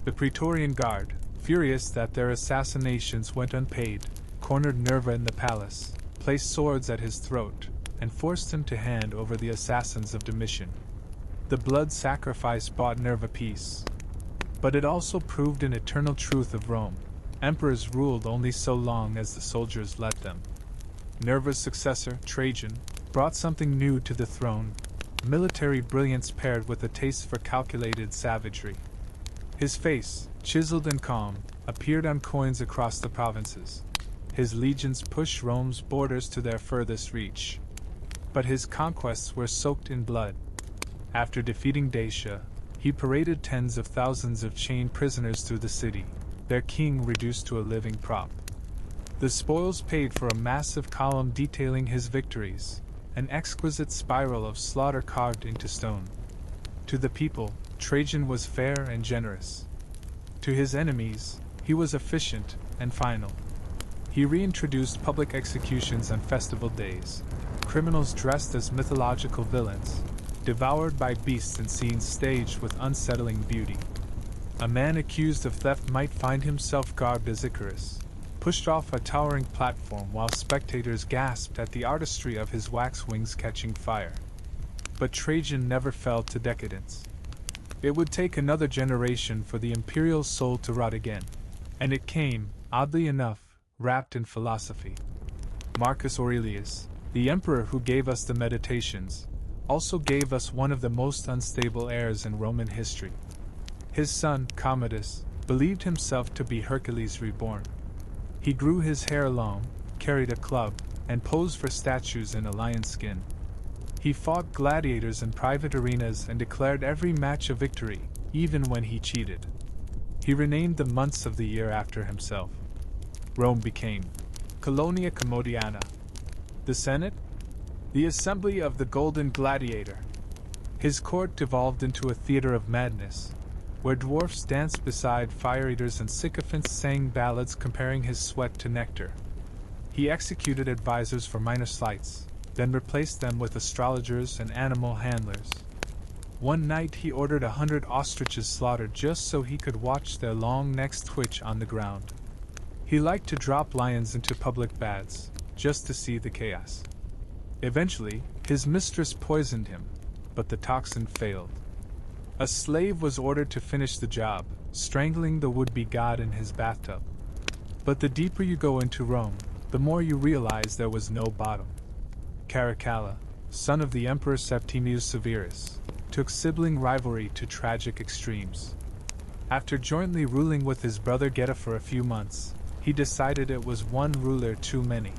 The Praetorian Guard, furious that their assassinations went unpaid, cornered Nerva in the palace, placed swords at his throat, and forced him to hand over the assassins of Domitian. The blood sacrifice bought Nerva peace. But it also proved an eternal truth of Rome. Emperors ruled only so long as the soldiers let them. Nerva's successor, Trajan, brought something new to the throne, military brilliance paired with a taste for calculated savagery. His face, chiseled and calm, appeared on coins across the provinces. His legions pushed Rome's borders to their furthest reach. But his conquests were soaked in blood. After defeating Dacia, he paraded tens of thousands of chained prisoners through the city, their king reduced to a living prop. The spoils paid for a massive column detailing his victories, an exquisite spiral of slaughter carved into stone. To the people, Trajan was fair and generous. To his enemies, he was efficient and final. He reintroduced public executions on festival days, criminals dressed as mythological villains, devoured by beasts in scenes staged with unsettling beauty. A man accused of theft might find himself garbed as Icarus, pushed off a towering platform while spectators gasped at the artistry of his wax wings catching fire. But Trajan never fell to decadence. It would take another generation for the imperial soul to rot again, and it came, oddly enough, wrapped in philosophy. Marcus Aurelius, the emperor who gave us the Meditations, also gave us one of the most unstable heirs in Roman history. His son, Commodus, believed himself to be Hercules reborn. He grew his hair long, carried a club, and posed for statues in a lion's skin. He fought gladiators in private arenas and declared every match a victory, even when he cheated. He renamed the months of the year after himself. Rome became Colonia Commodiana. The Senate? The assembly of the Golden Gladiator. His court devolved into a theater of madness, where dwarfs danced beside fire eaters and sycophants sang ballads comparing his sweat to nectar. He executed advisors for minor slights, then replaced them with astrologers and animal handlers. One night he ordered 100 ostriches slaughtered just so he could watch their long necks twitch on the ground. He liked to drop lions into public baths, just to see the chaos. Eventually, his mistress poisoned him, but the toxin failed. A slave was ordered to finish the job, strangling the would-be god in his bathtub. But the deeper you go into Rome, the more you realize there was no bottom. Caracalla, son of the Emperor Septimius Severus, took sibling rivalry to tragic extremes. After jointly ruling with his brother Geta for a few months, he decided it was one ruler too many.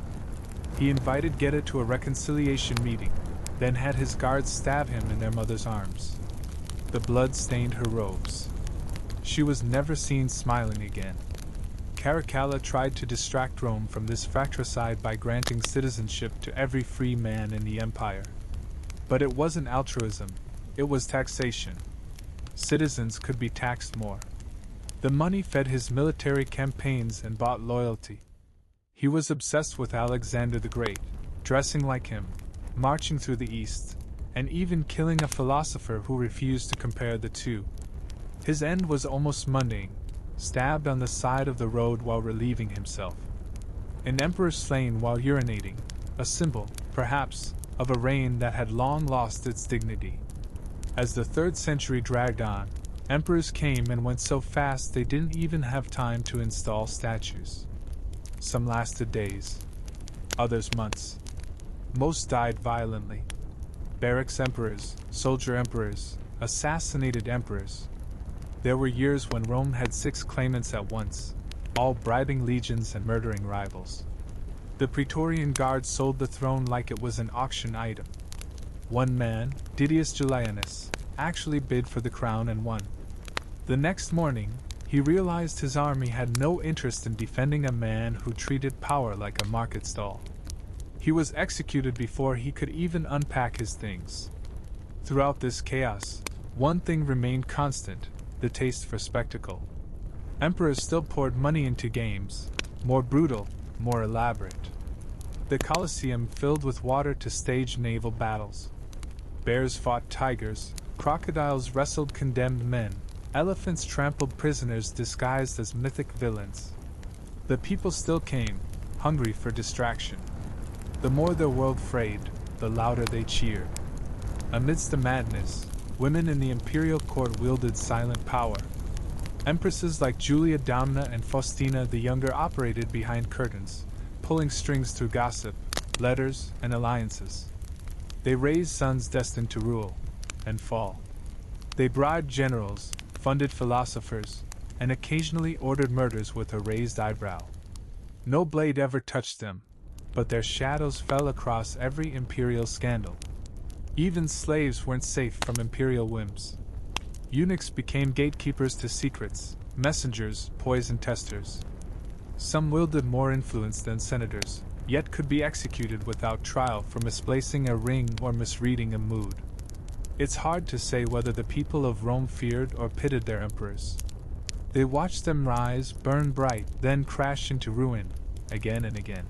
He invited Geta to a reconciliation meeting, then had his guards stab him in their mother's arms. The blood stained her robes. She was never seen smiling again. Caracalla tried to distract Rome from this fratricide by granting citizenship to every free man in the empire. But it wasn't altruism, it was taxation. Citizens could be taxed more. The money fed his military campaigns and bought loyalty. He was obsessed with Alexander the Great, dressing like him, marching through the East, and even killing a philosopher who refused to compare the two. His end was almost mundane, stabbed on the side of the road while relieving himself. An emperor slain while urinating, a symbol, perhaps, of a reign that had long lost its dignity. As the 3rd century dragged on, emperors came and went so fast they didn't even have time to install statues. Some lasted days, others months. Most died violently. Barracks emperors, soldier emperors, assassinated emperors. There were years when Rome had 6 claimants at once, all bribing legions and murdering rivals. The Praetorian Guard sold the throne like it was an auction item. One man, Didius Julianus, actually bid for the crown and won. The next morning, he realized his army had no interest in defending a man who treated power like a market stall. He was executed before he could even unpack his things. Throughout this chaos, one thing remained constant: the taste for spectacle. Emperors still poured money into games, more brutal, more elaborate. The Colosseum filled with water to stage naval battles. Bears fought tigers, crocodiles wrestled condemned men, elephants trampled prisoners disguised as mythic villains. The people still came, hungry for distraction. The more their world frayed, the louder they cheered. Amidst the madness, women in the imperial court wielded silent power. Empresses like Julia Domna and Faustina the Younger operated behind curtains, pulling strings through gossip, letters, and alliances. They raised sons destined to rule and fall. They bribed generals, funded philosophers, and occasionally ordered murders with a raised eyebrow. No blade ever touched them, but their shadows fell across every imperial scandal. Even slaves weren't safe from imperial whims. Eunuchs became gatekeepers to secrets, messengers, poison testers. Some wielded more influence than senators, yet could be executed without trial for misplacing a ring or misreading a mood. It's hard to say whether the people of Rome feared or pitied their emperors. They watched them rise, burn bright, then crash into ruin, again and again.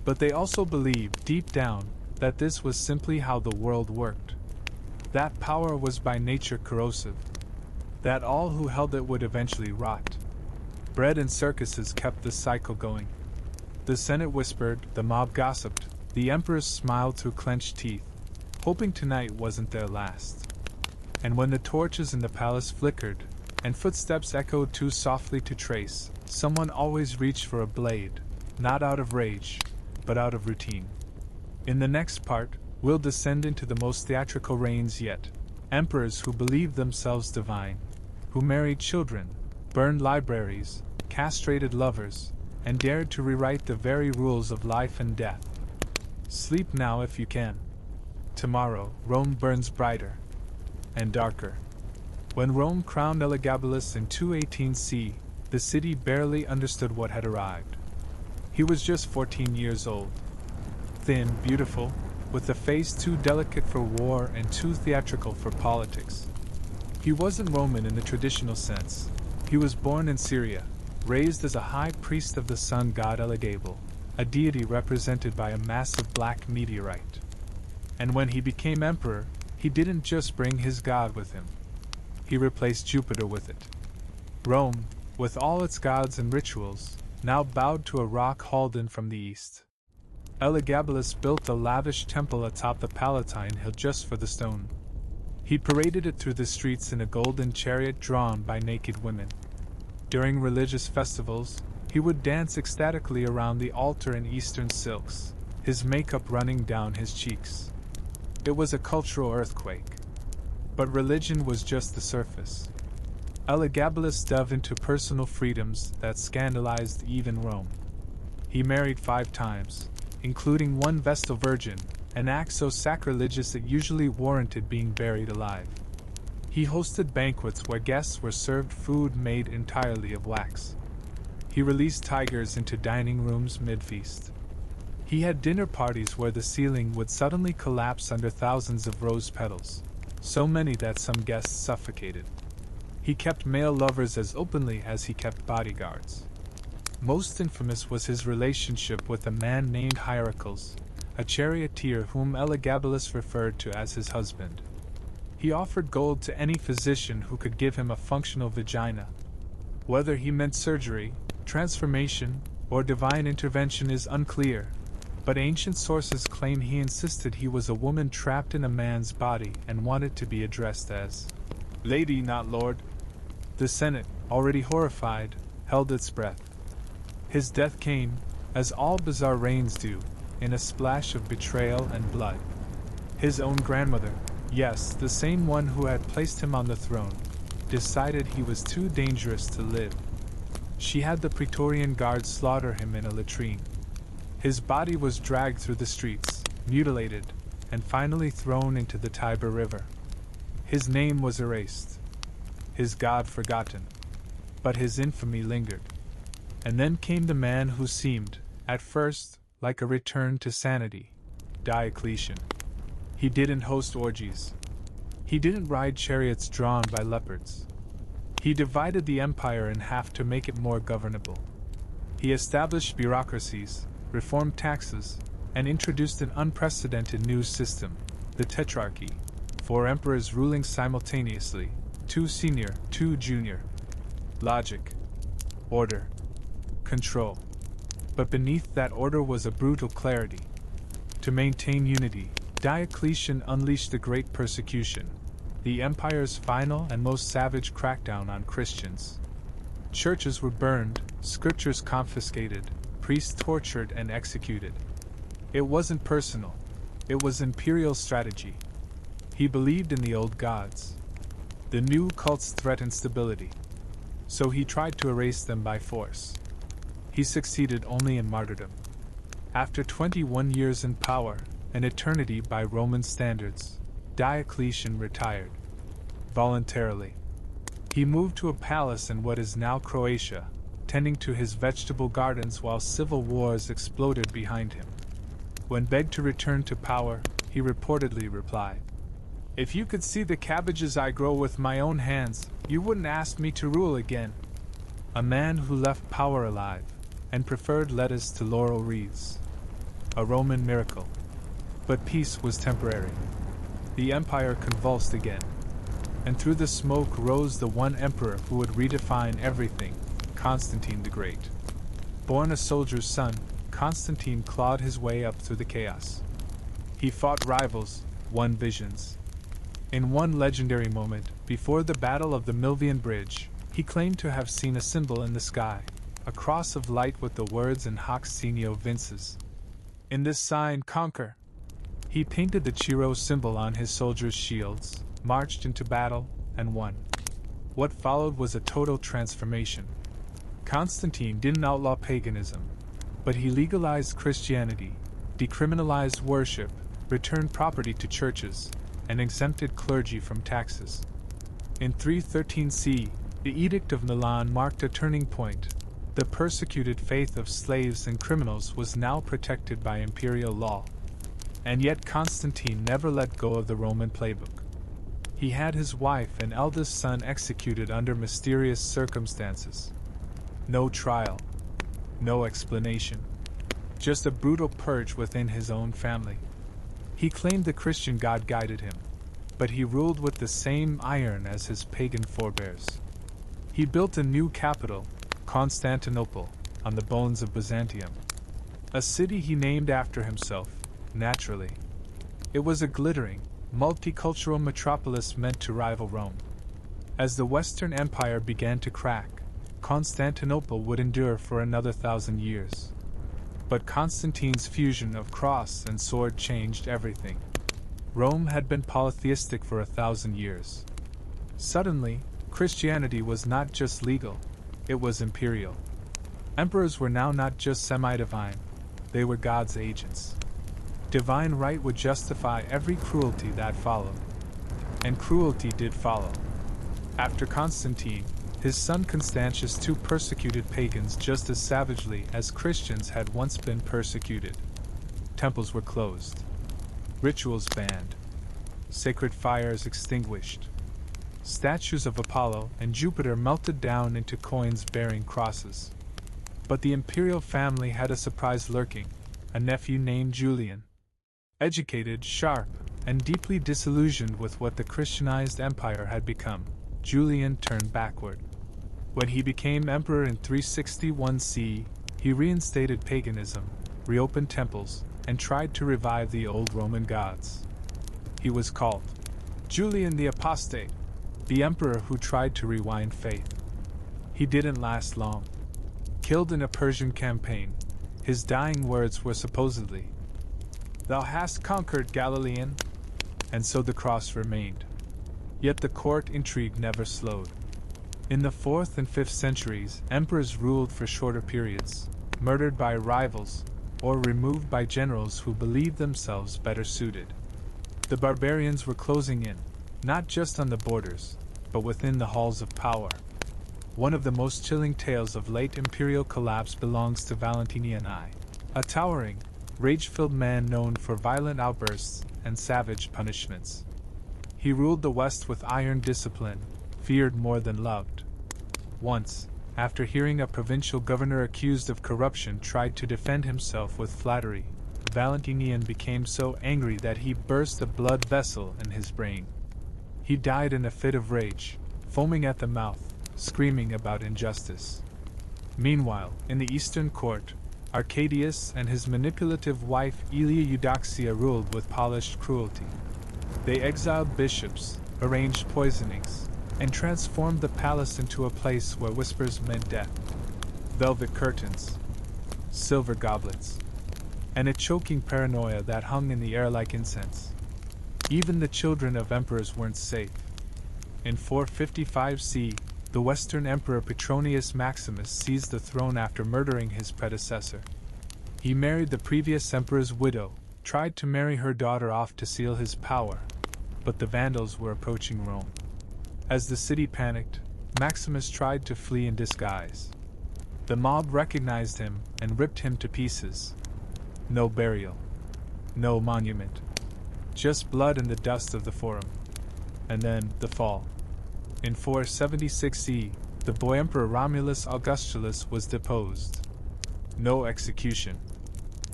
But they also believed, deep down, that this was simply how the world worked. That power was by nature corrosive. That all who held it would eventually rot. Bread and circuses kept the cycle going. The Senate whispered, the mob gossiped, the emperors smiled through clenched teeth, hoping tonight wasn't their last. And when the torches in the palace flickered, and footsteps echoed too softly to trace, someone always reached for a blade, not out of rage, but out of routine. In the next part, we'll descend into the most theatrical reigns yet. Emperors who believed themselves divine, who married children, burned libraries, castrated lovers, and dared to rewrite the very rules of life and death. Sleep now if you can. Tomorrow, Rome burns brighter and darker. When Rome crowned Elagabalus in 218 C, the city barely understood what had arrived. He was just 14 years old. Thin, beautiful, with a face too delicate for war and too theatrical for politics. He wasn't Roman in the traditional sense. He was born in Syria, raised as a high priest of the sun god Elagabal, a deity represented by a massive black meteorite. And when he became emperor, he didn't just bring his god with him. He replaced Jupiter with it. Rome, with all its gods and rituals, now bowed to a rock hauled in from the east. Elagabalus built a lavish temple atop the Palatine Hill just for the stone. He paraded it through the streets in a golden chariot drawn by naked women. During religious festivals, he would dance ecstatically around the altar in eastern silks, his makeup running down his cheeks. It was a cultural earthquake. But religion was just the surface. Elagabalus delved into personal freedoms that scandalized even Rome. He married 5 times, including one Vestal virgin, an act so sacrilegious it usually warranted being buried alive. He hosted banquets where guests were served food made entirely of wax. He released tigers into dining rooms mid-feast. He had dinner parties where the ceiling would suddenly collapse under thousands of rose petals, so many that some guests suffocated. He kept male lovers as openly as he kept bodyguards. Most infamous was his relationship with a man named Hierocles, a charioteer whom Elagabalus referred to as his husband. He offered gold to any physician who could give him a functional vagina. Whether he meant surgery, transformation, or divine intervention is unclear, but ancient sources claim he insisted he was a woman trapped in a man's body and wanted to be addressed as lady, not lord. The Senate, already horrified, held its breath. His death came, as all bizarre reigns do, in a splash of betrayal and blood. His own grandmother, yes, the same one who had placed him on the throne, decided he was too dangerous to live. She had the Praetorian Guard slaughter him in a latrine. His body was dragged through the streets, mutilated, and finally thrown into the Tiber River. His name was erased, his god forgotten, but his infamy lingered. And then came the man who seemed, at first, like a return to sanity, Diocletian. He didn't host orgies. He didn't ride chariots drawn by leopards. He divided the empire in half to make it more governable. He established bureaucracies, reformed taxes, and introduced an unprecedented new system, the Tetrarchy, 4 emperors ruling simultaneously, 2 senior, 2 junior. Logic, order, control. But beneath that order was a brutal clarity. To maintain unity, Diocletian unleashed the Great Persecution, the empire's final and most savage crackdown on Christians. Churches were burned, scriptures confiscated, priests tortured and executed. It wasn't personal, it was imperial strategy. He believed in the old gods. The new cults threatened stability, so he tried to erase them by force. He succeeded only in martyrdom. After 21 years in power, an eternity by Roman standards, Diocletian retired. Voluntarily. He moved to a palace in what is now Croatia, tending to his vegetable gardens while civil wars exploded behind him. When begged to return to power, he reportedly replied, "If you could see the cabbages I grow with my own hands, you wouldn't ask me to rule again." A man who left power alive, and preferred lettuce to laurel wreaths. A Roman miracle. But peace was temporary. The empire convulsed again. And through the smoke rose the one emperor who would redefine everything, Constantine the Great. Born a soldier's son, Constantine clawed his way up through the chaos. He fought rivals, won visions. In one legendary moment, before the Battle of the Milvian Bridge, he claimed to have seen a symbol in the sky, a cross of light with the words in Hoc Signo Vinces. In this sign, conquer. He painted the Chiro symbol on his soldiers' shields, marched into battle, and won. What followed was a total transformation. Constantine didn't outlaw paganism, but he legalized Christianity, decriminalized worship, returned property to churches, and exempted clergy from taxes. In 313 CE, the Edict of Milan marked a turning point. The persecuted faith of slaves and criminals was now protected by imperial law. And yet Constantine never let go of the Roman playbook. He had his wife and eldest son executed under mysterious circumstances. No trial, no explanation, just a brutal purge within his own family. He claimed the Christian God guided him, but he ruled with the same iron as his pagan forebears. He built a new capital, Constantinople, on the bones of Byzantium. A city he named after himself, naturally. It was a glittering, multicultural metropolis meant to rival Rome. As the Western Empire began to crack, Constantinople would endure for another 1,000 years. But Constantine's fusion of cross and sword changed everything. Rome had been polytheistic for 1,000 years. Suddenly, Christianity was not just legal, it was imperial. Emperors were now not just semi-divine, they were God's agents. Divine right would justify every cruelty that followed. And cruelty did follow. After Constantine, his son Constantius too persecuted pagans just as savagely as Christians had once been persecuted. Temples were closed. Rituals banned. Sacred fires extinguished. Statues of Apollo and Jupiter melted down into coins bearing crosses. But the imperial family had a surprise lurking, a nephew named Julian. Educated, sharp, and deeply disillusioned with what the Christianized empire had become, Julian turned backward. When he became emperor in 361 CE, he reinstated paganism, reopened temples, and tried to revive the old Roman gods. He was called Julian the Apostate, the emperor who tried to rewind faith. He didn't last long. Killed in a Persian campaign, his dying words were supposedly, "Thou hast conquered, Galilean," and so the cross remained. Yet the court intrigue never slowed. In the 4th and 5th centuries, emperors ruled for shorter periods, murdered by rivals, or removed by generals who believed themselves better suited. The barbarians were closing in, not just on the borders, but within the halls of power. One of the most chilling tales of late imperial collapse belongs to Valentinian I, a towering, rage-filled man known for violent outbursts and savage punishments. He ruled the West with iron discipline, feared more than loved. Once, after hearing a provincial governor accused of corruption tried to defend himself with flattery, Valentinian became so angry that he burst a blood vessel in his brain. He died in a fit of rage, foaming at the mouth, screaming about injustice. Meanwhile, in the Eastern court, Arcadius and his manipulative wife Aelia Eudoxia ruled with polished cruelty. They exiled bishops, arranged poisonings, and transformed the palace into a place where whispers meant death. Velvet curtains, silver goblets, and a choking paranoia that hung in the air like incense. Even the children of emperors weren't safe. In 455 CE, the Western Emperor Petronius Maximus seized the throne after murdering his predecessor. He married the previous emperor's widow, tried to marry her daughter off to seal his power, but the Vandals were approaching Rome. As the city panicked, Maximus tried to flee in disguise. The mob recognized him and ripped him to pieces. No burial, no monument, just blood and the dust of the Forum. And then, the fall. In 476 CE, the boy emperor Romulus Augustulus was deposed. No execution,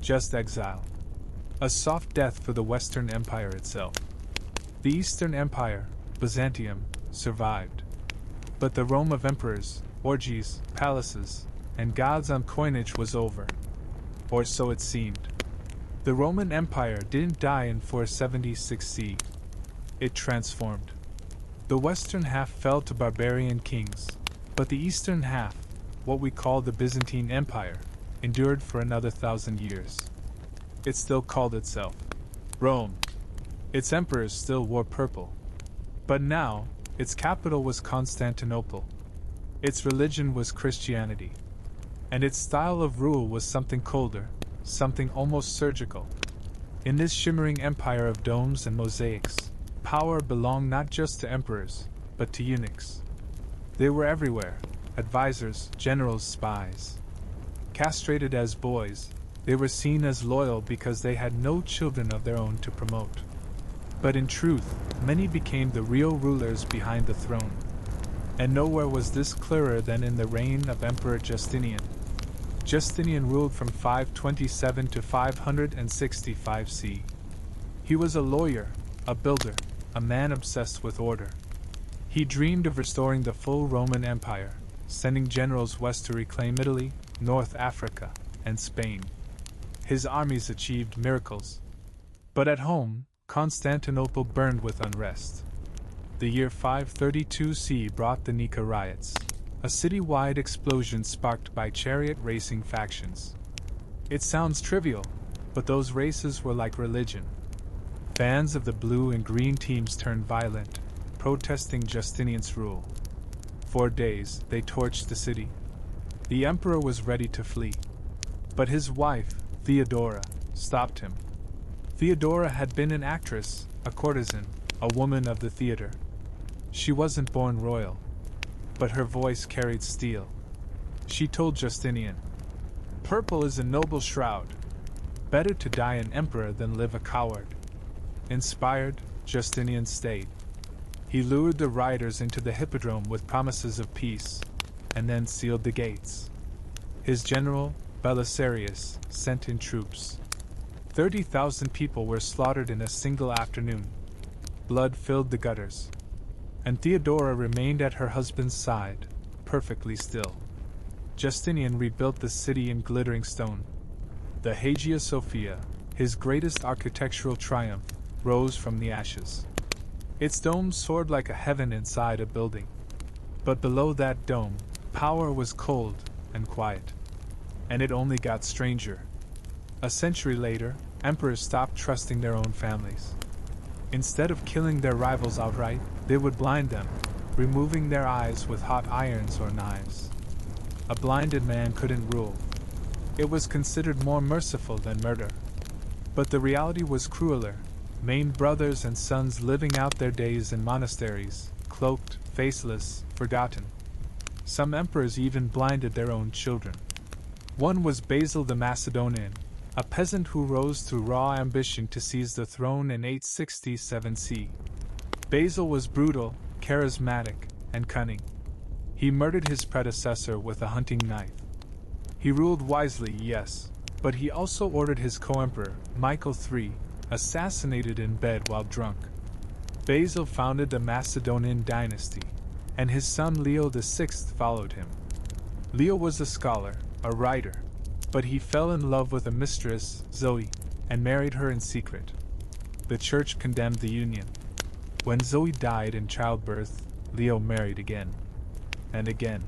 just exile. A soft death for the Western Empire itself. The Eastern Empire, Byzantium, survived. But the Rome of emperors, orgies, palaces, and gods on coinage was over. Or so it seemed. The Roman Empire didn't die in 476 CE. It transformed. The western half fell to barbarian kings, but the eastern half, what we call the Byzantine Empire, endured for another 1,000 years. it still called itself Rome. Its emperors still wore purple. But now, its capital was Constantinople. Its religion was Christianity. And its style of rule was something colder, something almost surgical. In this shimmering empire of domes and mosaics, power belonged not just to emperors, but to eunuchs. They were everywhere, advisors, generals, spies. Castrated as boys, they were seen as loyal because they had no children of their own to promote. But in truth, many became the real rulers behind the throne. And nowhere was this clearer than in the reign of Emperor Justinian. Justinian ruled from 527 to 565 C. He was a lawyer, a builder, a man obsessed with order. He dreamed of restoring the full Roman Empire, sending generals west to reclaim Italy, North Africa, and Spain. His armies achieved miracles. But at home, Constantinople burned with unrest. The year 532 C brought the Nika riots, a city-wide explosion sparked by chariot racing factions. It sounds trivial, but those races were like religion. Fans of the blue and green teams turned violent, protesting Justinian's rule. For days, they torched the city. The emperor was ready to flee. But his wife, Theodora, stopped him. Theodora had been an actress, a courtesan, a woman of the theater. She wasn't born royal, but her voice carried steel. She told Justinian, "Purple is a noble shroud. Better to die an emperor than live a coward." Inspired, Justinian stayed. He lured the rioters into the hippodrome with promises of peace, and then sealed the gates. His general, Belisarius, sent in troops. 30,000 people were slaughtered in a single afternoon. Blood filled the gutters. And Theodora remained at her husband's side, perfectly still. Justinian rebuilt the city in glittering stone. The Hagia Sophia, his greatest architectural triumph, rose from the ashes. Its dome soared like a heaven inside a building. But below that dome, power was cold and quiet. And it only got stranger. A century later, emperors stopped trusting their own families. Instead of killing their rivals outright, they would blind them, removing their eyes with hot irons or knives. A blinded man couldn't rule. It was considered more merciful than murder. But the reality was crueler, maimed brothers and sons living out their days in monasteries, cloaked, faceless, forgotten. Some emperors even blinded their own children. One was Basil the Macedonian, a peasant who rose through raw ambition to seize the throne in 867 C. Basil was brutal, charismatic, and cunning. He murdered his predecessor with a hunting knife. He ruled wisely, yes, but he also ordered his co-emperor, Michael III, assassinated in bed while drunk. Basil founded the Macedonian dynasty, and his son Leo VI followed him. Leo was a scholar, a writer, but he fell in love with a mistress, Zoe, and married her in secret. The church condemned the union. When Zoe died in childbirth, Leo married again, and again,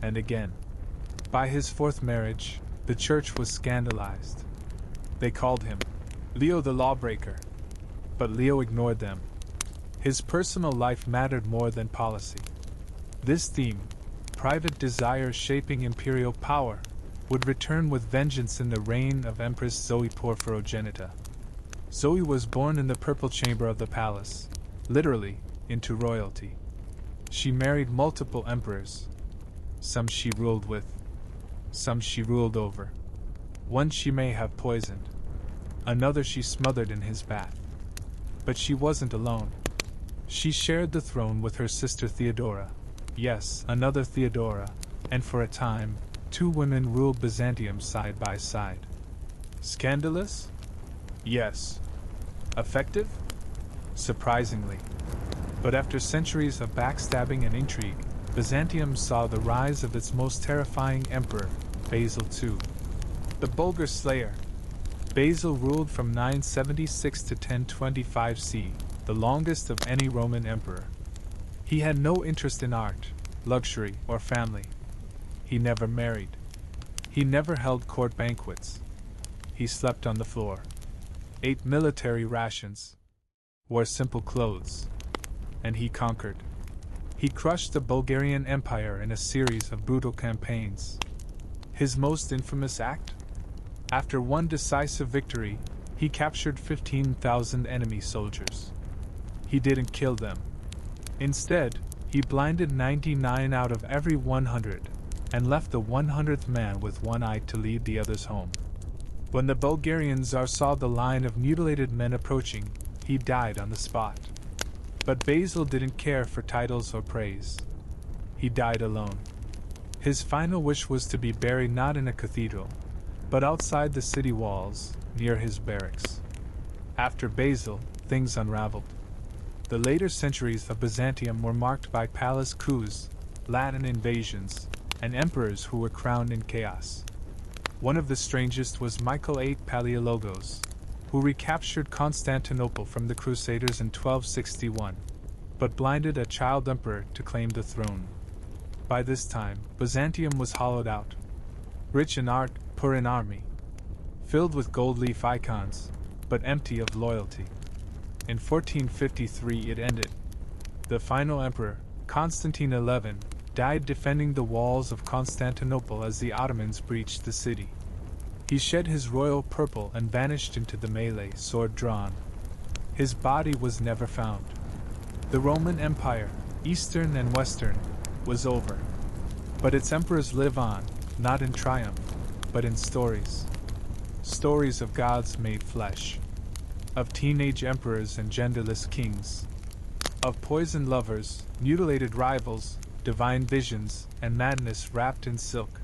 and again. By his fourth marriage, the church was scandalized. They called him Leo the Lawbreaker, but Leo ignored them. His personal life mattered more than policy. This theme, private desire shaping imperial power, would return with vengeance in the reign of Empress Zoe Porphyrogenita. Zoe was born in the purple chamber of the palace, literally, into royalty. She married multiple emperors. Some she ruled with, some she ruled over. One she may have poisoned, another she smothered in his bath. But she wasn't alone. She shared the throne with her sister Theodora. Yes, another Theodora, and for a time, two women ruled Byzantium side by side. Scandalous? Yes. Effective? Surprisingly. But after centuries of backstabbing and intrigue, Byzantium saw the rise of its most terrifying emperor, Basil II. The Bulgar Slayer. Basil ruled from 976 to 1025 C, the longest of any Roman emperor. He had no interest in art, luxury, or family. He never married. He never held court banquets. he slept on the floor, ate military rations, wore simple clothes, and he conquered. He crushed the Bulgarian Empire in a series of brutal campaigns. His most infamous act? After one decisive victory, he captured 15,000 enemy soldiers. He didn't kill them. Instead, he blinded 99 out of every 100, and left the 100th man with one eye to lead the others home. When the Bulgarian Tsar saw the line of mutilated men approaching, he died on the spot. But Basil didn't care for titles or praise. He died alone. His final wish was to be buried not in a cathedral, but outside the city walls, near his barracks. After Basil, things unraveled. The later centuries of Byzantium were marked by palace coups, Latin invasions, and emperors who were crowned in chaos. One of the strangest was Michael VIII Palaiologos, who recaptured Constantinople from the Crusaders in 1261, but blinded a child emperor to claim the throne. By this time, Byzantium was hollowed out, rich in art, poor in army, filled with gold leaf icons, but empty of loyalty. In 1453 it ended. The final emperor, Constantine XI, died defending the walls of Constantinople as the Ottomans breached the city. He shed his royal purple and vanished into the melee, sword drawn. His body was never found. The Roman Empire, Eastern and Western, was over. But its emperors live on, not in triumph, but in stories. Stories of gods made flesh. Of teenage emperors and genderless kings. Of poisoned lovers, mutilated rivals, divine visions, and madness wrapped in silk.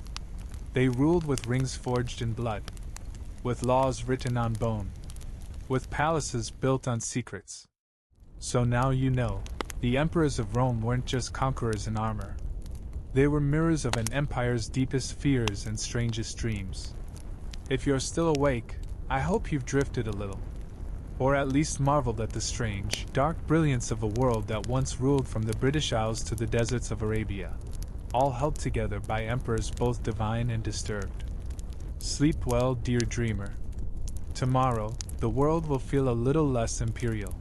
They ruled with rings forged in blood, with laws written on bone, with palaces built on secrets. So now you know, the emperors of Rome weren't just conquerors in armor. They were mirrors of an empire's deepest fears and strangest dreams. If you're still awake, I hope you've drifted a little. Or at least marveled at the strange, dark brilliance of a world that once ruled from the British Isles to the deserts of Arabia, all held together by emperors both divine and disturbed. Sleep well, dear dreamer. Tomorrow, the world will feel a little less imperial.